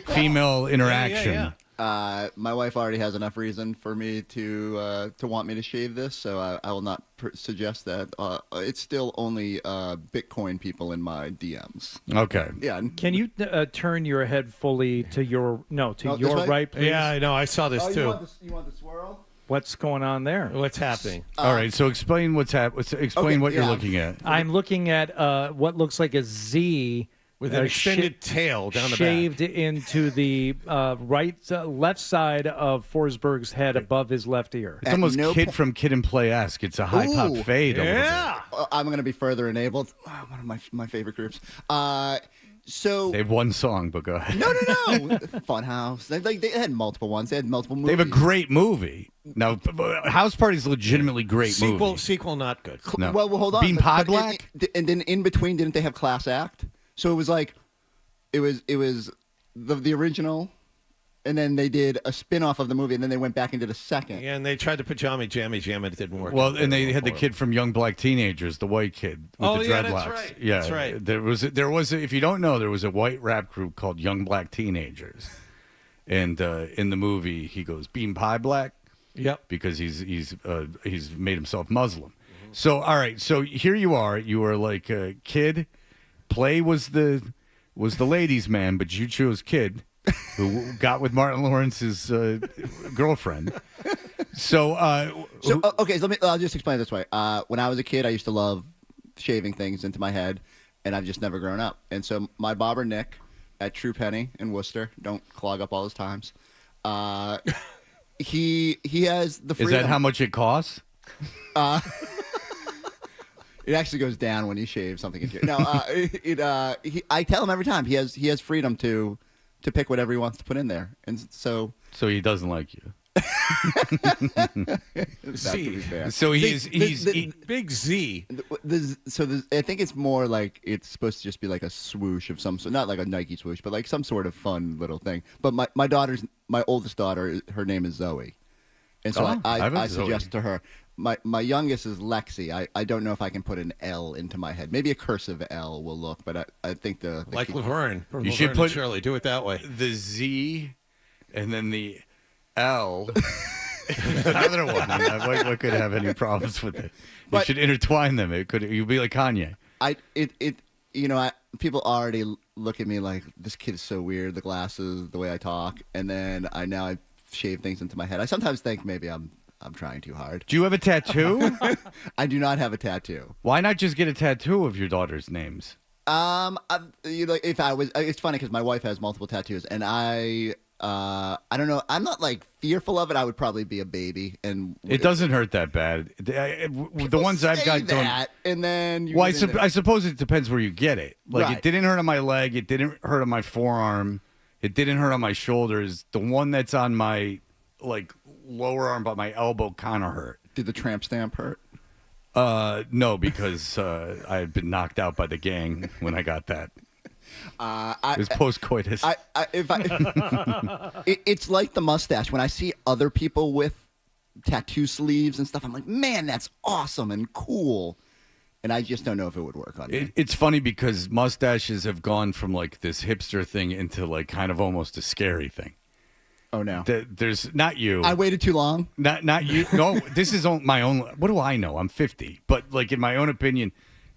female interaction. My wife already has enough reason for me to want me to shave this, so I will not suggest that. It's still only Bitcoin people in my DMs. Okay. Yeah. Can you turn your head fully to your right, please? Yeah, I know. I saw this too. You want the swirl? What's going on there? What's happening? All right, so explain what's happening. Explain what you're looking at. I'm looking at what looks like a Z with an extended tail down the back, shaved into the left side of Forsberg's head above his left ear. It's almost from Kid and Play-esque. It's a high pop fade. Yeah. I'm going to be further enabled. One of my favorite groups. So they have one song, but go ahead. No. Funhouse. They had multiple ones. They had multiple movies. They have a great movie. Now, House Party is legitimately great movie. Sequel not good. No. Well, hold on. Bean Pie Black? And then in between, didn't they have Class Act? So it was like, it was the original, and then they did a spin-off of the movie, and then they went back and did a second. Yeah, and they tried to pajama jammy jam it. It didn't work. Well, and they had the kid from Young Black Teenagers, the white kid with the dreadlocks. That's right. Yeah, that's right. There was if you don't know, there was a white rap group called Young Black Teenagers, and in the movie he goes Bean Pie Black. Yep. Because he's made himself Muslim. Mm-hmm. So all right, so here you are like a kid. Play was the ladies' man, but you chose Kid, who got with Martin Lawrence's girlfriend. So okay, so I'll just explain it this way. When I was a kid, I used to love shaving things into my head, and I've just never grown up. And so my barber Nick at True Penny in Worcester, don't clog up all his times. He has the freedom. Is that how much it costs? It actually goes down when he shaves something. No, I tell him every time he has freedom to pick whatever he wants to put in there, and so he doesn't like you. Z. So he's big Z. I think it's more like it's supposed to just be like a swoosh of some sort, not like a Nike swoosh, but like some sort of fun little thing. But my oldest daughter, her name is Zoe, and so I suggest to her. My youngest is Lexi. I don't know if I can put an L into my head. Maybe a cursive L will look, but I think like Laverne. You should put Shirley. Do it that way. The Z, and then the L. Another one. What could have any problems with it? You should intertwine them. You'd be like Kanye. People already look at me like this kid is so weird. The glasses, the way I talk, and then I shave things into my head. I sometimes think maybe I'm trying too hard. Do you have a tattoo? I do not have a tattoo. Why not just get a tattoo of your daughter's names? If I was, it's funny because my wife has multiple tattoos, and I don't know. I'm not like fearful of it. I would probably be a baby, and it doesn't hurt that bad. The ones I've got that, and then I suppose it depends where you get it. Like Right. It didn't hurt on my leg. It didn't hurt on my forearm. It didn't hurt on my shoulders. The one that's on my lower arm, but my elbow kind of hurt. Did the tramp stamp hurt? No, because I had been knocked out by the gang when I got that. It was post-coitus. It's like the mustache. When I see other people with tattoo sleeves and stuff, I'm like, man, that's awesome and cool. And I just don't know if it would work on me. It's funny because mustaches have gone from like this hipster thing into like kind of almost a scary thing. Oh no! There's not you. I waited too long. Not you. No, this is my own. What do I know? I'm 50, but like in my own opinion,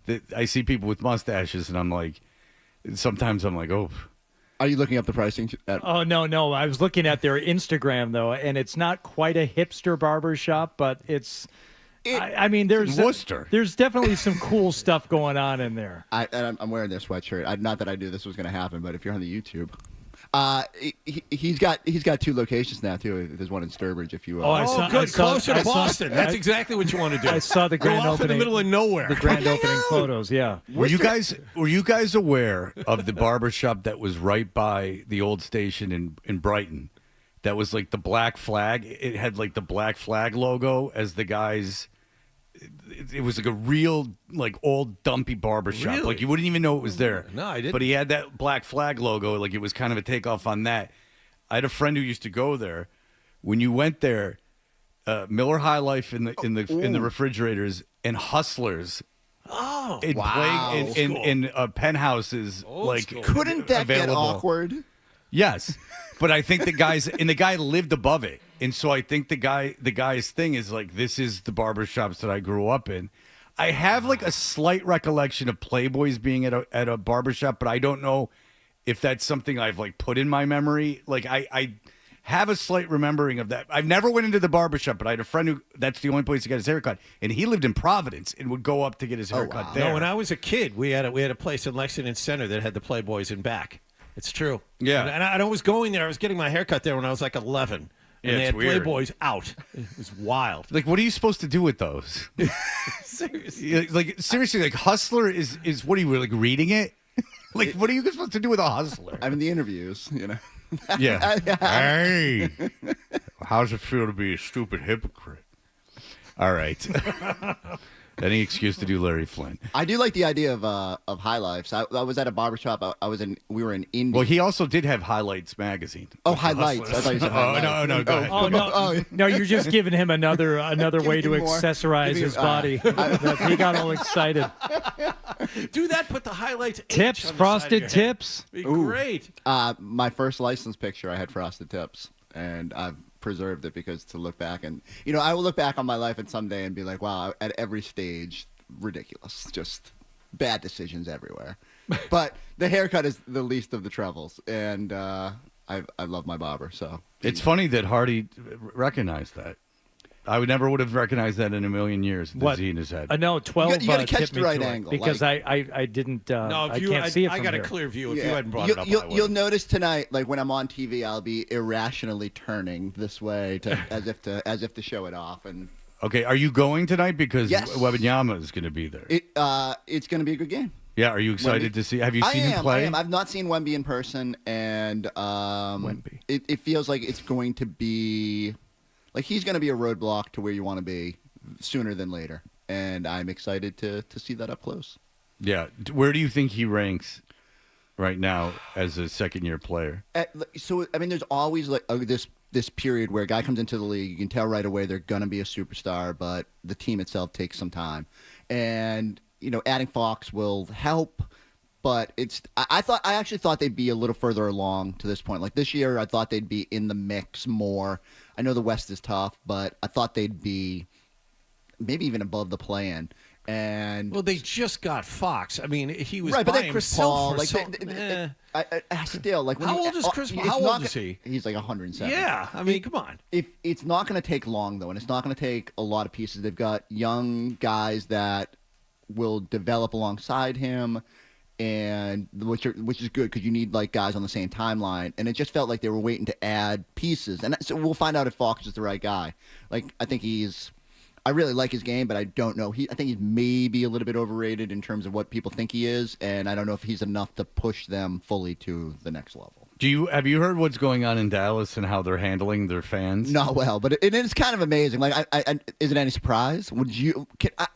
that I see people with mustaches, and I'm like, sometimes I'm like, oh. Are you looking up the pricing? Oh no! I was looking at their Instagram though, and it's not quite a hipster barber shop, but it's. I mean, there's Worcester. There's definitely some cool stuff going on in there. I'm wearing this sweatshirt. Not that I knew this was going to happen, but if you're on the YouTube. He's got two locations now too. There's one in Sturbridge. If you closer to Boston. That's exactly what you want to do. I saw the grand Go off opening in the middle of nowhere. The grand opening photos. Yeah. Were you guys aware of the barber shop that was right by the old station in Brighton? That was like the black flag. It had like the black flag logo as the guy's. It was like a real, like, old dumpy barber shop. Really? Like, you wouldn't even know it was there. No, I didn't. But he had that black flag logo. Like, it was kind of a takeoff on that. I had a friend who used to go there. When you went there, Miller High Life in the refrigerators and Hustlers. Oh, wow! In penthouses, like, couldn't that available. get awkward? Yes, but I think the guy lived above it, and so I think the guy's thing is like, this is the barbershops that I grew up in. I have like a slight recollection of Playboys being at a barbershop, but I don't know if that's something I've like put in my memory. Like I have a slight remembering of that. I've never went into the barbershop, but I had a friend who that's the only place to get his haircut, and he lived in Providence and would go up to get his haircut there. No, when I was a kid, we had a place in Lexington Center that had the Playboys in back. It's true. Yeah. And I was going there. I was getting my haircut there when I was like 11. And they had weird. Playboys out. It was wild. Like, what are you supposed to do with those? Seriously. Like Hustler is what are you, like, reading it? Like, what are you supposed to do with a Hustler? I'm in the interviews, you know. Yeah. Hey, how's it feel to be a stupid hypocrite? All right. Any excuse to do Larry Flynn. I do like the idea of High Lives. I was at a barbershop. We were in Indy. Well, he also did have Highlights magazine. Oh, Highlights. I thought you said Highlights. No, go ahead. No, you're just giving him another way to accessorize his body. He got all excited. Do that. Put the highlights. Tips, frosted tips. Be great. My first license picture, I had frosted tips, and I've preserved it because to look back and I will look back on my life and someday and be like, wow, at every stage, ridiculous, just bad decisions everywhere. But the haircut is the least of the troubles, and I love my barber. So it's funny that Hardy recognized that. I never would have recognized that in a million years. The Z in his head. No, 12. You got to catch the right angle because I didn't. No, if I you, can't see it. I from got here. a clear view. If you hadn't brought it up, you'll notice tonight, like when I'm on TV, I'll be irrationally turning this way as if to show it off, and Okay, are you going tonight? Because Yes. Wembanyama is going to be there. It's going to be a good game. Yeah, are you excited to see? Have you seen him play? I am. I've not seen Wemby in person, and it feels like it's going to be like he's going to be a roadblock to where you want to be sooner than later, and I'm excited to see that up close. Yeah, where do you think he ranks right now as a second-year player? So I mean, there's always like this period where a guy comes into the league, you can tell right away they're going to be a superstar, but the team itself takes some time, and adding Fox will help, but I actually thought they'd be a little further along to this point. Like this year, I thought they'd be in the mix more. I know the West is tough, but I thought they'd be maybe even above the play-in. And they just got Fox. I mean, he was right, but by then Chris himself Paul. for I still like. How old is Chris Paul? How old is he? He's like 107. Yeah, I mean, come on. It's not going to take long though, and it's not going to take a lot of pieces. They've got young guys that will develop alongside him, and which is good because you need like guys on the same timeline. And it just felt like they were waiting to add pieces, and so we'll find out if Fox is the right guy. Like I really like his game, but I don't know. I think he's maybe a little bit overrated in terms of what people think he is, and I don't know if he's enough to push them fully to the next level. Have you heard what's going on in Dallas and how they're handling their fans? Not well, but it is kind of amazing. Like, is it any surprise?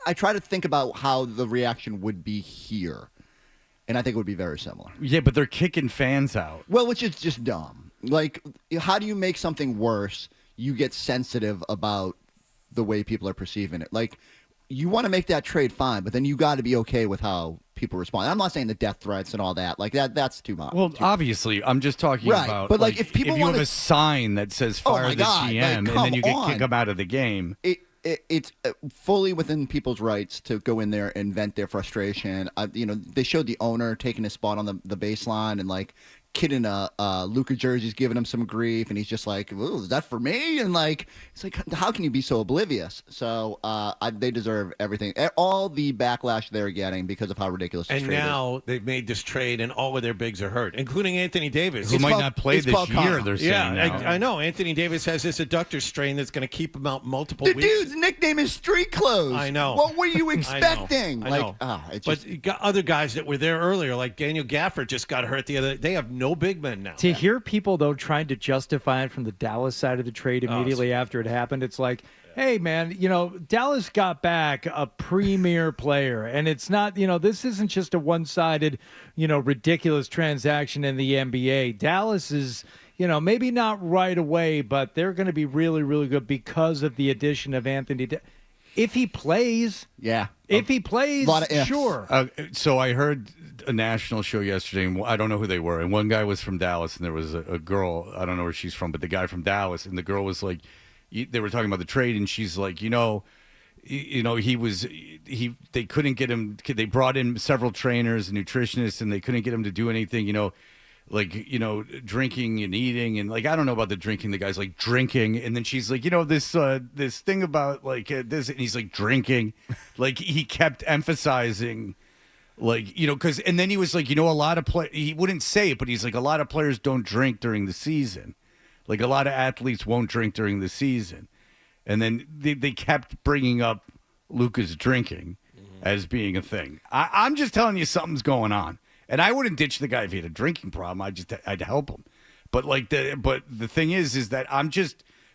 I try to think about how the reaction would be here, and I think it would be very similar. Yeah, but they're kicking fans out. Well, which is just dumb. Like, how do you make something worse? You get sensitive about the way people are perceiving it. Like, you want to make that trade, fine, but then you got to be okay with how people respond. I'm not saying the death threats and all that. Like that's too much. Well, obviously, I'm just talking about. But like, if people you have a sign that says "fire the GM" and then you kick them out of the game, it's fully within people's rights to go in there and vent their frustration. They showed the owner taking his spot on the baseline and like kid in a Luka jersey's giving him some grief, and he's just like, "Ooh, is that for me?" And like, it's like, how can you be so oblivious? So they deserve everything, all the backlash they're getting because of how ridiculous this and trade now is. they've made this trade, and all of their bigs are hurt, including Anthony Davis, who might not play this year. They're saying now. I know Anthony Davis has this adductor strain that's going to keep him out multiple The weeks. dude's nickname is Street Clothes. I know. What were you expecting? I know. But you got other guys that were there earlier, like Daniel Gafford just got hurt the other. They have no big men now. To hear people, though, trying to justify it from the Dallas side of the trade immediately after it happened, it's like, hey, man, Dallas got back a premier player, and it's not, this isn't just a one-sided, ridiculous transaction in the NBA. Dallas is, maybe not right away, but they're going to be really, really good because of the addition of Anthony. If he plays, If he plays, sure. So I heard a national show yesterday, and I don't know who they were, and one guy was from Dallas, and there was a girl, I don't know where she's from, but the guy from Dallas, and the girl was like, they were talking about the trade, and she's like, they couldn't get him, they brought in several trainers and nutritionists, and they couldn't get him to do anything, drinking and eating, and like, I don't know about the drinking, the guy's like drinking, and then she's like, this thing about like this, and he's like drinking, like he kept emphasizing, like, because, and then he was like, a lot of he wouldn't say it, but he's like, a lot of players don't drink during the season, like a lot of athletes won't drink during the season, and then they kept bringing up Luka's drinking as being a thing. I'm just telling you something's going on. And I wouldn't ditch the guy if he had a drinking problem. I'd help him. But the thing is that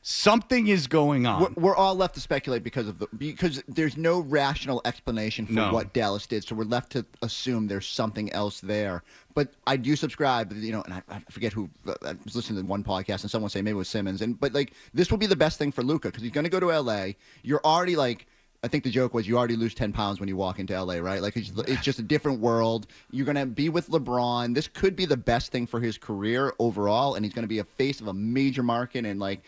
something is going on. We're all left to speculate because there's no rational explanation for what Dallas did. So we're left to assume there's something else there. But I do subscribe, and I forget who. I was listening to one podcast and someone say maybe it was Simmons. But like, this will be the best thing for Luka because he's going to go to LA. You're already like, I think the joke was you already lose 10 pounds when you walk into LA, right? Like, it's just a different world. You're going to be with LeBron. This could be the best thing for his career overall, and he's going to be a face of a major market. And, like,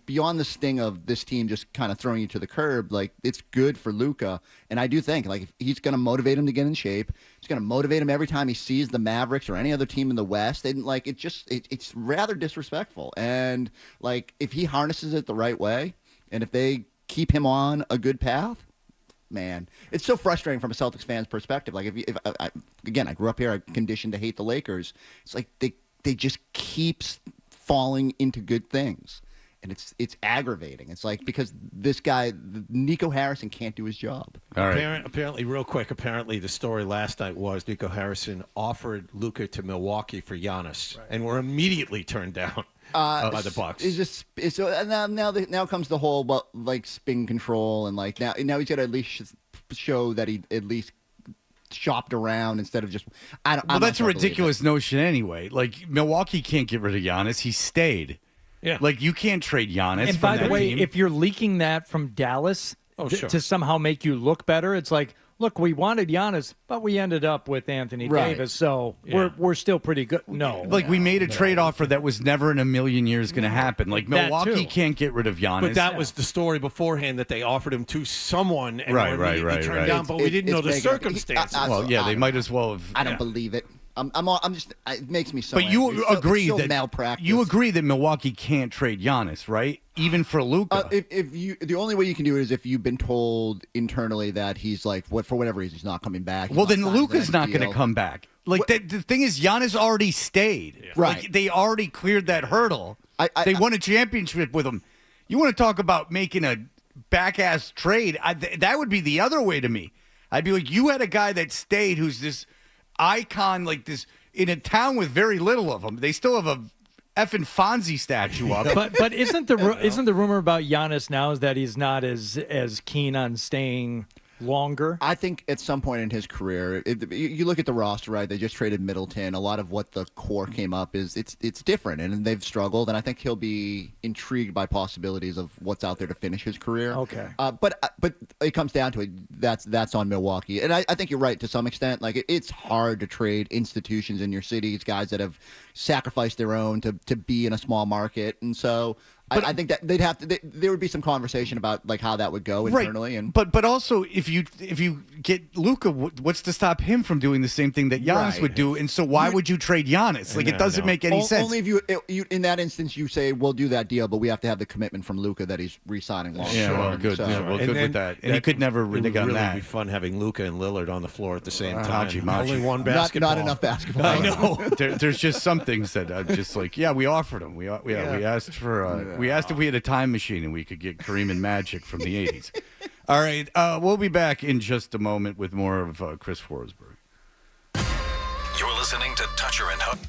beyond the sting of this team just kind of throwing you to the curb, like, it's good for Luka. And I do think, like, if he's going to motivate him to get in shape. It's going to motivate him every time he sees the Mavericks or any other team in the West. And, like, it's rather disrespectful. And, like, if he harnesses it the right way, and if they keep him on a good path, man, it's so frustrating from a Celtics fan's perspective. Like, if I grew up here, I'm conditioned to hate the Lakers. It's like they just keeps falling into good things, and it's aggravating. It's like because this guy Nico Harrison can't do his job. All right. Apparently, real quick. Apparently, the story last night was Nico Harrison offered Luka to Milwaukee for Giannis, and were immediately turned down by the Bucks. Now comes the whole like spin control and like now he's got to at least show that he at least shopped around instead of just. Well, that's a ridiculous notion anyway. Like Milwaukee can't get rid of Giannis. He stayed. Yeah. Like you can't trade Giannis. And by the way, if you're leaking that from Dallas sure. to somehow make you look better, it's like, look, we wanted Giannis, but we ended up with Anthony Davis, so we're still pretty good. No. Like we made a trade offer that was never in a million years going to happen. Like Milwaukee can't get rid of Giannis. But that was the story beforehand that they offered him to someone and Right, were immediately turned down, but we didn't know the circumstances. Well, yeah, they might as well have. I don't believe it. I'm just. It makes me so. But you angry. agree it's so that malpractice. you agree that Milwaukee can't trade Giannis, right? Even for Luka. If you, the only way you can do it is if you've been told internally that he's like, for whatever reason, he's not coming back. Well, then Luka's not going to come back. Like the thing is, Giannis already stayed. Yeah. Right. Like, they already cleared that hurdle. They won a championship with him. You want to talk about making a back-ass trade? That would be the other way to me. I'd be like, you had a guy that stayed who's this icon, like this, in a town with very little of them. They still have a effing Fonzie statue up. But isn't the rumor about Giannis now is that he's not as keen on staying longer? I think at some point in his career, you look at the roster, right? They just traded Middleton. A lot of what the core came up is it's different, and they've struggled. And I think he'll be intrigued by possibilities of what's out there to finish his career. Okay. But it comes down to it. That's on Milwaukee, and I think you're right to some extent. Like it's hard to trade institutions in your cities, guys that have sacrificed their own to be in a small market, and so. I think that they'd have to. There would be some conversation about like how that would go internally, right. But also if you get Luka, what's to stop him from doing the same thing that Giannis would do? And so why would you trade Giannis? Like it doesn't make any sense. Only if you in that instance you say we'll do that deal, but we have to have the commitment from Luka that he's re-signing long. Yeah, well, good. So, yeah, well, good with that. And he could never rig on that. It would be fun having Luka and Lillard on the floor at the same time. Only one basketball. Not enough basketball. I know. There's just some things that I'm just like, yeah, we offered him. We asked for we asked if we had a time machine and we could get Kareem and Magic from the 80s. All right, we'll be back in just a moment with more of Chris Forsberg. You're listening to Toucher and Hook.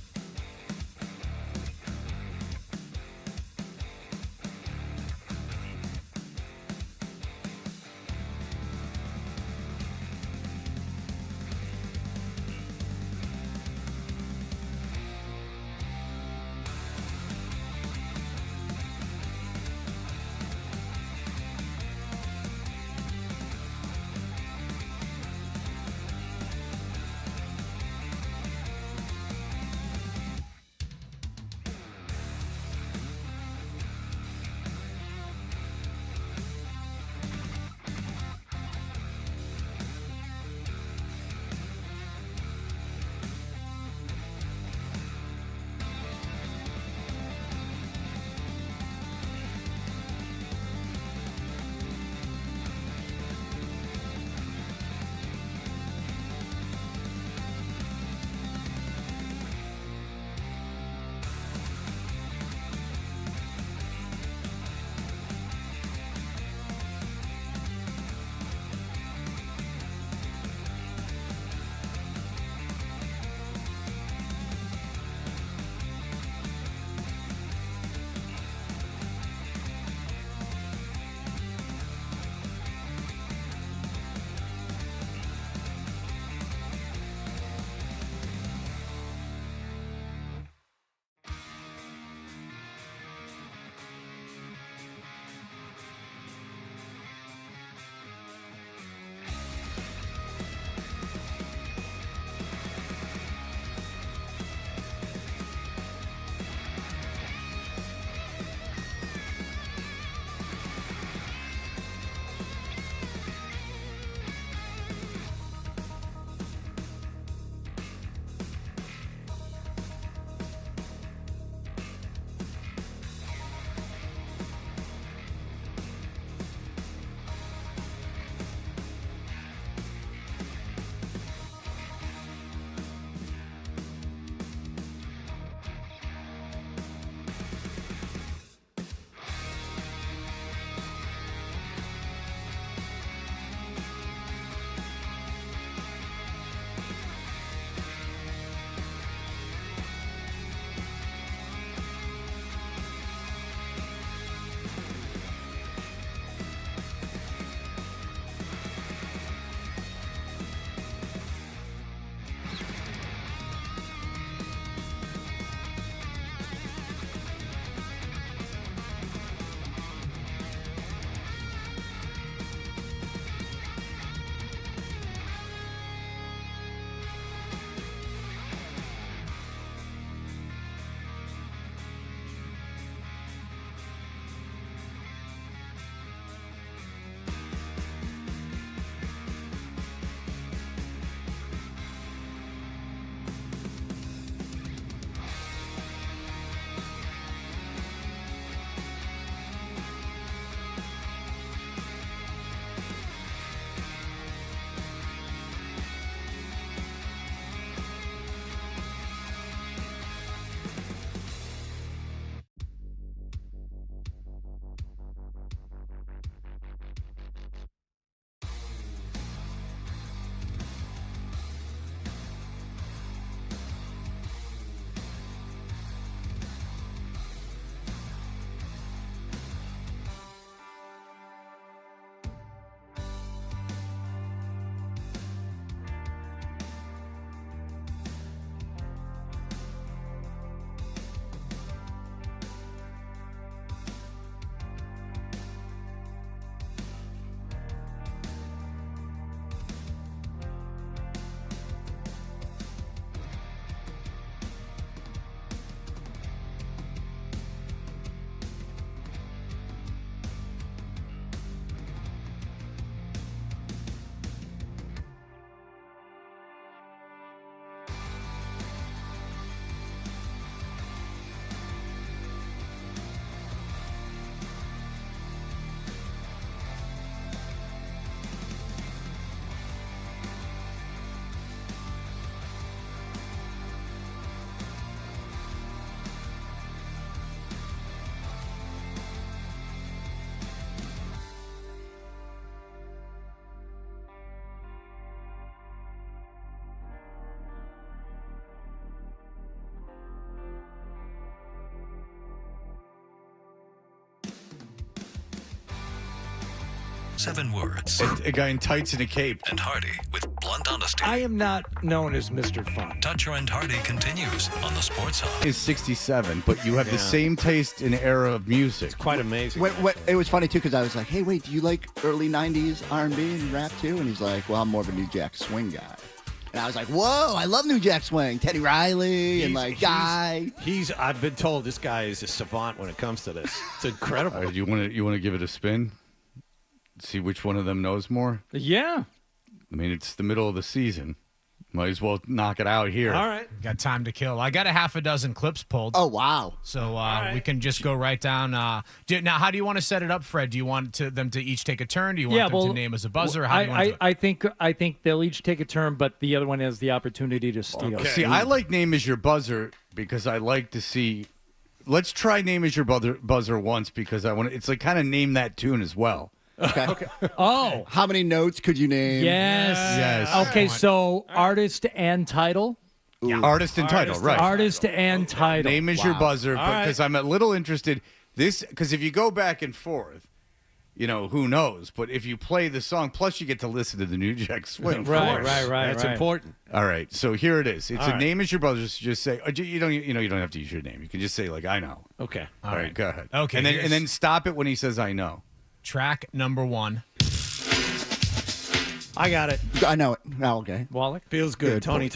7 words. A guy in tights and a cape. And Hardy with blunt honesty. I am not known as Mr. Fun. Toucher and Hardy continues on the Sports Hub. Is 67, but you have the same taste and era of music. Quite amazing. It was funny too because I was like, "Hey, wait, do you like early '90s R&B and rap too?" And he's like, "Well, I'm more of a New Jack Swing guy." And I was like, "Whoa, I love New Jack Swing, Teddy Riley, and like Guy." I've been told this guy is a savant when it comes to this. It's incredible. All right, you want to give it a spin? See which one of them knows more? Yeah. I mean, it's the middle of the season. Might as well knock it out here. All right. Got time to kill. I got a half a dozen clips pulled. Oh, wow. So we can just go right down. Now, how do you want to set it up, Fred? Do you want them to each take a turn? Do you want them to name as a buzzer? How do you want to do it? I think they'll each take a turn, but the other one has the opportunity to steal. Okay. See, I like Name As Your Buzzer because I like to see. Let's try Name As Your Buzzer once because I want. It's like kind of name that tune as well. Okay. Oh. How many notes could you name? Yes. Okay, so artist and title. Yeah. Artist and title, right. Artist and title. Name Is Your Buzzer, because I'm a little interested. Because if you go back and forth, who knows? But if you play the song, plus you get to listen to the New Jack Swing. Right. That's important. All right, so here it is. It's All a right. Name Is Your Buzzer. So just say you don't have to use your name. You can just say like I know. Okay. All right, go ahead. Okay, and then stop it when he says I know. Track number 1. I got it. I know it. Oh, okay. Wallach? Feels good. Tony. Is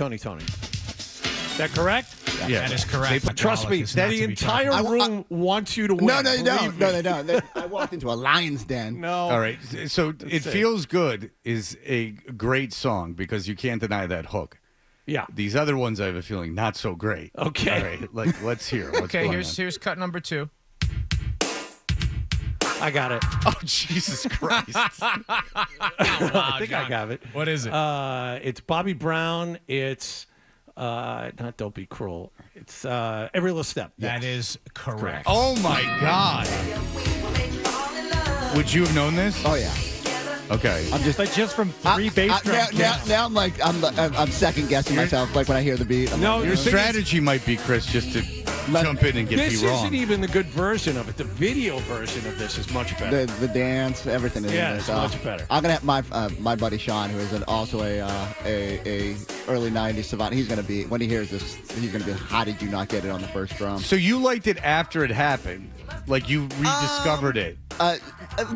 that correct? Yeah, that is correct. Trust me, the entire room wants you to win. No, they don't. No, they don't. I walked into a lion's den. No. All right, so It Feels Good is a great song because you can't deny that hook. Yeah. These other ones, I have a feeling, not so great. Okay. All right, let's hear. What's Okay, going on. here's cut number 2. I got it. Oh, Jesus Christ. I think I got it. What is it? It's Bobby Brown. It's not Don't Be Cruel. It's Every Little Step. That is correct. Oh, my God. Would you have known this? Oh yeah. Okay. But just from 3 bass drums. Now I'm like I'm second guessing myself. Like when I hear the beat. I'm No, like, Your strategy might be, Chris, just to jump in and get This me wrong. isn't even the good version of it. The video version of this is much better. the dance, everything is Yeah, in it's this. much better. I'm gonna have my buddy Sean, who is also a early '90s savant. He's gonna be when he hears this, he's gonna be, how did you not get it on the first drum? So you liked it after it happened? Like you rediscovered it? A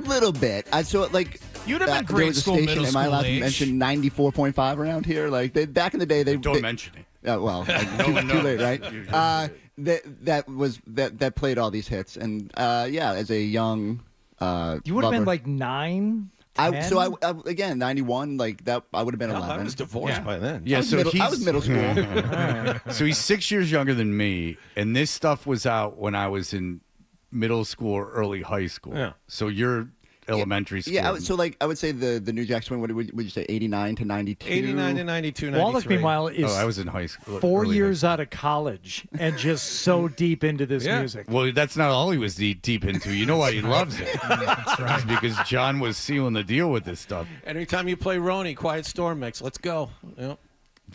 little bit. I saw it like. You'd have been there grade was a school, station, middle am I school allowed age. to mention 94.5 around here? Like back in the day, Don't mention it. Well, too late, right? That played all these hits, and as a young You would have been lover. like 9, 10? Again 91, like that. I would have been 11. I was divorced by then. Yeah, I was middle school. So he's 6 years younger than me, and this stuff was out when I was in middle school or early high school. Yeah. So you're elementary school. Yeah, I would say the New Jack Swing. What would you say? 89 to 92. 89 to 92, 93. Wallach, meanwhile, is I was in high school. 4 early years high out of college and just so deep into this music. school. Well, that's not all he was deep into. You know why he loves it? That's right. It's because John was sealing the deal with this stuff. Anytime you play Roni, Quiet Storm mix, let's go. Yep.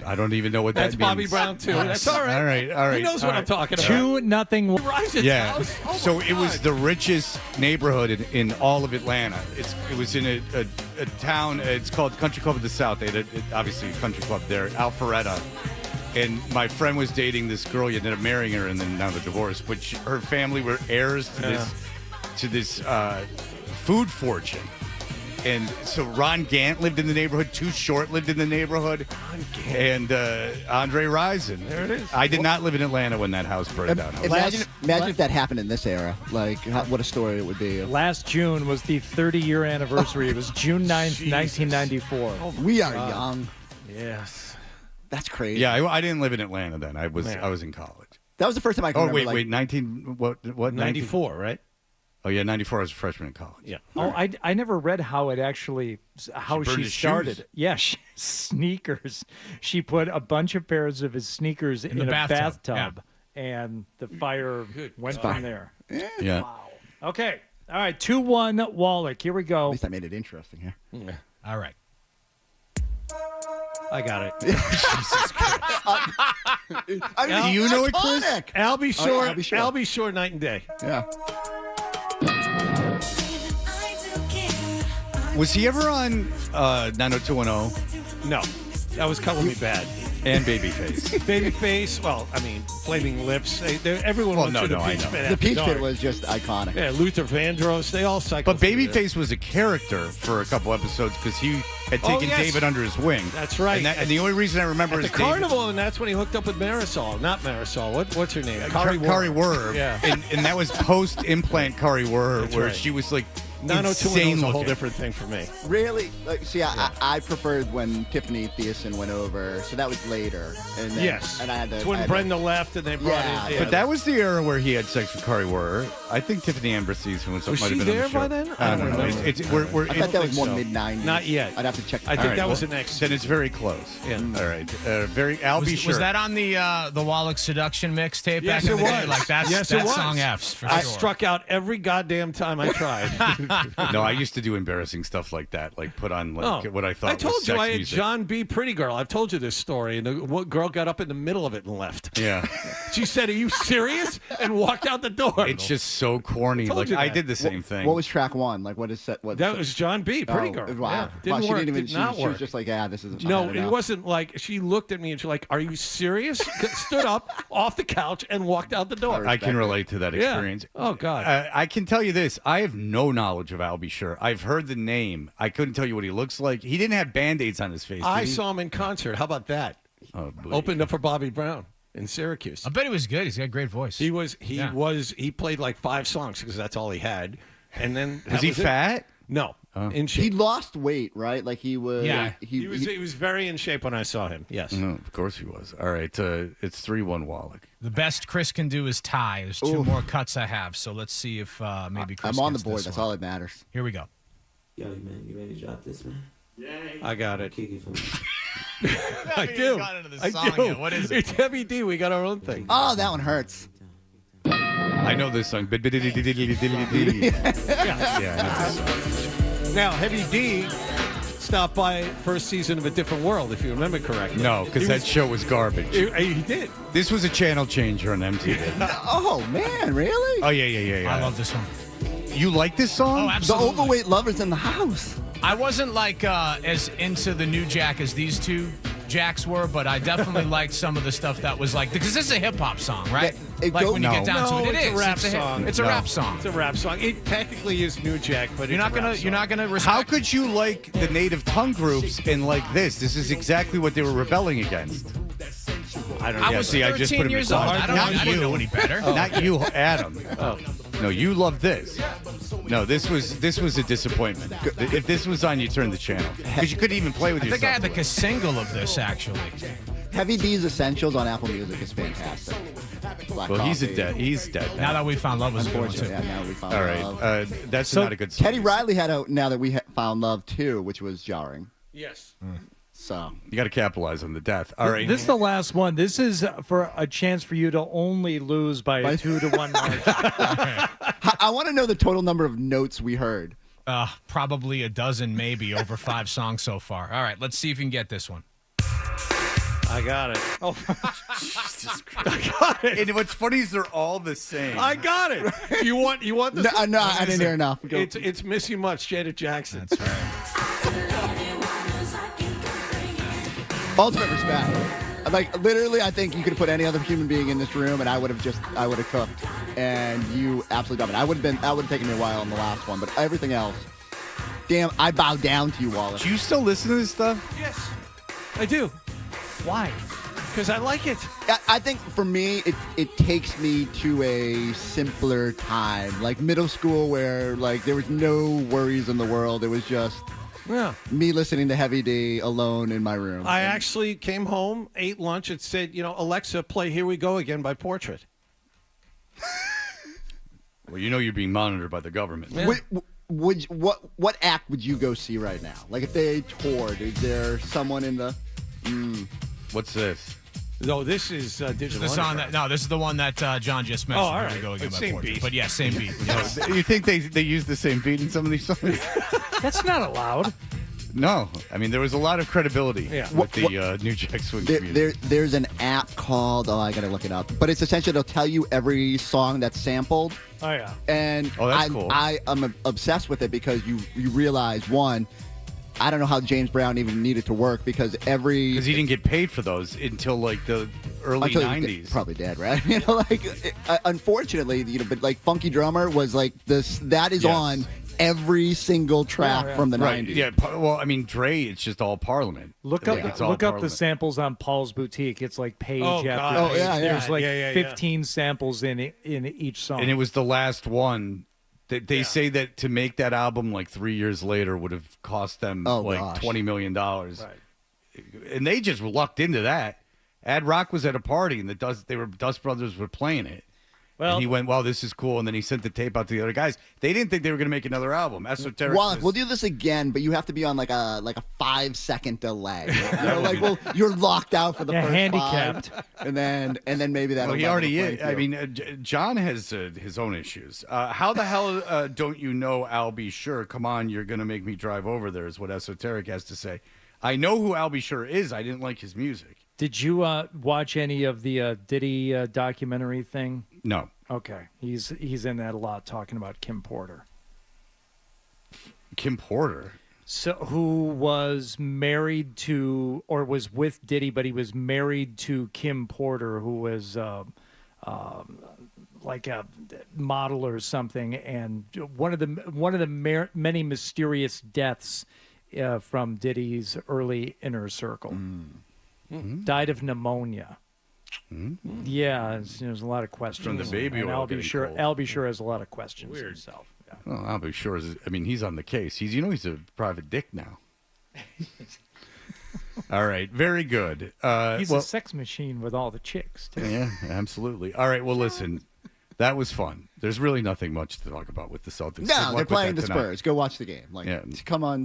I don't even know what That's that Bobby means. Brown, too. That's all right. All right. He knows what I'm talking about. 2-0. Rises Yeah. house. Oh, my So it was God. the richest neighborhood in all of Atlanta. It was in a town. It's called Country Club of the South. They had obviously a country club there, Alpharetta. And my friend was dating this girl. You ended up marrying her, and then now they're divorced. But her family were heirs to this food fortune. And so Ron Gant lived in the neighborhood. Too Short lived in the neighborhood. And Andre Rison. There it is. I did not live in Atlanta when that house burned down. Imagine if that happened in this era. Like, what a story it would be. Last June was the 30-year anniversary. It was June 9th, 1994. We are young. Yes. That's crazy. Yeah, I didn't live in Atlanta then. I was in college. That was the first time I can remember. Wait, 19 what 94, right? Oh yeah, 94. I was a freshman in college. Yeah. Oh, I never read how it actually burned she his started. shoes. Yeah, sneakers. She put a bunch of pairs of his sneakers in the a bathtub, bathtub, and the fire went from there. Yeah. Wow. Okay. All right. 2-1 Wallach. Here we go. At least I made it interesting here. Yeah. All right. I got it. Jesus Christ. I Do you know it, Chris? Albie Shore. Albie Shore. Albie Shore, Night and Day. Yeah. Was he ever on 90210 No, that was Color Me Bad. and Babyface? Babyface. Well, I mean, Flaming Lips. Everyone went through the Peach Pit. The after Peach dark. Pit was just iconic. Yeah, Luther Vandross. They all cycled. But through there. Babyface was a character for a couple episodes because he had Oh, taken yes. David under his wing. That's right. And the only reason I remember At is the carnival, and that's when he hooked up with Marisol. Not Marisol. What's her name? Kari Wurr. Yeah. And that was post-implant Kari Wurr, That's where right. she was like 90210 insane is a whole looking. different thing for me. Really? Like, see, I preferred when Tiffany Thiessen went over, so that was later. And then, Yes. And I had to. It's when I had Brenda left and they brought Yeah, in. Yeah. But that was the era where he had sex with Kari Wurr. I think Tiffany Amber Thiessen was Was might she have been there on the show. by then? I don't know. remember. We're I thought that was more so. mid-90s. Not yet. I'd have to check. I think All right, that was well, the next. Then it's very close. Yeah. All right. Very. I'll be sure. Was that on the Wallach Seduction mixtape Yes, back in it the day? was. Like that's Yes, it that was. song F's for I sure. struck out every goddamn time I tried. No, I used to do embarrassing stuff like that, like put on like what I thought I told was you sex I had music. John B. Pretty Girl. I've told you this story, and the girl got up in the middle of it and left. Yeah. She said, "Are you serious?" and walked out the door. It's just so corny. Told Like you I that. did the same thing. What was track one? Like, what is set? What? That was John B. Pretty Girl. Wow. Yeah. Wow, Didn't she work. didn't even. Did not she work. was just like, yeah, this is. No, it wasn't like she looked at me and she's like, "Are you serious?" Stood up off the couch and walked out the door. I can relate to that Yeah. experience. Oh God. I can tell you this: I have no knowledge of Albie Sure. I've heard the name. I couldn't tell you what he looks like. He didn't have Band-Aids on his face. I did he? saw him in concert. How about that? Oh, boy. Opened up for Bobby Brown in Syracuse. I bet he was good. He's got a great voice. He played like 5 songs because that's all he had. And then Was he it. fat? No. In He shape. lost weight, right? Like he was. Yeah. He was very in shape when I saw him. Yes. No, of course he was. All right, it's 3-1 Wallach. The best Chris can do is tie. There's 2 more cuts I have, so let's see if maybe Chris I'm on the gets board. this That's one. all that matters. Here we go. Yo, man, you ready to drop this, man? I got it. Kick it for me. I do. got into the I song do. yet. What is it? It's Heavy D. We got our own thing. Oh, that one hurts. I know this song. Yeah, I know this song. Now, Heavy D stopped by first season of A Different World, if you remember correctly. No, because that show was garbage. He did. This was a channel changer on MTV. Oh man, really? Oh yeah. I love this one. You like this song? Oh, The absolutely. overweight lovers in the house. I wasn't like as into the new Jack as these 2 Jacks were, but I definitely liked some of the stuff that was like, because this is a hip hop song, right? It Like go- when you get down No, to it, it it's a is. rap It's a song. It's a No. rap song. It's a rap song. It technically is New Jack, but You're not gonna respect. How could you like the native tongue groups and like this? This is exactly what they were rebelling against. I don't I know. was see, I just 13 put him years in old. class. I Not didn't you. know any better. Not you, Adam. No, you love this. No, this was a disappointment. If this was on, you turned the channel because you couldn't even play with I yourself. think I had the single of this actually. Heavy D's Essentials on Apple Music is fantastic. Black Well, he's Coffee. he's dead Now that we found love was a good one Unfortunately, too. yeah, now we found All love. right, that's So not a good song. Teddy Riley had a Now That We Found Love too, which was jarring. Yes. So You got to capitalize on the death. All right. This is the last one. This is for a chance for you to only lose by a 2-1 margin. I want to know the total number of notes we heard. Probably a dozen, maybe over 5 songs so far. All right, let's see if you can get this one. I got it. Oh, Jesus Christ. I got it. And what's funny is they're all the same. I got it. You want this? No, I didn't hear enough. Go. It's Miss You Much, Janet Jackson. That's right. Ultimate respect. Like literally, I think you could have put any other human being in this room, and I would have cooked. And you absolutely dominated. I would have taken me a while on the last one, but everything else, damn, I bow down to you, Wallace. Do you still listen to this stuff? Yes, I do. Why? Because I like it. I think for me, it takes me to a simpler time, like middle school, where like there was no worries in the world. It was just me listening to Heavy D alone in my room. I actually came home, ate lunch, and said, Alexa, play "Here We Go Again" by Portrait. Well, you know you're being monitored by the government. Yeah. What act would you go see right now? Like if they toured, is there someone in the? What's this? No, this is Digital The song Underground. this is the one that John just mentioned. Oh, all Here we right. go again by Same Portrait. beat. But yeah, same beat. Yes. You think they use the same beat in some of these songs? That's not allowed. No. I mean, there was a lot of credibility with the New Jack Swing community. There's an app called, I got to look it up, but it's essentially, it'll tell you every song that's sampled, Oh yeah. And Oh, that's cool. I am obsessed with it because you realize, one, I don't know how James Brown even needed to work because he didn't get paid for those until like the early until he was '90s. probably dead, right? Unfortunately, but like Funky Drummer was like this. That is on every single track from the right. 90s. Yeah. Well, I mean, Dre, it's just all Parliament. Look Like, up it's all look up the Parliament. samples on Paul's Boutique. It's like page after God. page. Yeah. There's like Yeah. 15 samples in each song. And it was the last one. They say that to make that album like 3 years later would have cost them gosh. $20 million. Right. And they just lucked into that. Ad Rock was at a party and Dust Brothers were playing it. Well, and he went, "Wow, this is cool." And then he sent the tape out to the other guys. They didn't think they were going to make another album. Esoteric. Well, we'll do this again, but you have to be on like a 5-second delay. You're locked out for the first handicapped, 5, and then maybe that. Well, he already is. I mean, John has his own issues. How the hell don't you know? I'll be sure. Come on, you're going to make me drive over there. Is what Esoteric has to say. I know who I'll be sure is. I didn't like his music. Did you watch any of the Diddy documentary thing? No. Okay, he's in that a lot, talking about Kim Porter. Kim Porter? So who was married to, or was with Diddy, but he was married to Kim Porter, who was like a model or something, and one of the many mysterious deaths from Diddy's early inner circle. Mm-hmm. Died of pneumonia. Mm-hmm. Yeah, there's a lot of questions. From the baby and oil I'll be getting sure. cold. I'll be sure has a lot of questions himself. Yeah. Well, I'll be sure. I mean, he's on the case. He's a private dick now. All right, very good. He's a sex machine with all the chicks, too. Yeah, absolutely. All right, well, listen, that was fun. There's really nothing much to talk about with the Celtics. Good No, luck they're with playing that the tonight. Spurs. Go watch the game.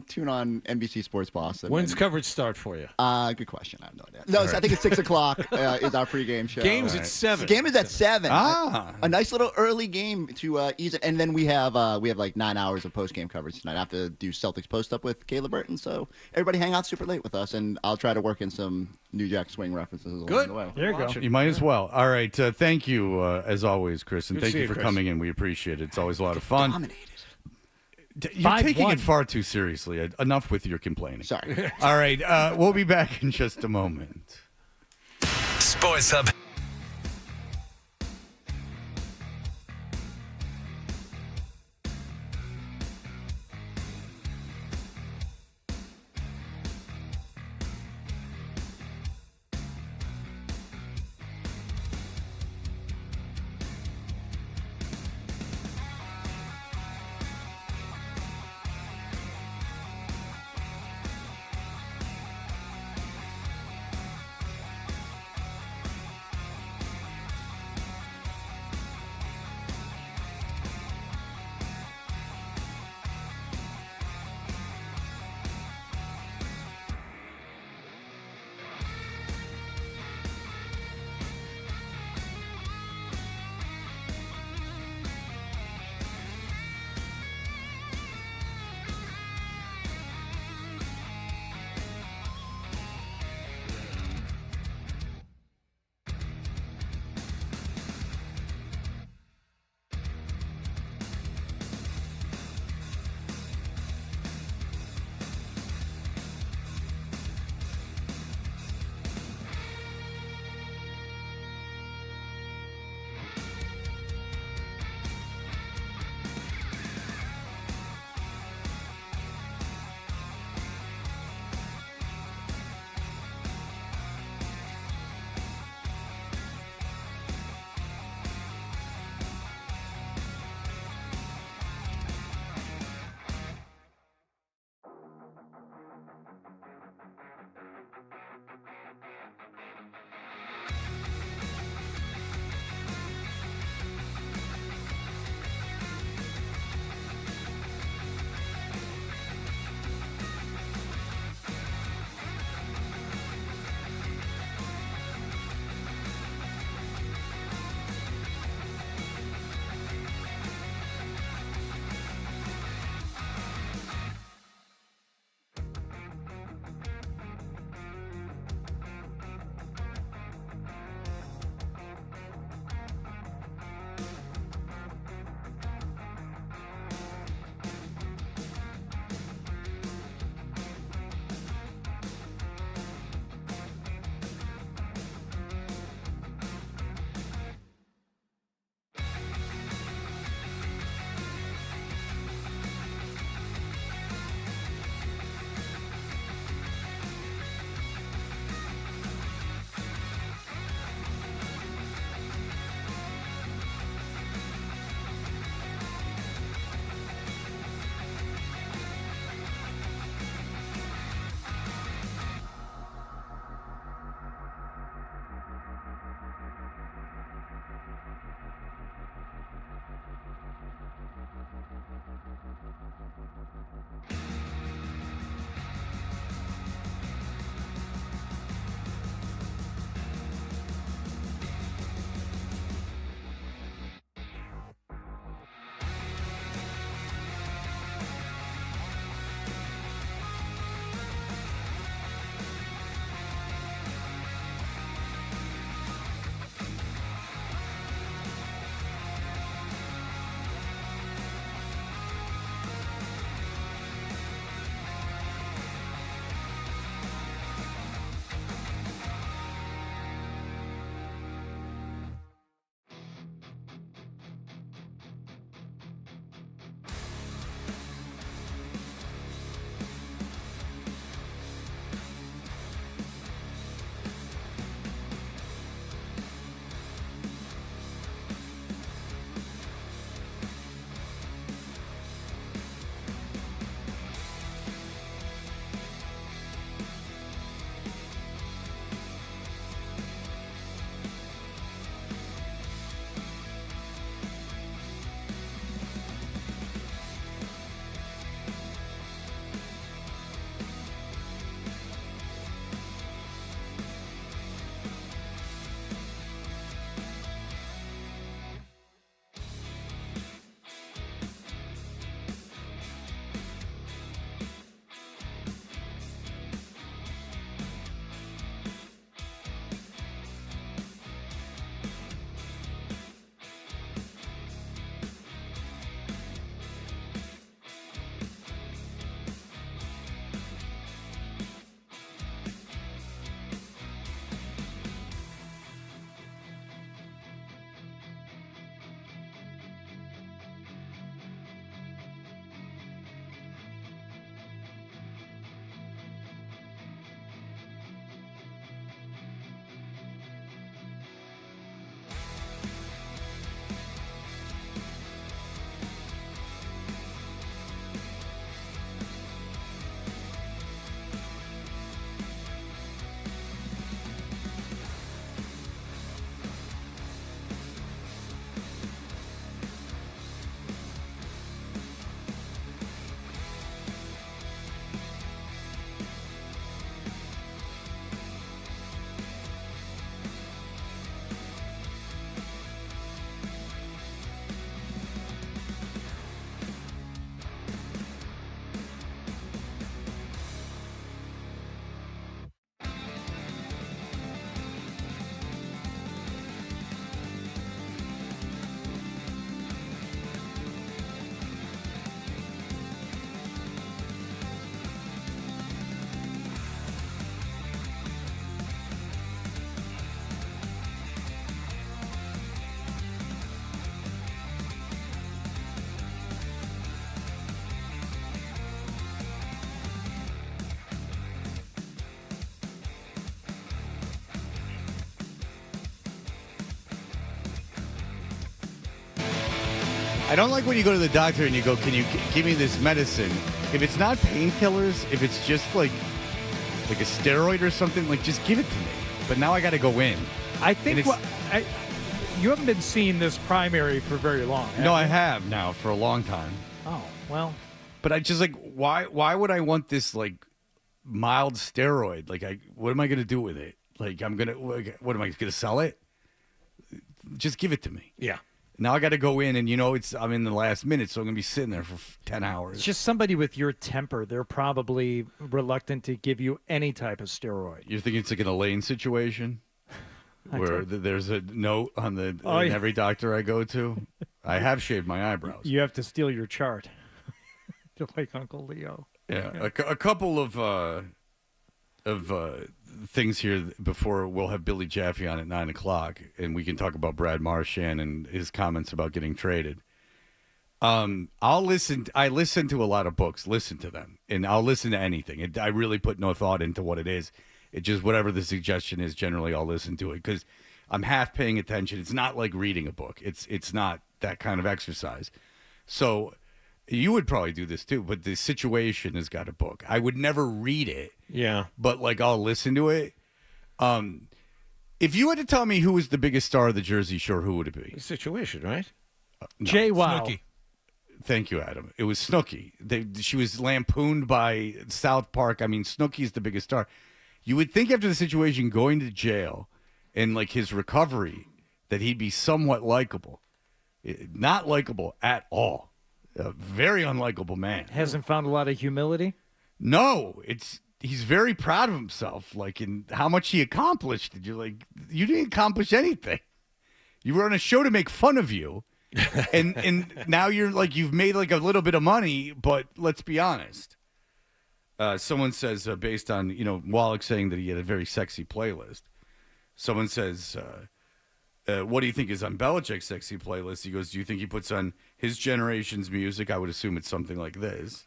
Tune on NBC Sports Boston. When's coverage start for you? Good question. I have no idea. No, I think it's 6 o'clock is our pregame show. Game's at 7. The game is at 7. Ah. A nice little early game to ease it, and then we have like 9 hours of post game coverage tonight. I have to do Celtics post up with Caleb Burton, so everybody hang out super late with us, and I'll try to work in some New Jack Swing references along the way. There you go. You might as well. All right, thank you as always, Chris, and Good to thank see you you, for Chris. coming in. We appreciate it. It's always a lot of fun. Dominated. You're taking 5-1. it far too seriously. Enough with your complaining. Sorry. All right, we'll be back in just a moment. Sports Hub. I don't like when you go to the doctor and you go, can you give me this medicine? If it's not painkillers, if it's just like a steroid or something, like just give it to me. But now I got to go in. I think you haven't been seeing this primary for very long. No, I have now for a long time. Oh, well. But I just like, why would I want this like mild steroid? Like, what am I going to do with it? Like, what am I going to sell it? Just give it to me. Yeah. Now I got to go in, and I'm in the last minute, so I'm going to be sitting there for 10 hours. It's just somebody with your temper. They're probably reluctant to give you any type of steroid. You're thinking it's like an Elaine situation? Where there's a note on in every doctor I go to. I have shaved my eyebrows. You have to steal your chart, like Uncle Leo. Yeah, a couple of things here before we'll have Billy Jaffe on at 9:00, and we can talk about Brad Marchand and his comments about getting traded. I listen to a lot of books. Listen to them, and I'll listen to anything. I really put no thought into what it is. It just whatever the suggestion is. Generally, I'll listen to it because I'm half paying attention. It's not like reading a book. It's not that kind of exercise. So you would probably do this too, but the situation has got a book. I would never read it. Yeah, but like I'll listen to it. If you had to tell me who was the biggest star of the Jersey Shore, who would it be? Situation, right? No. Jay Wow. Snooki. Thank you, Adam. It was Snooki. She was lampooned by South Park. I mean, Snooki's the biggest star. You would think after the situation, going to jail and like his recovery, that he'd be somewhat likable. Not likable at all. A very unlikable man. Hasn't found a lot of humility? No, he's very proud of himself, like in how much he accomplished. You're like, you didn't accomplish anything. You were on a show to make fun of you. and now you're like, you've made like a little bit of money, but let's be honest. Someone says, based on, Wallach saying that he had a very sexy playlist. Someone says, what do you think is on Belichick's sexy playlist? He goes, do you think he puts on his generation's music? I would assume it's something like this.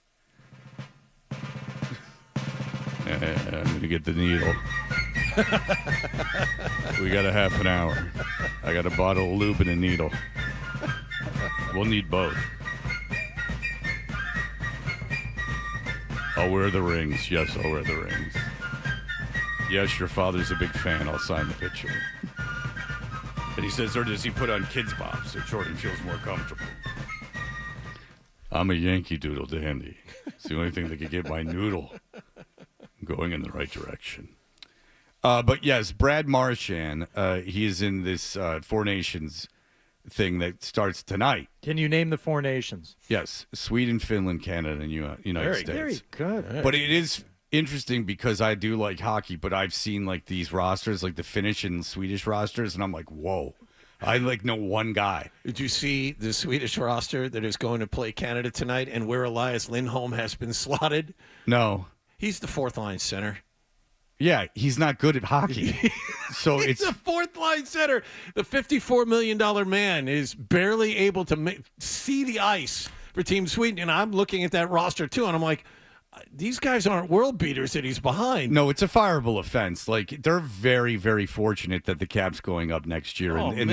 I'm going to get the needle. We got a half an hour. I got a bottle of lube and a needle. We'll need both. I'll wear the rings. Yes, I'll wear the rings. Yes, your father's a big fan. I'll sign the picture. And he says, or does he put on Kids Bop so Jordan feels more comfortable? I'm a Yankee Doodle dandy. It's the only thing that could get my noodle going in the right direction. But yes, Brad Marchand, he is in this Four Nations thing that starts tonight. Can you name the Four Nations? Yes, Sweden, Finland, Canada, and United States. Very good. But it is interesting because I do like hockey, but I've seen like these rosters, like the Finnish and Swedish rosters, and I'm like, whoa. I like know one guy. Did you see the Swedish roster that is going to play Canada tonight and where Elias Lindholm has been slotted? No. He's the fourth line center. Yeah, he's not good at hockey. So He's it's a fourth line center. The $54 million man is barely able to see the ice for Team Sweden. And I'm looking at that roster, too, and I'm like, these guys aren't world beaters that he's behind. No, it's a fireable offense. Like they're very, very fortunate that the cap's going up next year in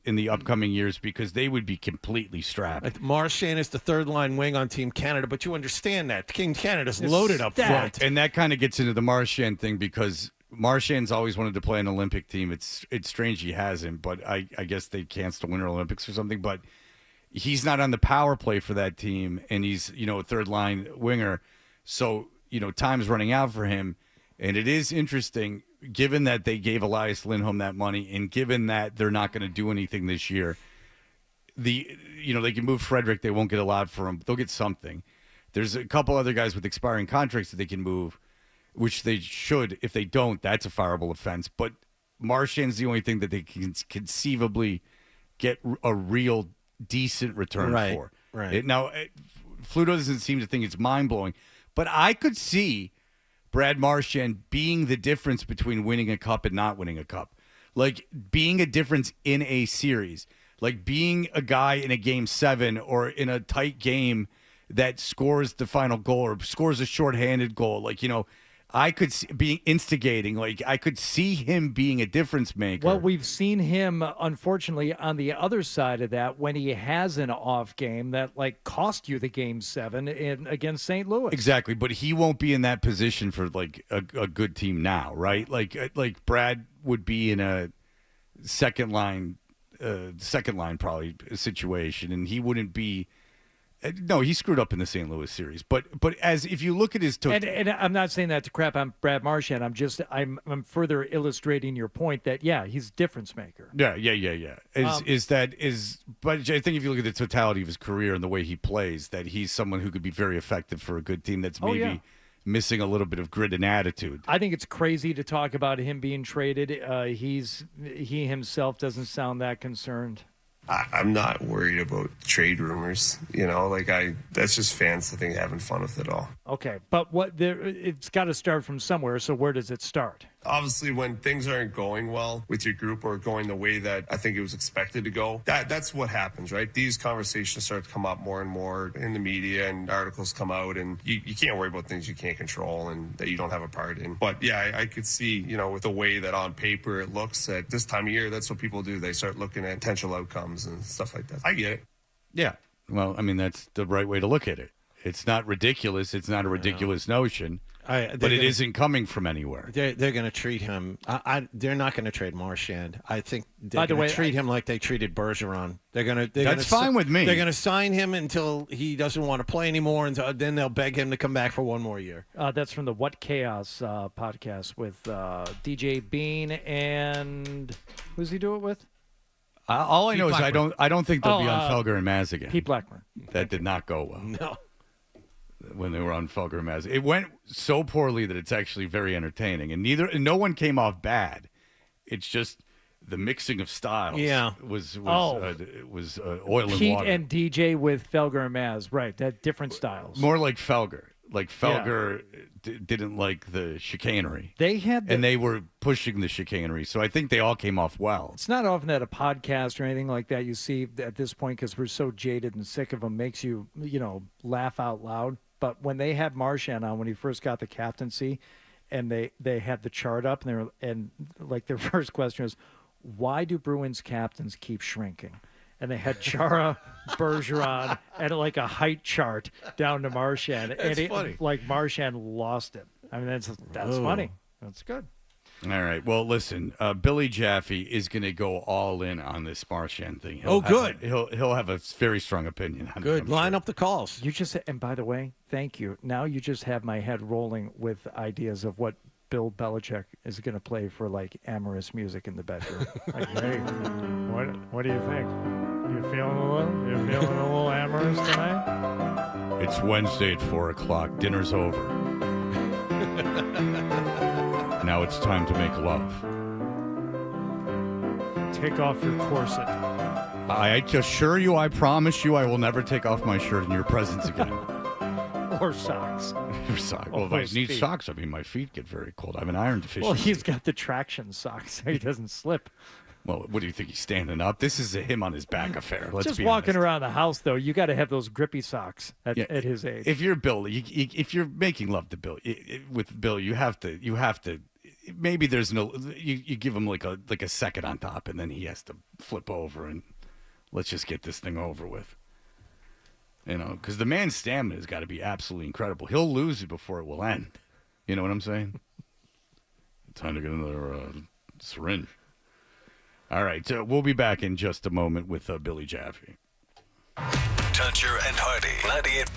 the upcoming years because they would be completely strapped. Marchand is the third line wing on Team Canada, but you understand that Team Canada's loaded up front, and that kind of gets into the Marchand thing because Marchand's always wanted to play an Olympic team. It's strange he hasn't, but I guess they canceled the Winter Olympics or something. But he's not on the power play for that team, and he's a third line winger. So, time's running out for him. And it is interesting, given that they gave Elias Lindholm that money and given that they're not going to do anything this year, they can move Frederick. They won't get a lot for him. They'll get something. There's a couple other guys with expiring contracts that they can move, which they should. If they don't, that's a fireable offense. But Marchand's the only thing that they can conceivably get a real decent return for. Right. Fluto doesn't seem to think it's mind-blowing. But I could see Brad Marchand being the difference between winning a cup and not winning a cup. Like being a difference in a series. Like being a guy in a game 7 or in a tight game that scores the final goal or scores a shorthanded goal. Like, I could see being instigating. Like I could see him being a difference maker. Well, we've seen him, unfortunately, on the other side of that when he has an off game that like cost you the game 7 against St. Louis. Exactly, but he won't be in that position for like a good team now, right? Like Brad would be in a second line probably situation, and he wouldn't be. No, he screwed up in the St. Louis series, but as if you look at his and I'm not saying that to crap on Brad Marchand. I'm further illustrating your point that he's a difference maker. Yeah. But I think if you look at the totality of his career and the way he plays, that he's someone who could be very effective for a good team that's maybe missing a little bit of grit and attitude. I think it's crazy to talk about him being traded. He himself doesn't sound that concerned. I'm not worried about trade rumors, that's just fans, I think, having fun with it all. Okay, but it's got to start from somewhere, so where does it start? Obviously, when things aren't going well with your group or going the way that I think it was expected to go, that's what happens, right? These conversations start to come up more and more in the media, and articles come out, and you can't worry about things you can't control and that you don't have a part in. But yeah, I could see, with the way that on paper it looks at this time of year, that's what people do. They start looking at potential outcomes and stuff like that. I get it. Yeah. Well, I mean, that's the right way to look at it. It's not ridiculous. It's not a ridiculous notion. But it isn't coming from anywhere. They're going to treat him. They're not going to trade Marchand. I think they're going to treat him like they treated Bergeron. That's fine with me. They're going to sign him until he doesn't want to play anymore, and then they'll beg him to come back for one more year. That's from the What Chaos podcast with DJ Bean and who's he do it with? All I know is Blackburn. I don't think they'll be on Felger and Maz again. Pete Blackburn. That did not go well. No. When they were on Felger and Maz, it went so poorly that it's actually very entertaining, and no one came off bad. It's just the mixing of styles. Was oil and Pete water. and DJ with Felger and Maz, right? That different styles. More like Felger. Like Felger didn't like the chicanery. They were pushing the chicanery, so I think they all came off well. It's not often that a podcast or anything like that you see at this point, because we're so jaded and sick of them, makes you laugh out loud. But when they had Marchand on when he first got the captaincy, and they had the chart up, and their first question was, why do Bruins captains keep shrinking? And they had Chara, Bergeron, and like a height chart down to Marchand. That's funny. Marchand lost it. I mean, that's funny. That's good. All right. Well, listen, Billy Jaffe is going to go all in on this Marchand thing. Good. He'll have a very strong opinion on it. Good. Line up the calls. And by the way, thank you. Now you just have my head rolling with ideas of what Bill Belichick is going to play for amorous music in the bedroom. Hey, what do you think? You feeling a little amorous tonight? It's Wednesday at 4:00. Dinner's over. Now it's time to make love. Take off your corset. I assure you, I promise you, I will never take off my shirt in your presence again. Or socks. Well, if I need socks, my feet get very cold. I have an iron deficiency. Well, he's got the traction socks, so he doesn't slip. Well, what do you think? He's standing up? This is a him on his back affair. Let's Just be walking honest. around the house, though, you got to have those grippy socks at his age. If you're Bill, if you're making love to Bill, with Bill, you have to. Maybe there's no. You give him like a second on top, and then he has to flip over, and let's just get this thing over with. Because the man's stamina has got to be absolutely incredible. He'll lose it before it will end. You know what I'm saying? Time to get another syringe. All right, so we'll be back in just a moment with Billy Jaffe. Toucher and Hardy, 98.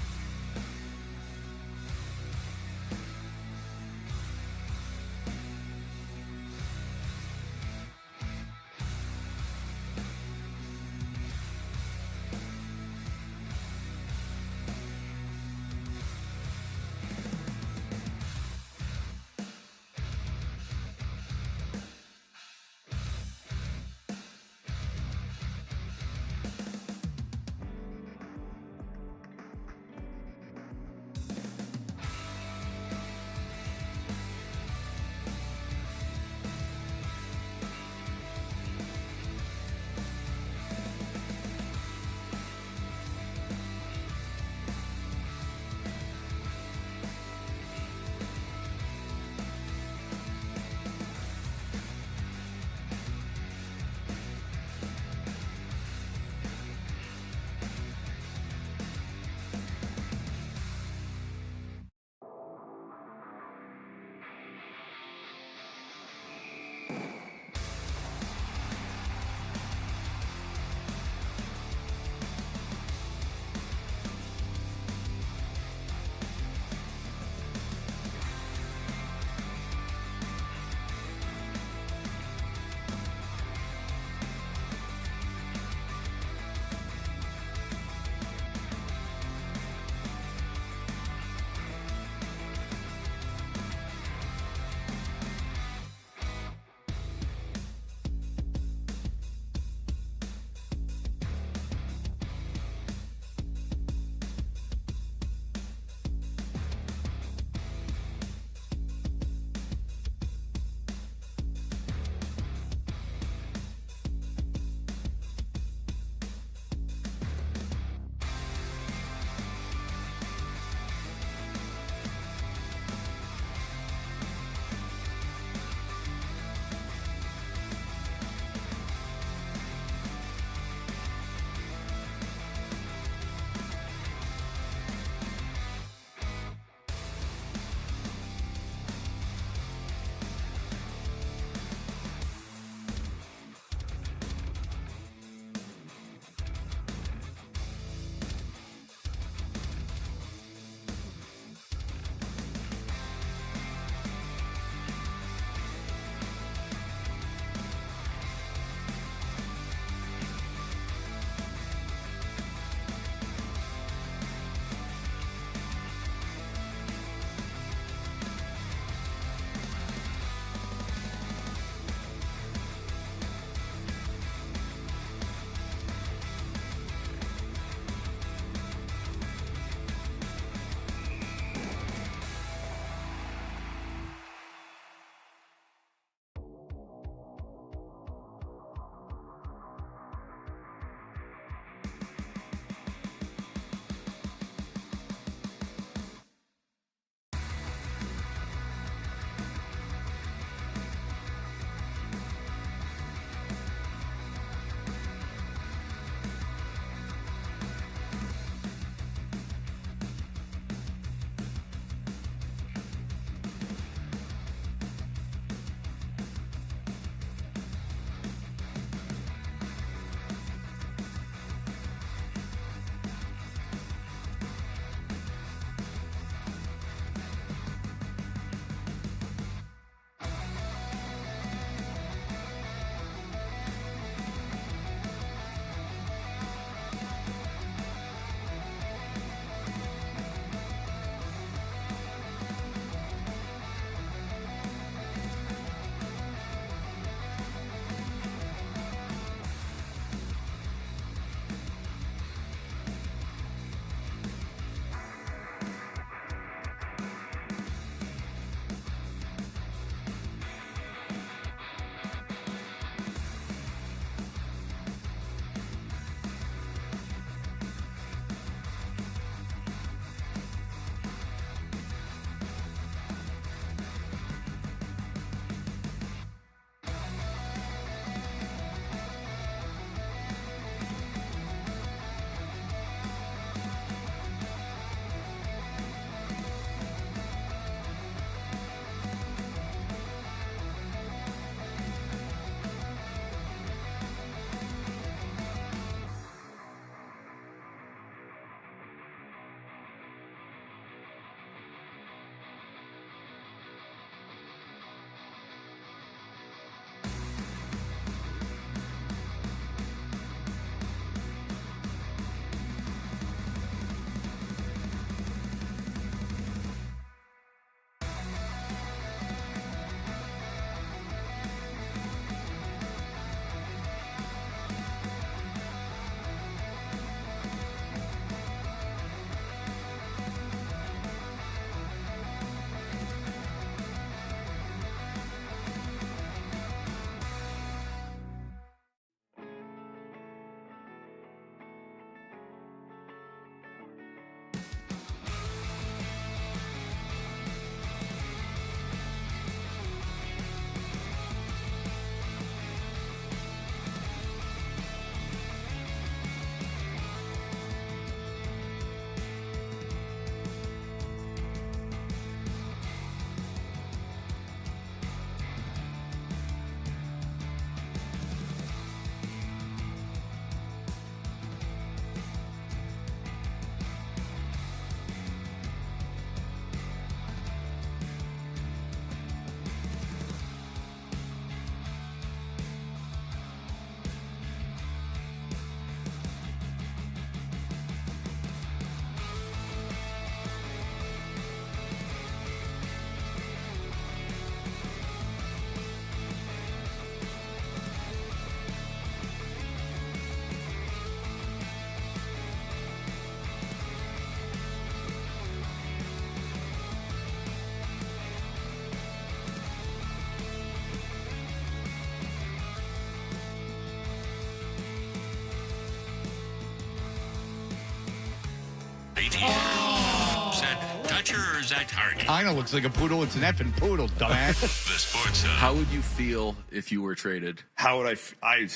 Contact Hardy. Kinda looks like a poodle. It's an effing poodle, dumbass. The Sports Hub. How would you feel if you were traded? How would I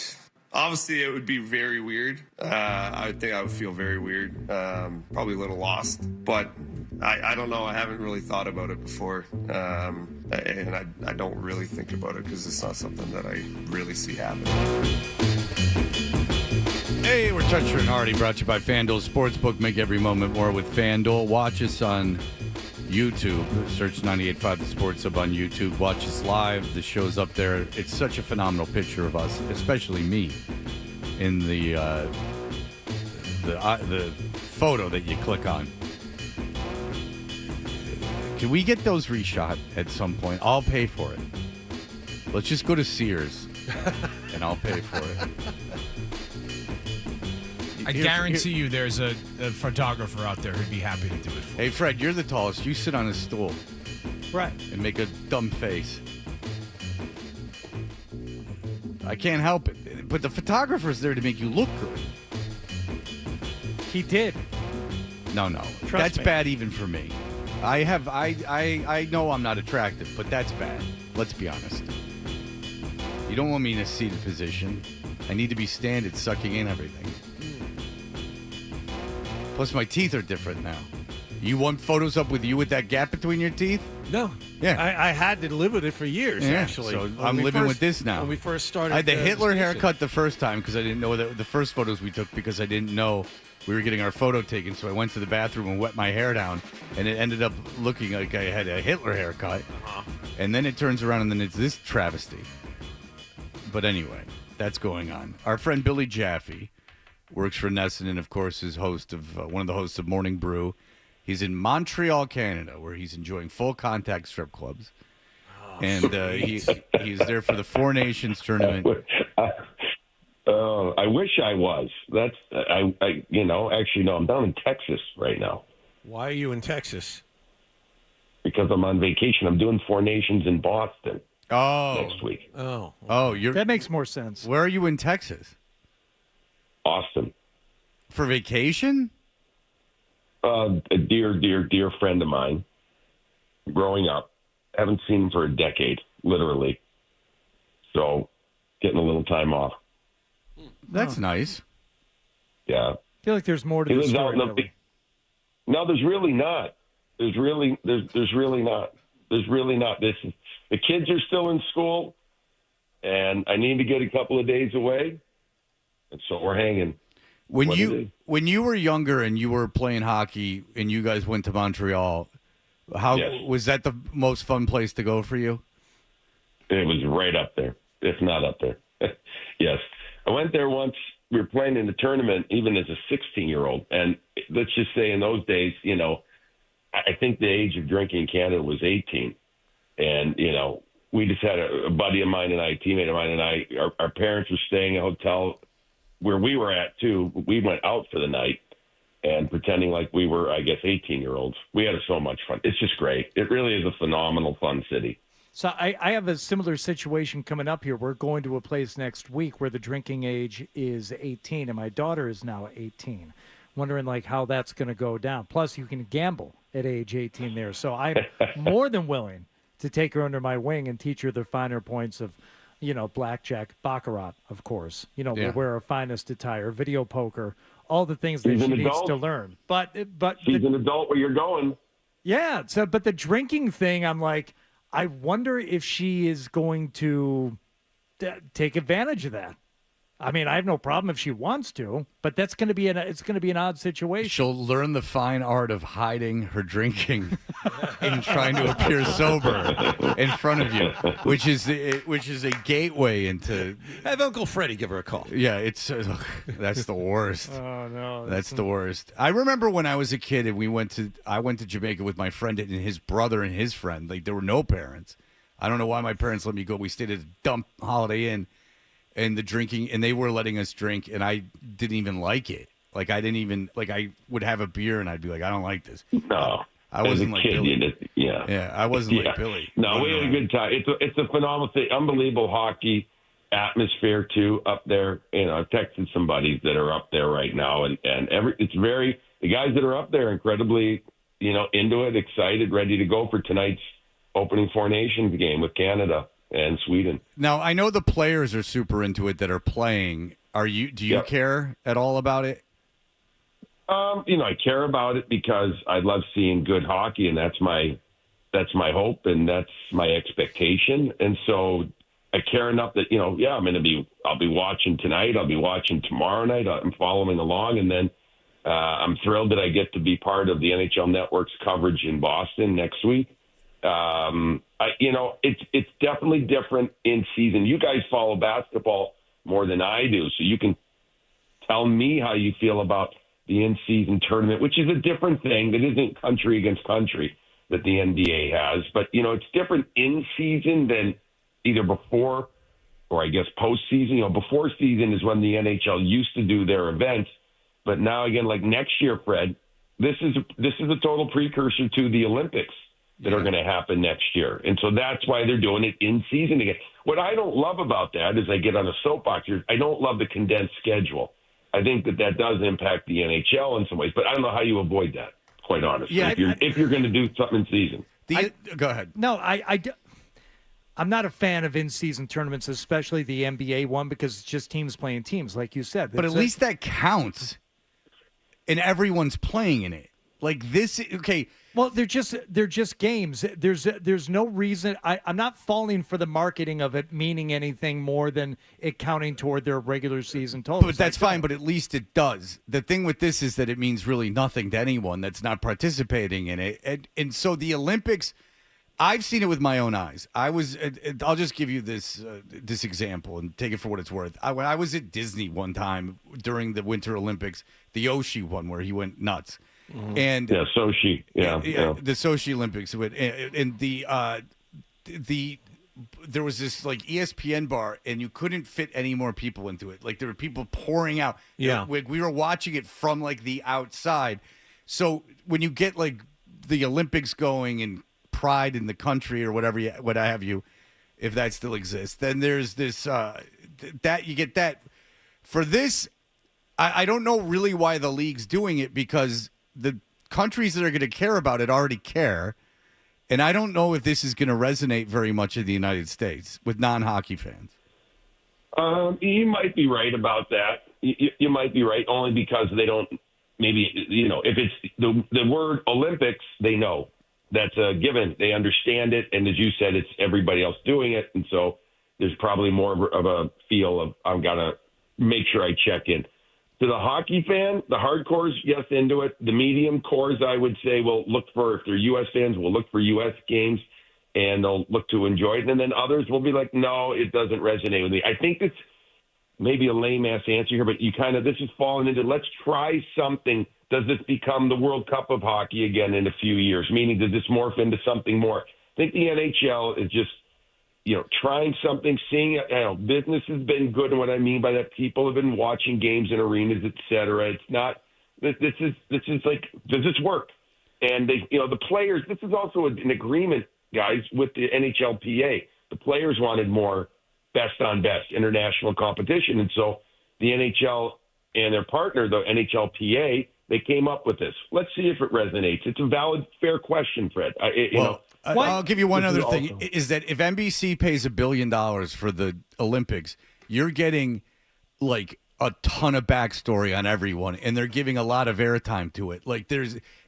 obviously, it would be very weird. I would think I would feel very weird, probably a little lost. But I don't know. I haven't really thought about it before. And I don't really think about it because it's not something that I really see happening. Hey, we're Toucher and Hardy, brought to you by FanDuel Sportsbook. Make every moment more with FanDuel. Watch us on YouTube. Search 98.5 The Sports Hub on YouTube. Watch us live. The show's up there. It's such a phenomenal picture of us, especially me, in the photo that you click on. Can we get those reshot at some point? I'll pay for it. Let's just go to Sears, and I'll pay for it. I guarantee you there's a photographer out there who'd be happy to do it for you. Hey, Fred, you're the tallest. You sit on a stool. Right. And make a dumb face. I can't help it. But the photographer's there to make you look good. He did. No. That's bad even for me. I know I'm not attractive, but that's bad. Let's be honest. You don't want me in a seated position. I need to be standing, sucking in everything. Plus, my teeth are different now. You want photos up with you with that gap between your teeth? No. Yeah. I had to live with it for years, actually. So I'm living with this now. When we first started. I had the Hitler station. haircut the first time because I didn't know that the first photos we took because I didn't know we were getting our photo taken. So I went to the bathroom and wet my hair down, and it ended up looking like I had a Hitler haircut. And then it turns around and then it's this travesty. But anyway, that's going on. Our friend Billy Jaffe works for Nesson and, of course, is host of one of the hosts of Morning Brew. He's in Montreal, Canada, where he's enjoying full contact strip clubs. And he's there for the Four Nations tournament. I wish I was. That's actually, no, I'm down in Texas right now. Why are you in Texas? Because I'm on vacation. I'm doing Four Nations in Boston next week. That makes more sense. Where are you in Texas? Austin. For vacation? A dear friend of mine. Growing up. Haven't seen him for a decade, literally. So, getting a little time off. That's nice. Yeah. I feel like there's more to He the lives out story. in the, no, there's really not. There's really not. There's really not. The kids are still in school, and I need to get a couple of days away, and so we're hanging. When you were younger and you were playing hockey and you guys went to Montreal, was that the most fun place to go for you? It was right up there, if not up there. Yes. I went there once. We were playing in the tournament, even as a 16-year-old. And let's just say in those days, I think the age of drinking in Canada was 18. And, we just had a buddy of mine and I, a teammate of mine and I, our parents were staying in a hotel where we were at, too. We went out for the night and pretending like we were, I guess, 18-year-olds. We had so much fun. It's just great. It really is a phenomenal, fun city. So I have a similar situation coming up here. We're going to a place next week where the drinking age is 18, and my daughter is now 18. Wondering, how that's going to go down. Plus, you can gamble at age 18 there. So I'm more than willing to take her under my wing and teach her the finer points of, blackjack, baccarat, of course. We wear our finest attire, video poker, all the things that she needs to learn. But she's an adult where you're going. Yeah. So, but the drinking thing, I'm like, I wonder if she is going to take advantage of that. I mean, I have no problem if she wants to, but that's going to be it's going to be an odd situation. She'll learn the fine art of hiding her drinking and trying to appear sober in front of you, which is a gateway into. Have Uncle Freddie give her a call. Yeah, that's the worst. Oh no, that's the worst. I remember when I was a kid and I went to Jamaica with my friend and his brother and his friend. There were no parents. I don't know why my parents let me go. We stayed at a dump Holiday Inn. And the drinking, and they were letting us drink, and I didn't even like it. I would have a beer, and I'd be like, I don't like this. No. I wasn't like Billy. I wasn't like Billy. No, we had a good time. It's a phenomenal thing. Unbelievable hockey atmosphere, too, up there. I've texted some buddies that are up there right now, and the guys that are up there are incredibly, into it, excited, ready to go for tonight's opening Four Nations game with Canada and Sweden. Now, I know the players are super into it that are playing. Do you care at all about it? I care about it because I love seeing good hockey, and that's my hope and that's my expectation. And so I care enough that, I'll be watching tonight. I'll be watching tomorrow night. I'm following along. And then I'm thrilled that I get to be part of the NHL Network's coverage in Boston next week. It's definitely different in season. You guys follow basketball more than I do, so you can tell me how you feel about the in-season tournament, which is a different thing that isn't country against country that the NBA has. But, it's different in season than either before or I guess postseason. Before season is when the NHL used to do their events. But now again, like next year, Fred, this is a total precursor to the Olympics that are going to happen next year. And so that's why they're doing it in season again. What I don't love about that is I get on a soapbox here. I don't love the condensed schedule. I think that does impact the NHL in some ways, but I don't know how you avoid that, quite honestly, if you're going to do something in season. Go ahead. No, I'm not a fan of in-season tournaments, especially the NBA one, because it's just teams playing teams, like you said. But at least that counts, and everyone's playing in it. Like this, okay. Well, they're just games. There's no reason. I'm not falling for the marketing of it meaning anything more than it counting toward their regular season totals. But that's fine. But at least it does. The thing with this is that it means really nothing to anyone that's not participating in it. And so the Olympics, I've seen it with my own eyes. I'll just give you this example and take it for what it's worth. When I was at Disney one time during the Winter Olympics, the Oshie one where he went nuts. Mm-hmm. And Sochi, the Sochi Olympics, and there was this like ESPN bar, and you couldn't fit any more people into it. Like there were people pouring out. Yeah, we were watching it from like the outside. So when you get like the Olympics going and pride in the country or whatever, what have you, if that still exists, then there's this that you get that. For this, I don't know really why the league's doing it, because the countries that are going to care about it already care. And I don't know if this is going to resonate very much in the United States with non-hockey fans. You might be right about that. You might be right, only because they don't, maybe, if it's the word Olympics, they know. That's a given. They understand it. And as you said, it's everybody else doing it. And so there's probably more of a feel of, I've got to make sure I check in. To the hockey fan, the hardcores, yes, into it. The medium cores, I would say, will look for, if they're U.S. fans, will look for U.S. games, and they'll look to enjoy it. And then others will be like, no, it doesn't resonate with me. I think it's maybe a lame-ass answer here, but this is falling into, let's try something. Does this become the World Cup of hockey again in a few years? Meaning, does this morph into something more? I think the NHL is just, trying something, seeing, business has been good. And what I mean by that, people have been watching games in arenas, et cetera. It's not, this is like, does this work? And they, the players, this is also an agreement, guys, with the NHLPA. The players wanted more best on best international competition. And so the NHL and their partner, the NHLPA, they came up with this. Let's see if it resonates. It's a valid, fair question, Fred. I'll give you one other thing, is that if NBC pays $1 billion for the Olympics, you're getting like a ton of backstory on everyone, and they're giving a lot of airtime to it. Like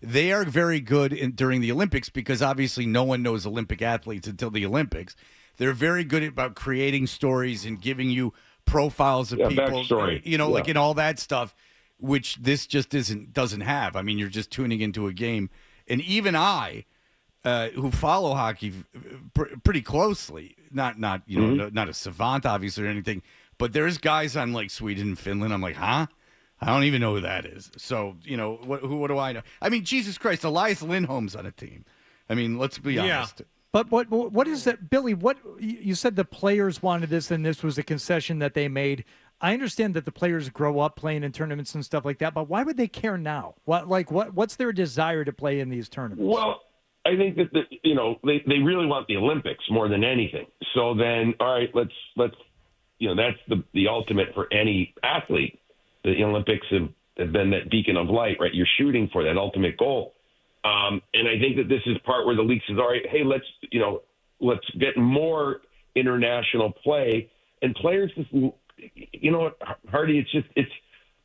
they are very good during the Olympics, because obviously no one knows Olympic athletes until the Olympics. They're very good about creating stories and giving you profiles of people, backstory. like in all that stuff, which this just doesn't have. I mean, you're just tuning into a game, and even I, who follow hockey pretty closely, not a savant obviously or anything, but there's guys on like Sweden and Finland. I'm like, huh? I don't even know who that is. So what do I know? I mean, Jesus Christ, Elias Lindholm's on a team. I mean, let's be honest. But what is that, Billy? What you said the players wanted this, and this was a concession that they made. I understand that the players grow up playing in tournaments and stuff like that, but why would they care now? What's their desire to play in these tournaments? Well, I think that they really want the Olympics more than anything. So then, all right, let's that's the ultimate for any athlete. The Olympics have been that beacon of light, right? You're shooting for that ultimate goal. And I think that this is part where the league says, all right, hey, let's get more international play. And players just, you know what, Hardy,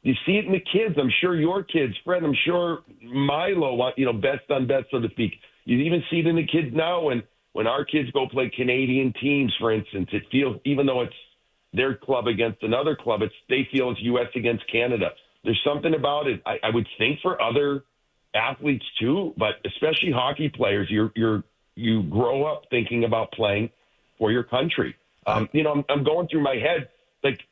you see it in the kids. I'm sure your kids, Fred, I'm sure Milo, best on best, so to speak. You even see it in the kids now when our kids go play Canadian teams, for instance, it feels, even though it's their club against another club, they feel it's U.S. against Canada. There's something about it. I would think for other athletes too, but especially hockey players, you grow up thinking about playing for your country. I'm going through my head,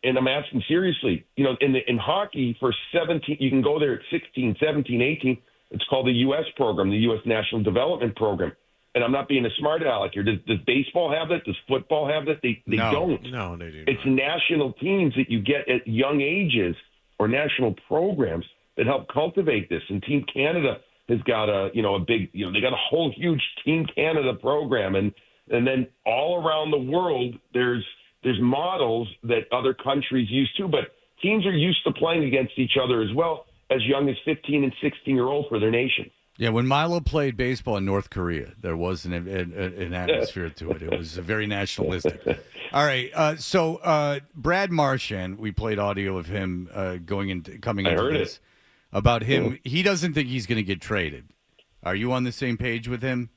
and I'm asking seriously, in hockey for 17, you can go there at 16, 17, 18. It's called the U.S. program, the U.S. National Development Program. And I'm not being a smart aleck here. Does baseball have that? Does football have that? They don't. No, they do. It's national teams that you get at young ages or national programs that help cultivate this. And Team Canada has got a big, they got a whole huge Team Canada program. And then all around the world, there's models that other countries use too. But teams are used to playing against each other as well as young as 15 and 16-year-old for their nation. Yeah, when Milo played baseball in North Korea, there was an atmosphere to it. It was very nationalistic. All right, so Brad Marchand, we played audio of him coming into this. About him. He doesn't think he's going to get traded. Are you on the same page with him?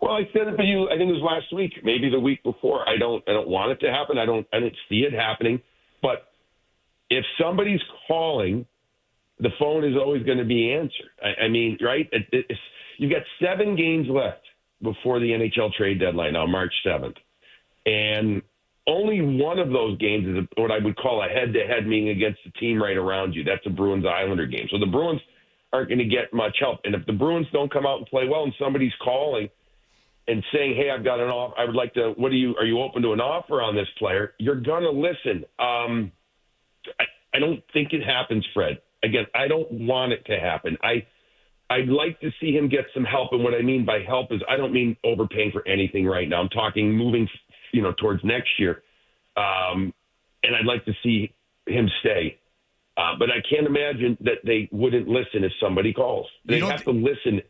Well, I said it for you. I think it was last week, maybe the week before. I don't want it to happen. I don't see it happening. But if somebody's calling, the phone is always going to be answered. I mean, right? You've got 7 games left before the NHL trade deadline now, March 7th. And only one of those games is what I would call a head-to-head, meaning against the team right around you. That's a Bruins-Islander game. So the Bruins aren't going to get much help. And if the Bruins don't come out and play well and somebody's calling and saying, hey, I've got an offer, I would like to, are you open to an offer on this player? You're going to listen. I don't think it happens, Fred. Again, I don't want it to happen. I'd like to see him get some help. And what I mean by help is I don't mean overpaying for anything right now. I'm talking moving, towards next year. And I'd like to see him stay. But I can't imagine that they wouldn't listen if somebody calls. They have to listen.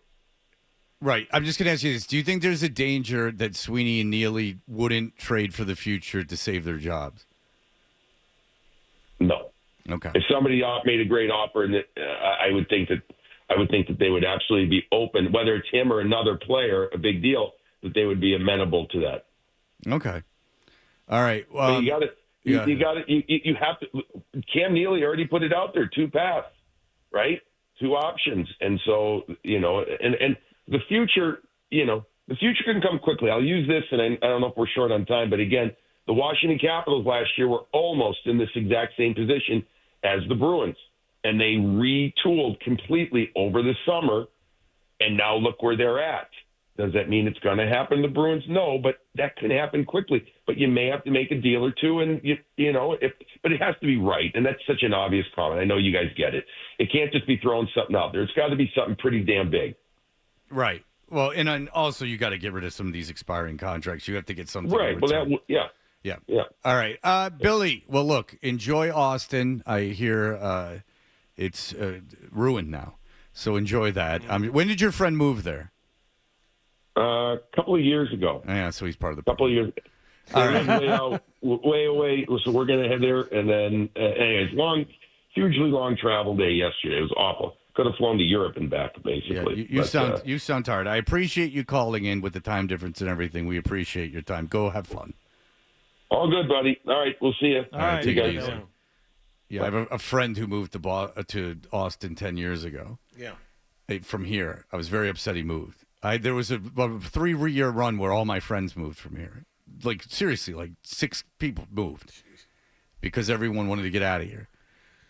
Right. I'm just going to ask you this. Do you think there's a danger that Sweeney and Neely wouldn't trade for the future to save their jobs? No. Okay. If somebody made a great offer, and I would think that they would absolutely be open, whether it's him or another player, a big deal, that they would be amenable to that. Okay. All right. Well, you got it. You got it. You have to. Cam Neely already put it out there. 2 paths, right? 2 options, and so and the future, the future can come quickly. I'll use this, and I don't know if we're short on time, but again, the Washington Capitals last year were almost in this exact same position as the Bruins, and they retooled completely over the summer, and now look where they're at. Does that mean it's going to happen to the Bruins? No, but that can happen quickly. But you may have to make a deal or two, and but it has to be right, and that's such an obvious comment. I know you guys get it. It can't just be throwing something out there. It's got to be something pretty damn big. Right. Well, and also you got to get rid of some of these expiring contracts. You have to get something. Right. Well, Yeah. All right. Billy, well, look, enjoy Austin. I hear it's ruined now. So enjoy that. When did your friend move there? A couple of years ago. Yeah, so he's part of the couple of years. All right. Way away. So we're going to head there. And then, anyways, hugely long travel day yesterday. It was awful. Could have flown to Europe and back, basically. Yeah, you sound tired. I appreciate you calling in with the time difference and everything. We appreciate your time. Go have fun. All good, buddy. All right, we'll see you. All right, take it easy. Yeah, I have a friend who moved to Austin 10 years ago. Yeah. From here. I was very upset he moved. There was a 3-year run where all my friends moved from here. Like, seriously, 6 people moved because everyone wanted to get out of here.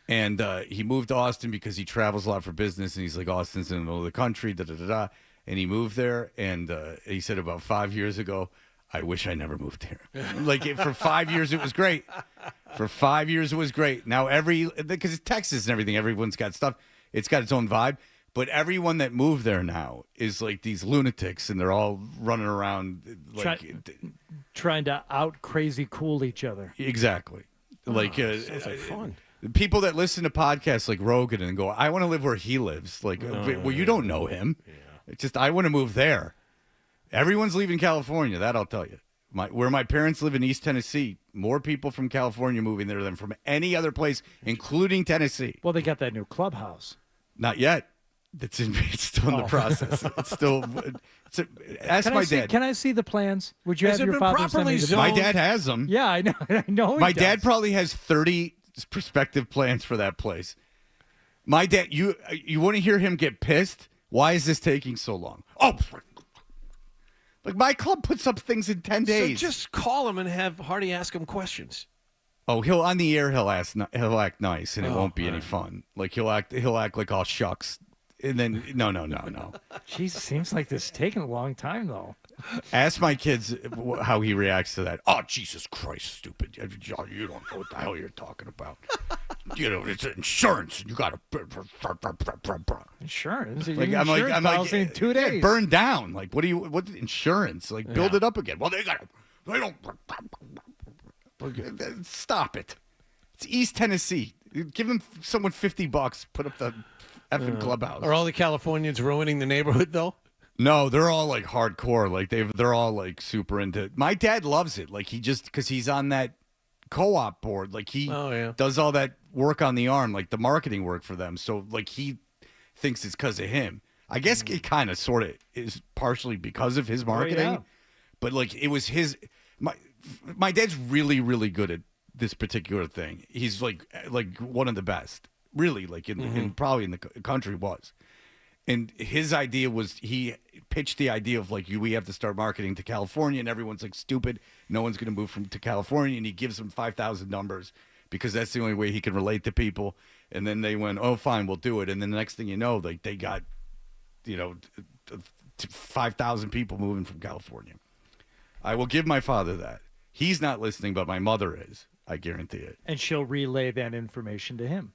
And he moved to Austin because he travels a lot for business, and he's like, Austin's in the middle of the country, da-da-da-da. And he moved there, and he said about 5 years ago, I wish I never moved here. For 5 years, it was great. For 5 years, it was great. Now, because it's Texas and everything, everyone's got stuff. It's got its own vibe. But everyone that moved there now is like these lunatics, and they're all running around trying to out crazy cool each other. Exactly. Sounds like fun. People that listen to podcasts like Rogan and go, I want to live where he lives. Well, you don't know him. Yeah. It's just I want to move there. Everyone's leaving California. That I'll tell you. Where my parents live in East Tennessee, more people from California moving there than from any other place, including Tennessee. Well, they got that new clubhouse. Not yet. It's still in the process. It's still. Ask my dad. Can I see the plans? Would you Has have it your been father send me properly the zoned? My dad has them. Yeah, I know. I know. My dad probably has 30 prospective plans for that place. My dad, you want to hear him get pissed? Why is this taking so long? Oh, like my club puts up things in 10 days. So just call him and have Hardy ask him questions. Oh, he'll on the air. He'll act nice, and it won't be any fun. Like he'll act like all shucks, and then no. Jeez, seems like this is taking a long time though. Ask my kids how he reacts to that. Oh, Jesus Christ, stupid! You don't know what the hell you're talking about. It's insurance. You got to insurance. Like I'm like in 2 days. Burned down. Like what insurance? Like build it up again. Well, they don't. Stop it. It's East Tennessee. Give them someone $50. Put up the effing clubhouse. Are all the Californians ruining the neighborhood though? No, they're all like hardcore. Like they're all like super into it. My dad loves it. Like he just because he's on that co-op board. Like he does all that work on the arm, like the marketing work for them. So like he thinks it's because of him. I guess it kind of sort of is partially because of his marketing. But like it was my dad's really, really good at this particular thing. He's like one of the best, really, like in probably in the country was. And his idea was he pitched the idea of like we have to start marketing to California, and everyone's like stupid. No one's going to move to California, and he gives them 5,000 numbers because that's the only way he can relate to people. And then they went, oh, fine, we'll do it. And then the next thing you know, like they got, 5,000 people moving from California. I will give my father that. He's not listening, but my mother is. I guarantee it. And she'll relay that information to him.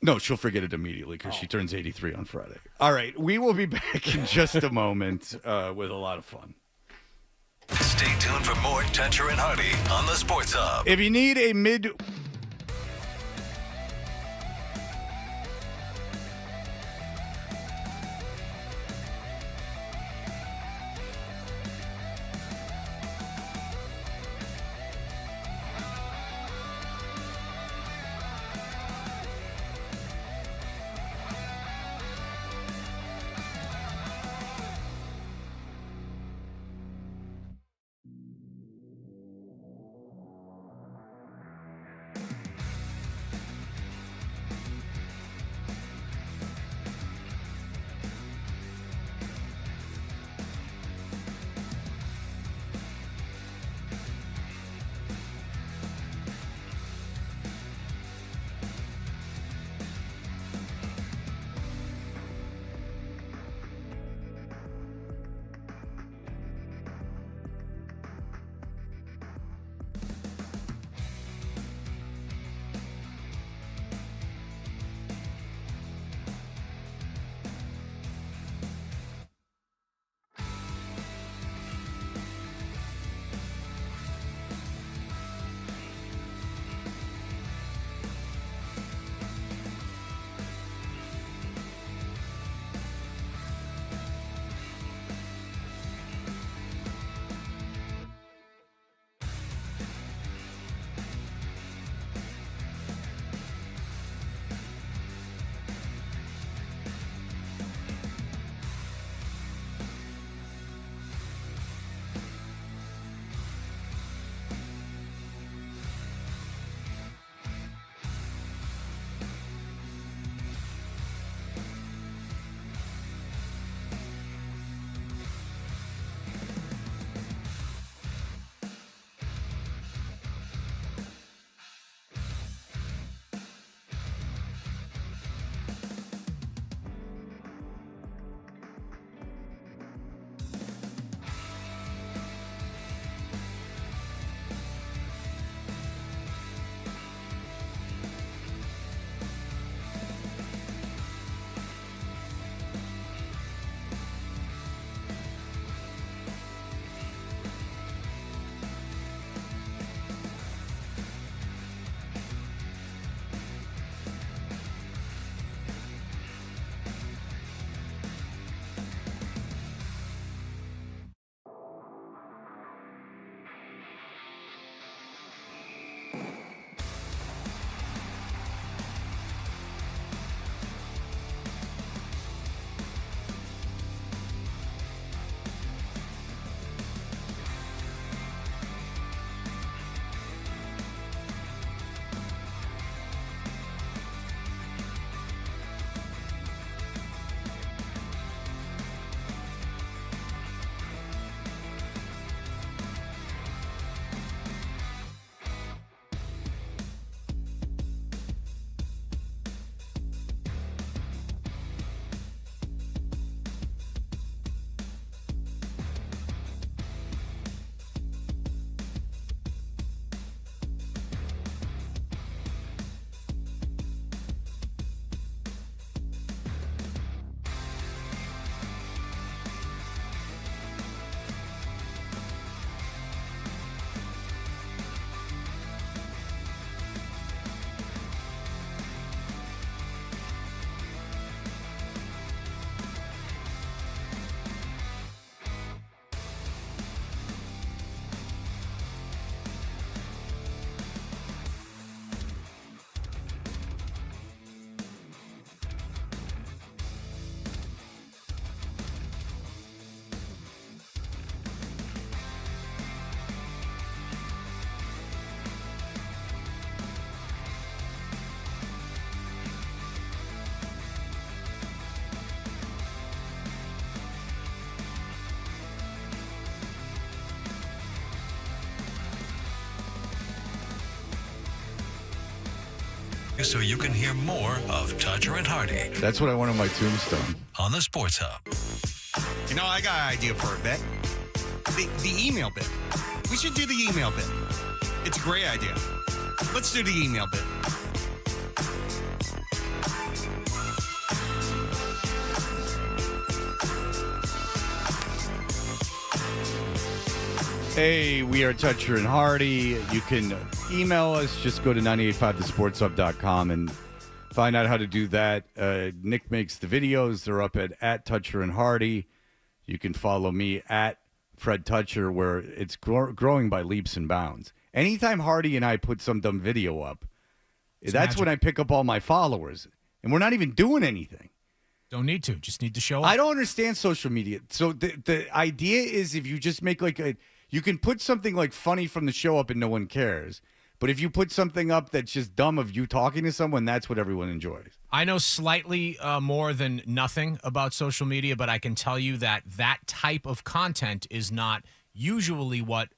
No, she'll forget it immediately because she turns 83 on Friday. All right, we will be back in just a moment with a lot of fun. Stay tuned for more Toucher and Hardy on the Sports Hub. If you need a so you can hear more of Toucher and Hardy That's what I want on my tombstone. on the Sports Hub. You know, I got an idea for a bit. The email bit. We should do the email bit. It's a great idea. Let's do the email bit. Hey, we are Toucher and Hardy. You can email us. Just go to 985thesportshub.com and find out how to do that. Nick makes the videos. They're up at Toucher and Hardy. You can follow me at Fred Toucher, where it's growing by leaps and bounds. Anytime Hardy and I put some dumb video up, that's magic. when I pick up all my followers. And we're not even doing anything. Don't need to. Just need to show up. I don't understand social media. So the idea is if you just make you can put something like funny from the show up and no one cares. But if you put something up that's just dumb of you talking to someone, that's what everyone enjoys. I know slightly more than nothing about social media, but I can tell you that type of content is not usually what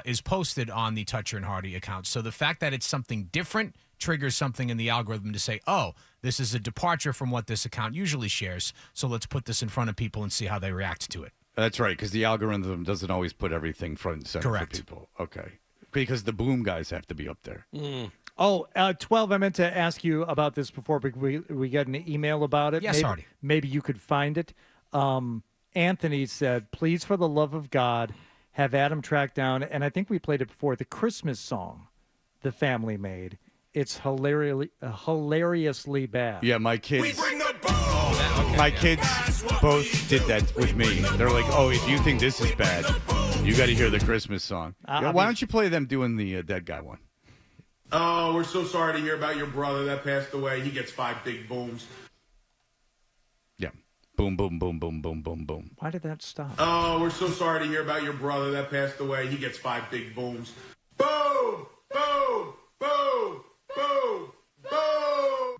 is posted on the Toucher and Hardy account. So the fact that it's something different triggers something in the algorithm to say, oh, this is a departure from what this account usually shares. So let's put this in front of people and see how they react to it. That's right, because the algorithm doesn't always put everything front and center Correct. for people. Okay. Because the boom guys have to be up there. Oh, 12, I meant to ask you about this before, but we got an email about it. Yes, Hardy. Maybe you could find it. Anthony said, please, for the love of God, have Adam track down, and I think we played it before, the Christmas song the family made. It's hilariously bad. Yeah, my kids. My kids both did that with me. They're like, "Oh, if you think this is bad, you got to hear the Christmas song." Why don't you play them doing the dead guy one? Oh, we're so sorry to hear about your brother that passed away. He gets 5 big booms. Yeah, boom, boom, boom, boom, boom, boom, boom. Why did that stop? Oh, we're so sorry to hear about your brother that passed away. He gets 5 big booms. Boom, boom, boom, boom, boom.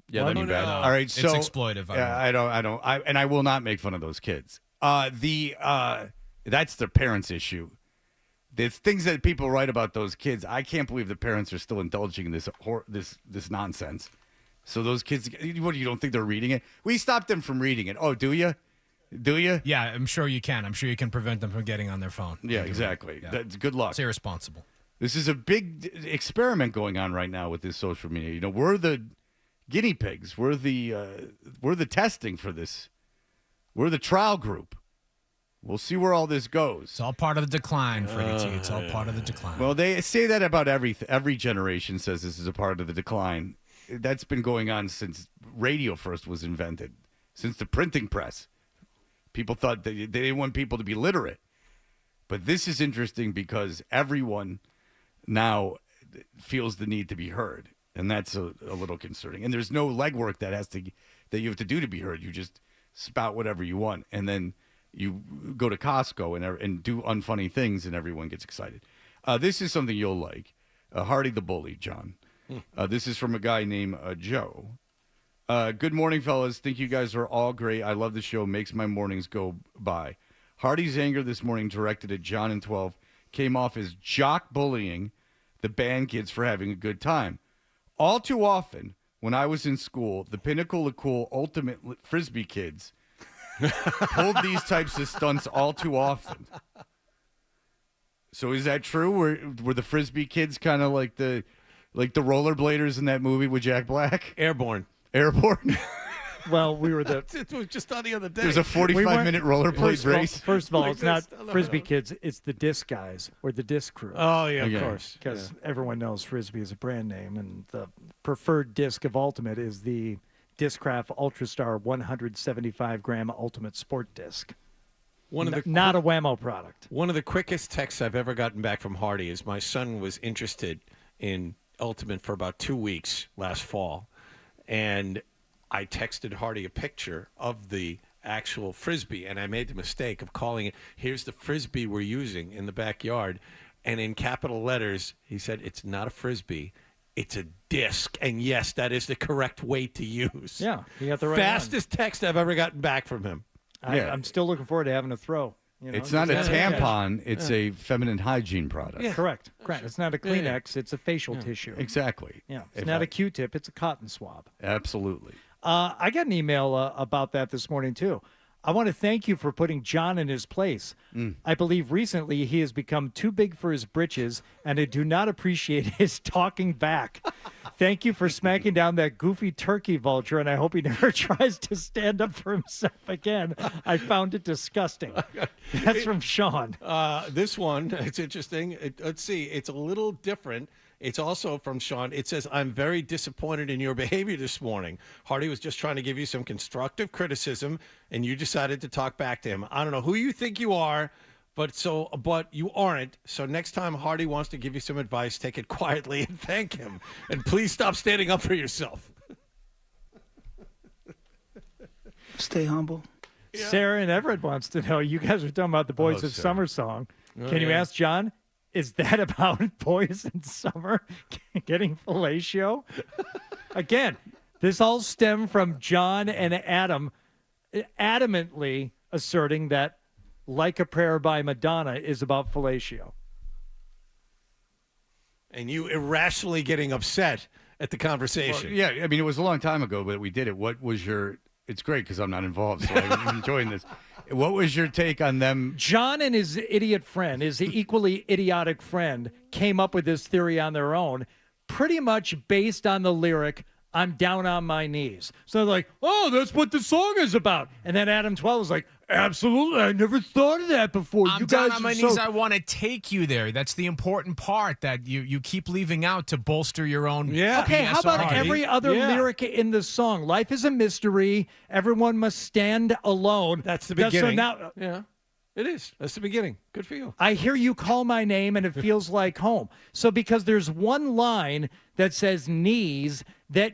Yeah, that'd be bad. All right, so It's exploitive. I will not make fun of those kids. That's the parents' issue. There's things that people write about those kids. I can't believe the parents are still indulging in this nonsense. So those kids, what, you don't think they're reading it? We stopped them from reading it. Oh, do you? Do you? Yeah, I'm sure you can. I'm sure you can prevent them from getting on their phone. Yeah, exactly. Yeah. That's good luck. It's irresponsible. This is a big experiment going on right now with this social media. You know, we're the guinea pigs. We're the testing for this. We're the trial group. We'll see where all this goes. It's all part of the decline, Freddie T. It's all part of the decline. Well, they say that about every generation says this is a part of the decline. That's been going on since radio first was invented, since the printing press. People thought they didn't want people to be literate. But this is interesting because everyone now feels the need to be heard. And that's a little concerning. And there's no legwork that you have to do to be heard. You just spout whatever you want. And then you go to Costco and do unfunny things, and everyone gets excited. This is something you'll like. Hardy the Bully, John. This is from a guy named Joe. Good morning, fellas. Think you guys are all great. I love the show. Makes my mornings go by. Hardy's anger this morning directed at John and 12 came off as jock bullying the band kids for having a good time. All too often, when I was in school, the pinnacle of cool ultimate Frisbee kids pulled these types of stunts all too often. So is that true? Were the Frisbee kids kind of like the rollerbladers in that movie with Jack Black? Airborne. Well, we were It was just on the other day. There's a 45-minute rollerblade race. First of all, Like it's not this. Frisbee kids. It's the disc guys or the disc crew. Oh, yeah, Okay. of course. Because everyone knows Frisbee is a brand name, and the preferred disc of Ultimate is the Discraft Ultrastar 175-gram Ultimate Sport Disc. Not a Whammo product. One of the quickest texts I've ever gotten back from Hardy is my son was interested in Ultimate for about 2 weeks last fall, and I texted Hardy a picture of the actual Frisbee, and I made the mistake of calling it, here's the Frisbee we're using in the backyard, and in capital letters, he said, it's not a Frisbee, it's a disc, and yes, that is the correct weight to use. Yeah, you got the right Fastest text I've ever gotten back from him. I'm still looking forward to having a throw. You know, It's not a just tampon. It's a feminine hygiene product. Yeah. Correct. It's not a Yeah, yeah. Kleenex. It's a facial tissue. Exactly. Yeah. It's If not I- a Q-tip. It's a cotton swab. Absolutely. I got an email about that this morning, too. I want to thank you for putting John in his place. I believe recently he has become too big for his britches, and I do not appreciate his talking back. Thank you for smacking down that goofy turkey vulture, and I hope he never tries to stand up for himself again. I found it disgusting. That's from Sean. This one, it's interesting. Let's see. It's a little different. It's also from Sean. It says, I'm very disappointed in your behavior this morning. Hardy was just trying to give you some constructive criticism, and you decided to talk back to him. I don't know who you think you are, but you aren't. So next time Hardy wants to give you some advice, take it quietly and thank him. And please stop standing up for yourself. Stay humble. Sarah and Everett wants to know, you guys were talking about the Boys of Sarah. Summer song. Oh, Can you yeah. ask John, is that about Boys in Summer getting fellatio? Again, this all stemmed from John and Adam adamantly asserting that Like a Prayer by Madonna is about fellatio. And you irrationally getting upset at the conversation. Well, yeah, I mean, it was a long time ago, but we did it. What was your... It's great because I'm not involved, so I'm enjoying this. What was your take on them? John and his idiot friend, his equally idiotic friend, came up with this theory on their own, pretty much based on the lyric, I'm down on my knees. So they're like, oh, that's what the song is about. And then Adam 12 was like, absolutely, I never thought of that before. I'm You down guys on my are knees. so... I want to take you there. That's the important part that you keep leaving out to bolster your own. Okay, how about BS. every other lyric in the song? Life is a mystery. Everyone must stand alone. That's the So beginning. now, Yeah, it is. That's the beginning. Good for you. I hear you call my name and it feels like home. So because there's one line that says knees that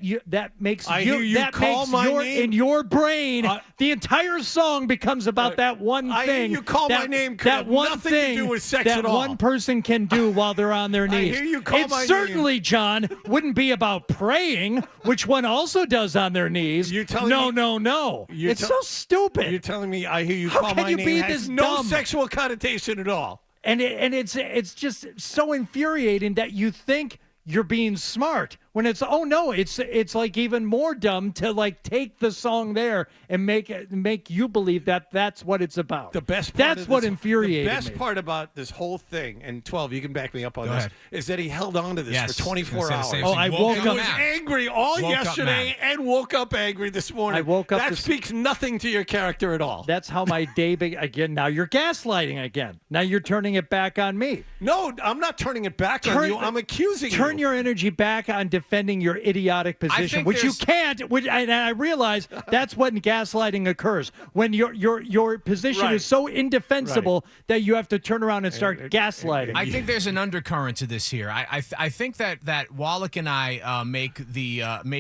makes I hear you call my name. in your brain the entire song becomes about that one thing. I hear you call my name could that have one nothing to thing do with sex that at all. one person can do while they're on their knees. hear you call it my name. certainly, John, wouldn't be about praying, which one also does on their knees. You're telling no, me- no, no. You're It's tell- so stupid. You're telling me I hear you How call can my you name be has this no dumb? sexual connotation at all. And it's just so infuriating that you think you're being smart when it's it's like even more dumb to like take the song there and make you believe that that's what it's about. The best part that's of what this- infuriated The best me. part about this whole thing, and 12, you can back me up on Go this, ahead. is that he held on to this Yes, for 24 I was gonna hours. say the Oh, same I thing. woke And up was mad. angry all Woke up yesterday mad. and woke up angry this morning. I woke up That this- speaks nothing to your character at all. That's how my day again. Now you're gaslighting again. Now you're turning it back on me. No, I'm not turning it back on you. I'm accusing you. Turn your energy back on defending your idiotic position, think which you there's- can't. And I realize that's when gaslighting occurs, when your position Right. is so indefensible that you have to turn around and start gaslighting. I think there's an undercurrent to this here. I think that Wallach and I made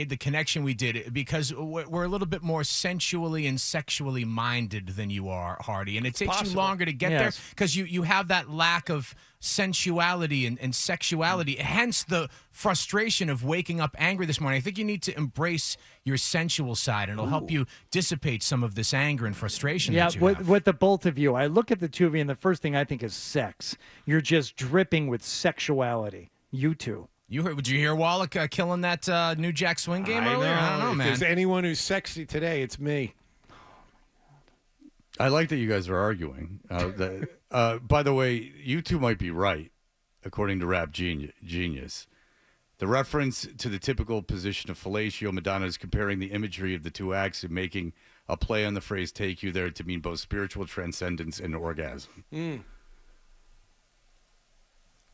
the connection we did because we're a little bit more sensually and sexually minded than you are, Hardy, and it takes you possible. longer to get there Yes. because you have that lack of sensuality and sexuality. Hence the frustration of waking up angry this morning. I think you need to embrace your sensual side, and it'll help you dissipate some of this anger and frustration. Yeah, that you have. with the both of you, I look at the two of you, and the first thing I think is sex. You're just dripping with sexuality. You two. Would you hear Wallach killing that New Jack Swing game earlier? I don't know, if man. there's anyone who's sexy today, it's me. I like that you guys are arguing. By the way, you two might be right, according to Rap Genius. The reference to the typical position of fellatio, Madonna is comparing the imagery of the two acts and making a play on the phrase "take you there" to mean both spiritual transcendence and orgasm.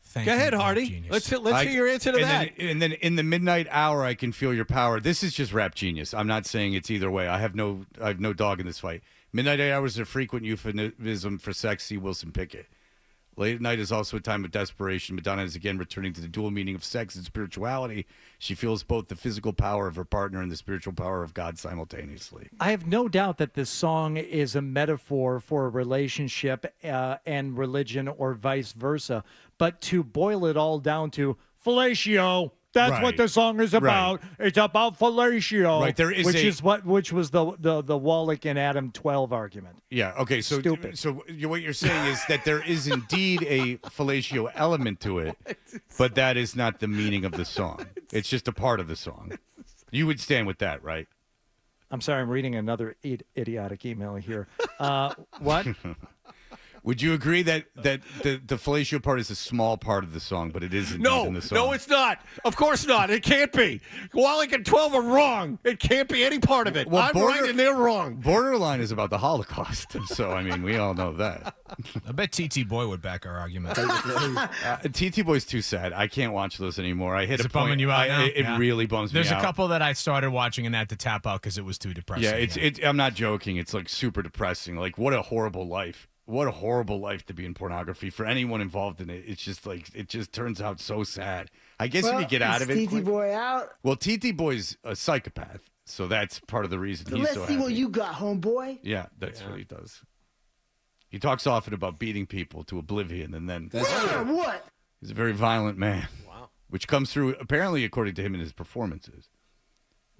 Thank Go you, ahead, Rap Hardy. Genius. Let's hear your answer to that. And then in the midnight hour, I can feel your power. This is just Rap Genius. I'm not saying it's either way. I have no dog in this fight. Midnight hours are a frequent euphemism for sex. See Wilson Pickett. Late at night is also a time of desperation. Madonna is again returning to the dual meaning of sex and spirituality. She feels both the physical power of her partner and the spiritual power of God simultaneously. I have no doubt that this song is a metaphor for a relationship and religion or vice versa. But to boil it all down to fellatio, That's Right. what the song is about. It's about fellatio. Right, there is which was the Wallach and Adam 12 argument. Yeah. Okay. So, Stupid. What you're saying is that there is indeed a fellatio element to it, but that is not the meaning of the song. It's just a part of the song. You would stand with that, right? I'm sorry, I'm reading another idiotic email here. What? Would you agree that the fellatio part is a small part of the song, but it is indeed in the song? No, it's not. Of course not. It can't be. Wallach and 12 are wrong. It can't be any part of it. Well, I'm right and they're wrong. Borderline is about the Holocaust, so I mean, we all know that. I bet TT Boy would back our argument. TT Boy's too sad. I can't watch those anymore. I hit Is a it bumming point. you out now? It really bums There's me out. a couple that I started watching and had to tap out because it was too depressing. Yeah, I'm not joking. It's like super depressing. Like, what a horrible life. What a horrible life to be in pornography for anyone involved in it. It's just like it just turns out so sad. I guess if you get out of it. TT Boy out. Well, TT Boy's a psychopath, so that's part of the reason So he's let's so see happy. what you got, homeboy. Yeah, that's what he does. He talks often about beating people to oblivion, and then What? he's a very violent man. Wow. Which comes through, apparently, according to him, in his performances.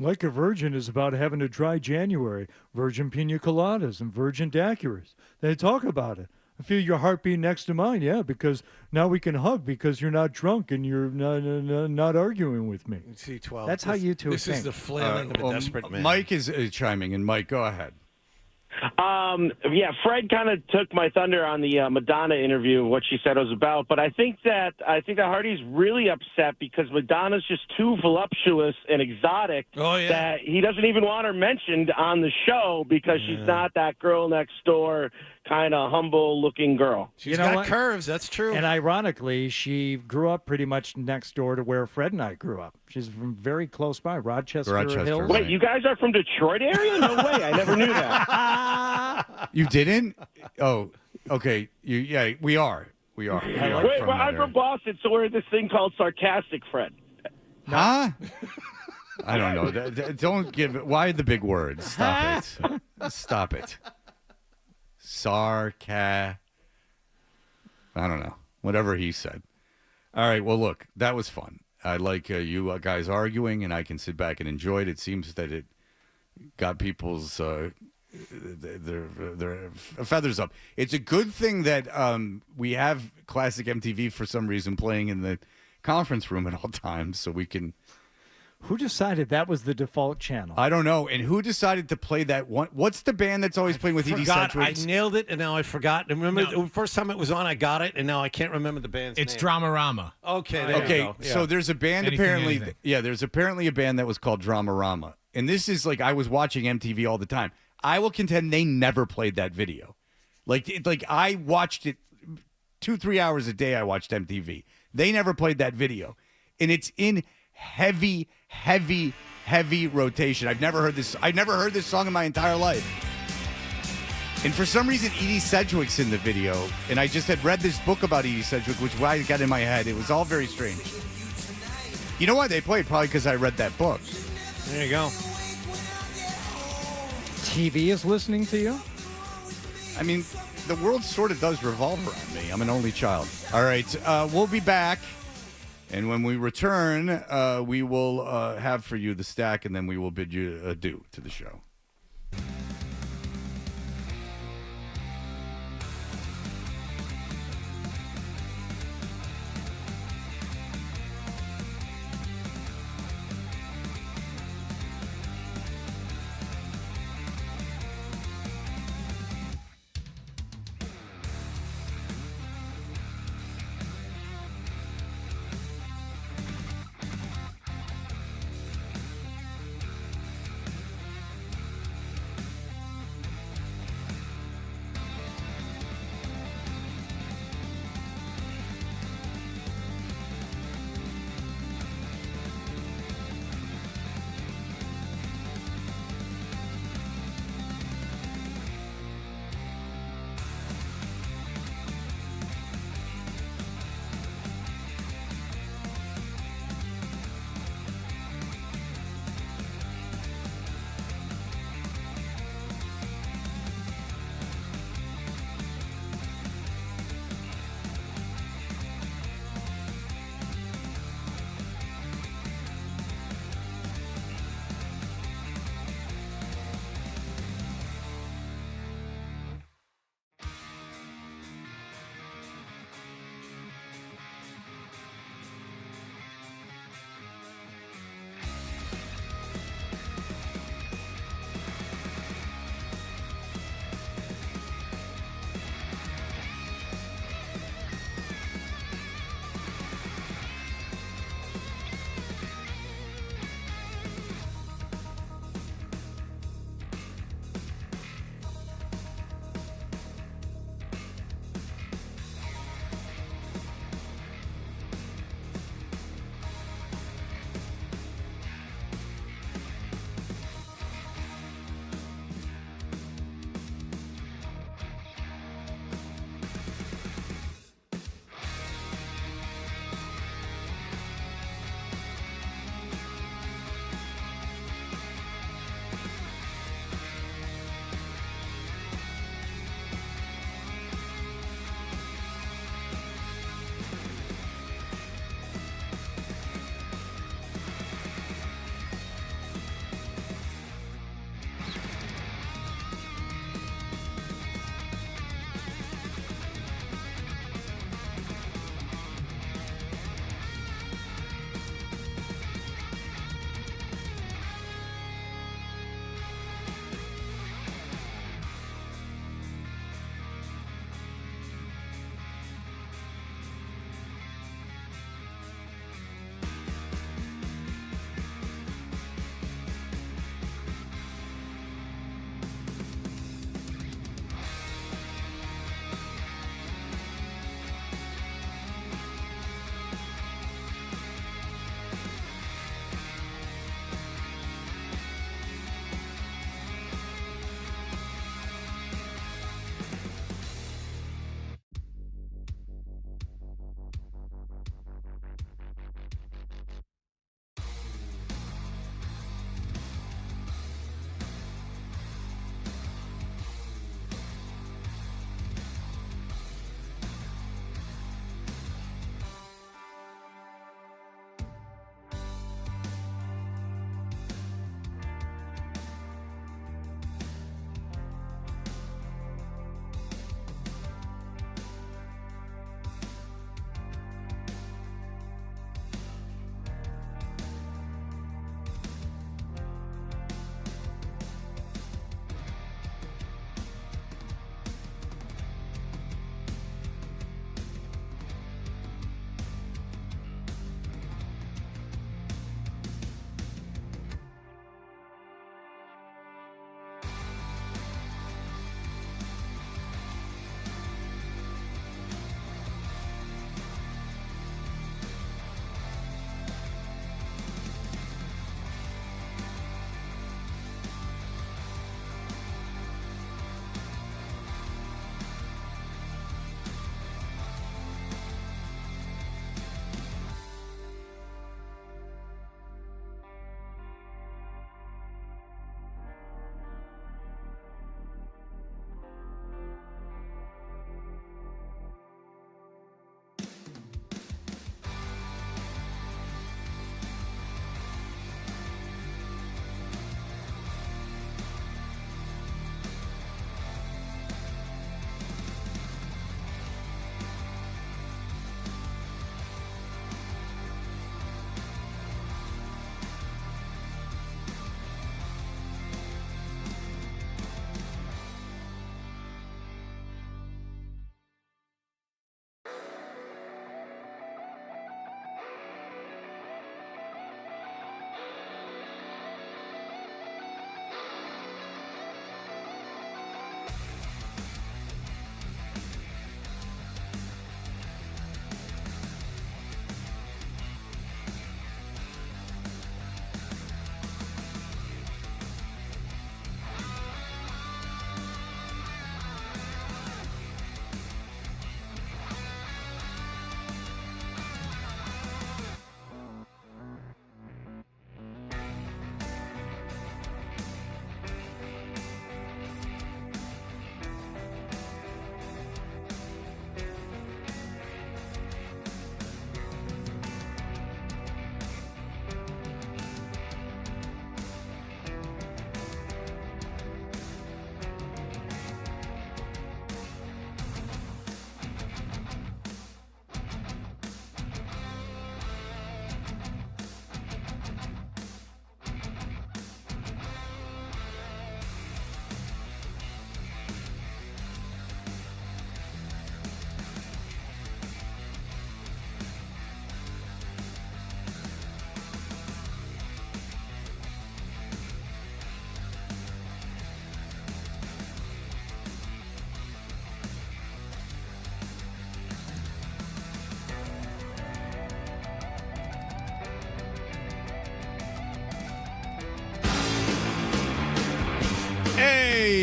Like a Virgin is about having a dry January, virgin pina coladas and virgin daiquiris. They talk about it. I feel your heartbeat next to mine, yeah, because now we can hug because you're not drunk and you're not arguing with me. C12. That's how you two This is think. the flailing of a desperate man. Mike is chiming in. Mike, go ahead. Yeah, Fred kind of took my thunder on the Madonna interview, what she said it was about. But I think that Hardy's really upset because Madonna's just too voluptuous and exotic that he doesn't even want her mentioned on the show because she's not that girl next door kind of humble-looking girl. She's got curves. That's true. And ironically, she grew up pretty much next door to where Fred and I grew up. She's from very close by, Rochester Hills. Wait, you guys are from Detroit area? No way. I never knew that. You didn't? Oh, okay. Yeah, we are. We are. We are Wait, from well, that I'm area. from Boston, so we're this thing called sarcastic, Fred. Huh? I don't know. Don't give it. Why the big words? Stop it. Stop it. I don't know. Whatever he said. All right. Well, look, that was fun. I like you guys arguing, and I can sit back and enjoy it. It seems that it got people's their feathers up. It's a good thing that we have classic MTV for some reason playing in the conference room at all times, so we can. Who decided that was the default channel? I don't know. And who decided to play that one? What's the band that's always playing with Edie Sedgwick? I nailed it, and now I forgot. And remember, the first time it was on, I got it, and now I can't remember the band's name. It's Dramarama. Okay, there you go. Yeah. So there's a band apparently. Yeah, there's apparently a band that was called Dramarama. And this is like, I was watching MTV all the time. I will contend they never played that video. Like I watched it 2-3 hours a day. I watched MTV. They never played that video. And it's in heavy rotation. I've never heard this song in my entire life. And for some reason, Edie Sedgwick's in the video. And I just had read this book about Edie Sedgwick, which I got in my head. It was all very strange. You know why they played? Probably because I read that book. There you go. TV is listening to you? I mean, the world sort of does revolve around me. I'm an only child. All right, we'll be back. And when we return, we will have for you the stack, and then we will bid you adieu to the show.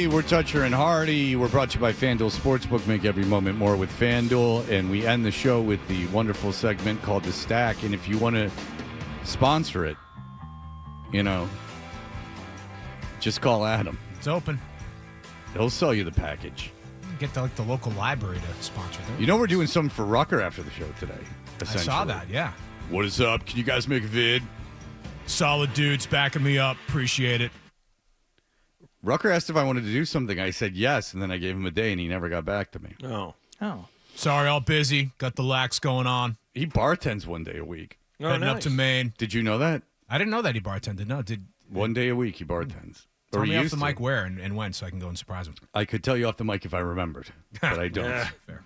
Hey, we're Toucher and Hardy. We're brought to you by FanDuel Sportsbook. Make every moment more with FanDuel. And we end the show with the wonderful segment called The Stack. And if you want to sponsor it, just call Adam. It's open. He'll sell you the package. Get the local library to sponsor them. We're doing something for Rucker after the show today. I saw that, yeah. What is up? Can you guys make a vid? Solid dudes backing me up. Appreciate it. Rucker asked if I wanted to do something. I said yes, and then I gave him a day, and he never got back to me. Oh. Sorry, all busy. Got the lax going on. He bartends one day a week. Heading up to Maine. Did you know that? I didn't know that he bartended. No, one day a week he bartends. Tell me he off used the to. mic where and when, so I can go and surprise him. I could tell you off the mic if I remembered, but I don't. Yeah, fair.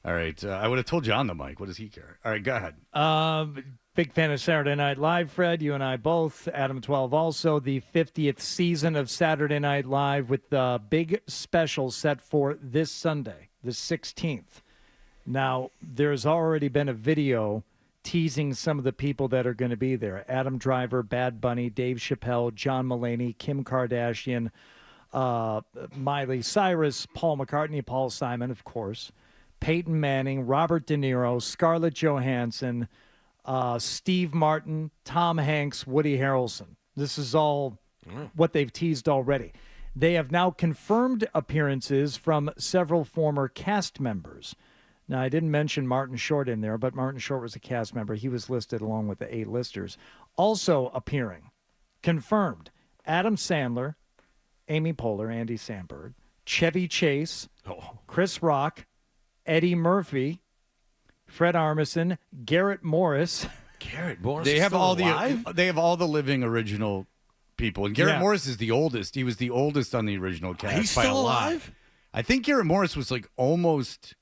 All right, I would have told you on the mic. What does he care? All right, go ahead. Big fan of Saturday Night Live, Fred. You and I both. Adam 12 also. The 50th season of Saturday Night Live with the big special set for this Sunday, the 16th. Now, there's already been a video teasing some of the people that are going to be there. Adam Driver, Bad Bunny, Dave Chappelle, John Mulaney, Kim Kardashian, Miley Cyrus, Paul McCartney, Paul Simon, of course, Peyton Manning, Robert De Niro, Scarlett Johansson, Steve Martin, Tom Hanks, Woody Harrelson. This is all what they've teased already. They have now confirmed appearances from several former cast members. Now, I didn't mention Martin Short in there, but Martin Short was a cast member. He was listed along with the A-listers. Also appearing, confirmed, Adam Sandler, Amy Poehler, Andy Samberg, Chevy Chase, Chris Rock, Eddie Murphy, Fred Armisen, Garrett Morris. Garrett Morris. They have all alive? They have all the living original people, and Garrett Yeah. Morris is the oldest. He was the oldest on the original cast. He's by still a lot. alive? I think Garrett Morris was like almost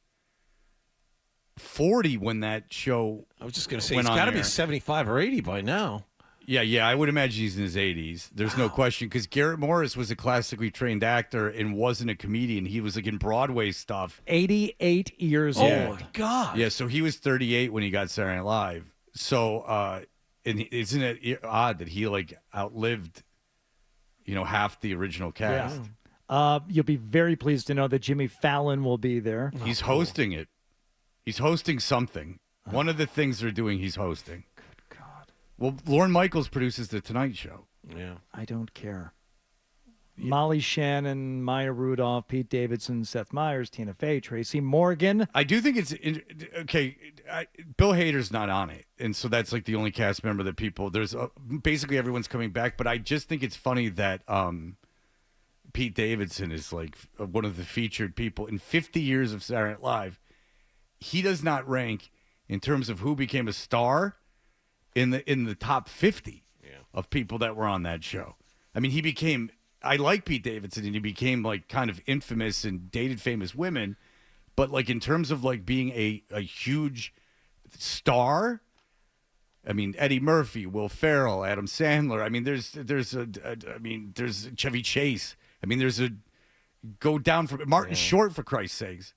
40 when that show. I was just going to say, went he's on got to air. be 75 or 80 by now. Yeah, I would imagine he's in his 80s. There's no question, because Garrett Morris was a classically trained actor and wasn't a comedian. He was like in Broadway stuff. 88 years Oh, old. my God. Yeah, so he was 38 when he got Saturday Night Live. So, and isn't it odd that he like outlived, half the original cast? You'll be very pleased to know that Jimmy Fallon will be there. He's hosting it. He's hosting something. One of the things they're doing, he's hosting. Good God. Well, Lorne Michaels produces the Tonight Show. Yeah. I don't care. Molly Shannon, Maya Rudolph, Pete Davidson, Seth Meyers, Tina Fey, Tracy Morgan. I do think it's okay. Bill Hader's not on it, and so that's like the only cast member that people. There's basically everyone's coming back, but I just think it's funny that Pete Davidson is like one of the featured people in 50 years of Saturday Night Live. He does not rank in terms of who became a star in the top 50 of people that were on that show. I mean, he became. I like Pete Davidson, and he became like kind of infamous and dated famous women, but like in terms of like being a huge star, I mean Eddie Murphy, Will Ferrell, Adam Sandler. I mean there's Chevy Chase. I mean there's a go down from Martin Short, for Christ's sakes.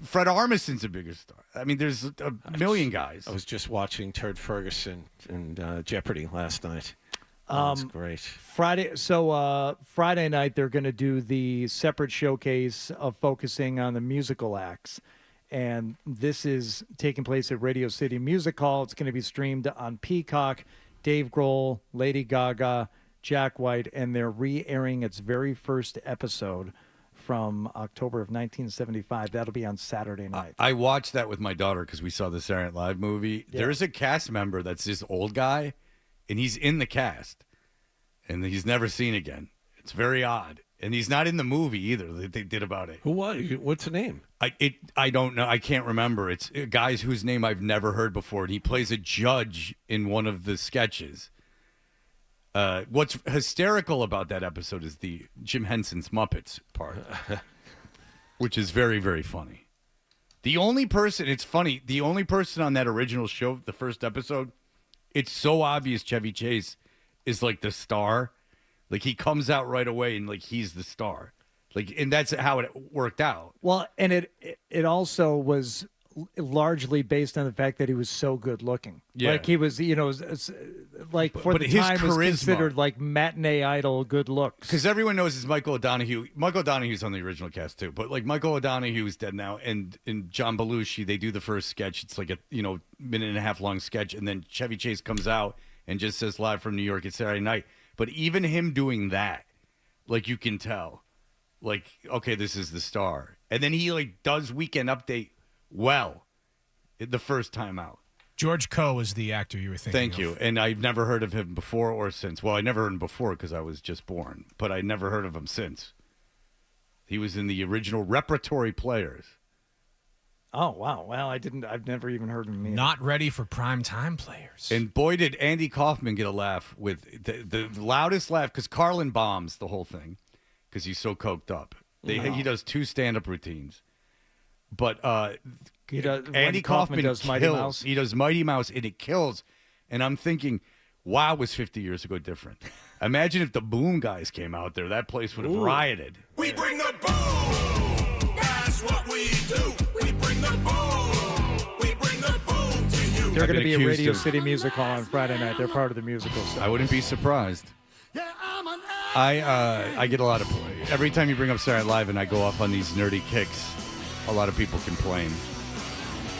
Fred Armisen's a bigger star. I mean there's a million guys. I was just watching Turd Ferguson and Jeopardy last night. That's great. Friday night, they're going to do the separate showcase of focusing on the musical acts. And this is taking place at Radio City Music Hall. It's going to be streamed on Peacock. Dave Grohl, Lady Gaga, Jack White, and they're re-airing its very first episode from October of 1975. That'll be on Saturday night. I watched that with my daughter because we saw the Saturday Night Live movie. Yeah. There's a cast member that's this old guy, and he's in the cast, and he's never seen again. It's very odd, and he's not in the movie either that they did about it. Who was? What's the name? I don't know. I can't remember. It's guys whose name I've never heard before, and he plays a judge in one of the sketches. What's hysterical about that episode is the Jim Henson's Muppets part, which is very, very funny. The only person on that original show, the first episode, it's so obvious Chevy Chase is like the star. Like he comes out right away and like he's the star. Like, and that's how it worked out. Well, and it also was largely based on the fact that he was so good looking. Yeah. Like he was, like for but the his time was charisma- considered like matinee idol good looks. Because everyone knows it's Michael O'Donoghue. Michael O'Donoghue's on the original cast too, but like Michael O'Donoghue's dead now, and John Belushi, they do the first sketch. It's like a minute and a half long sketch, and then Chevy Chase comes out and just says live from New York, it's Saturday night. But even him doing that, like you can tell, like okay, this is the star, and then he like does Weekend Update well, the first time out. George Coe was the actor you were thinking Thank of. you. And I've never heard of him before or since. Well, I never heard him before because I was just born, but I never heard of him since. He was in the original Repertory Players. Oh wow! Well, I've never even heard of him. Either. Not ready for prime time players. And boy, did Andy Kaufman get a laugh with the loudest laugh because Carlin bombs the whole thing because he's so coked up. He does 2 stand-up routines, but Andy Kaufman does Mighty kills. Mouse. He does Mighty Mouse, and it kills. And I'm thinking, wow, was 50 years ago different? Imagine if the Boom Guys came out there. That place would have rioted. We bring the boom. That's what we do. We bring the boom. We bring the boom to you. They're I've going to been be a accused Radio of- City Music Hall on Friday night. They're part of the musical. So. I wouldn't be surprised. I get a lot of play. Every time you bring up Saturday Night Live and I go off on these nerdy kicks, a lot of people complain.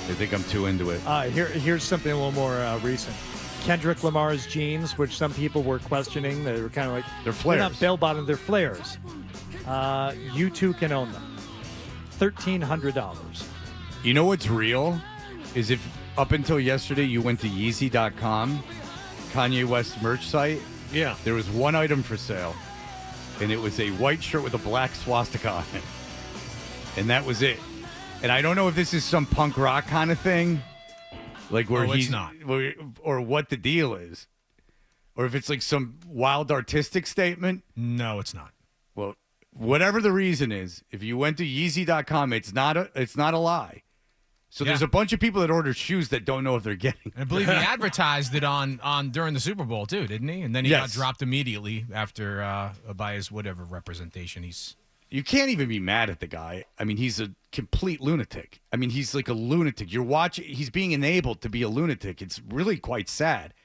They think I'm too into it. Here's something a little more recent. Kendrick Lamar's jeans, which some people were questioning. They were kind of like, they're flares. They're not bell-bottom, they're flares. You too can own them. $1,300. You know what's real? Is if up until yesterday you went to Yeezy.com, Kanye West merch site. Yeah. There was one item for sale, and it was a white shirt with a black swastika on it. And that was it. And I don't know if this is some punk rock kind of thing, like where it's not. or what the deal is, or if it's like some wild artistic statement. No, it's not. Well, whatever the reason is, if you went to Yeezy.com, it's not a lie. So there's a bunch of people that order shoes that don't know if they're getting. I believe he advertised it on during the Super Bowl too, didn't he? And then he got Yes. dropped immediately after by his whatever representation he's. You can't even be mad at the guy. I mean, he's a complete lunatic. I mean, he's like a lunatic. You're watching. He's being enabled to be a lunatic. It's really quite sad.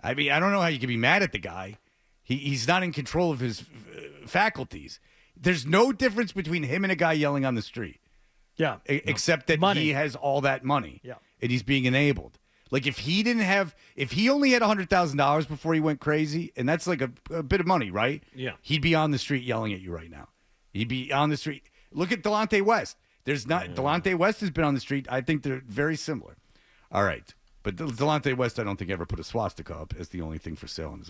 I mean, I don't know how you can be mad at the guy. He's not in control of his faculties. There's no difference between him and a guy yelling on the street. Yeah. Except that he has all that money. Yeah. And he's being enabled. Like if he only had $100,000 before he went crazy, and that's like a bit of money, right? Yeah. He'd be on the street yelling at you right now. He'd be on the street. Look at Delonte West. Delonte West has been on the street. I think they're very similar. All right. But Delonte West, I don't think ever put a swastika up as the only thing for sale in his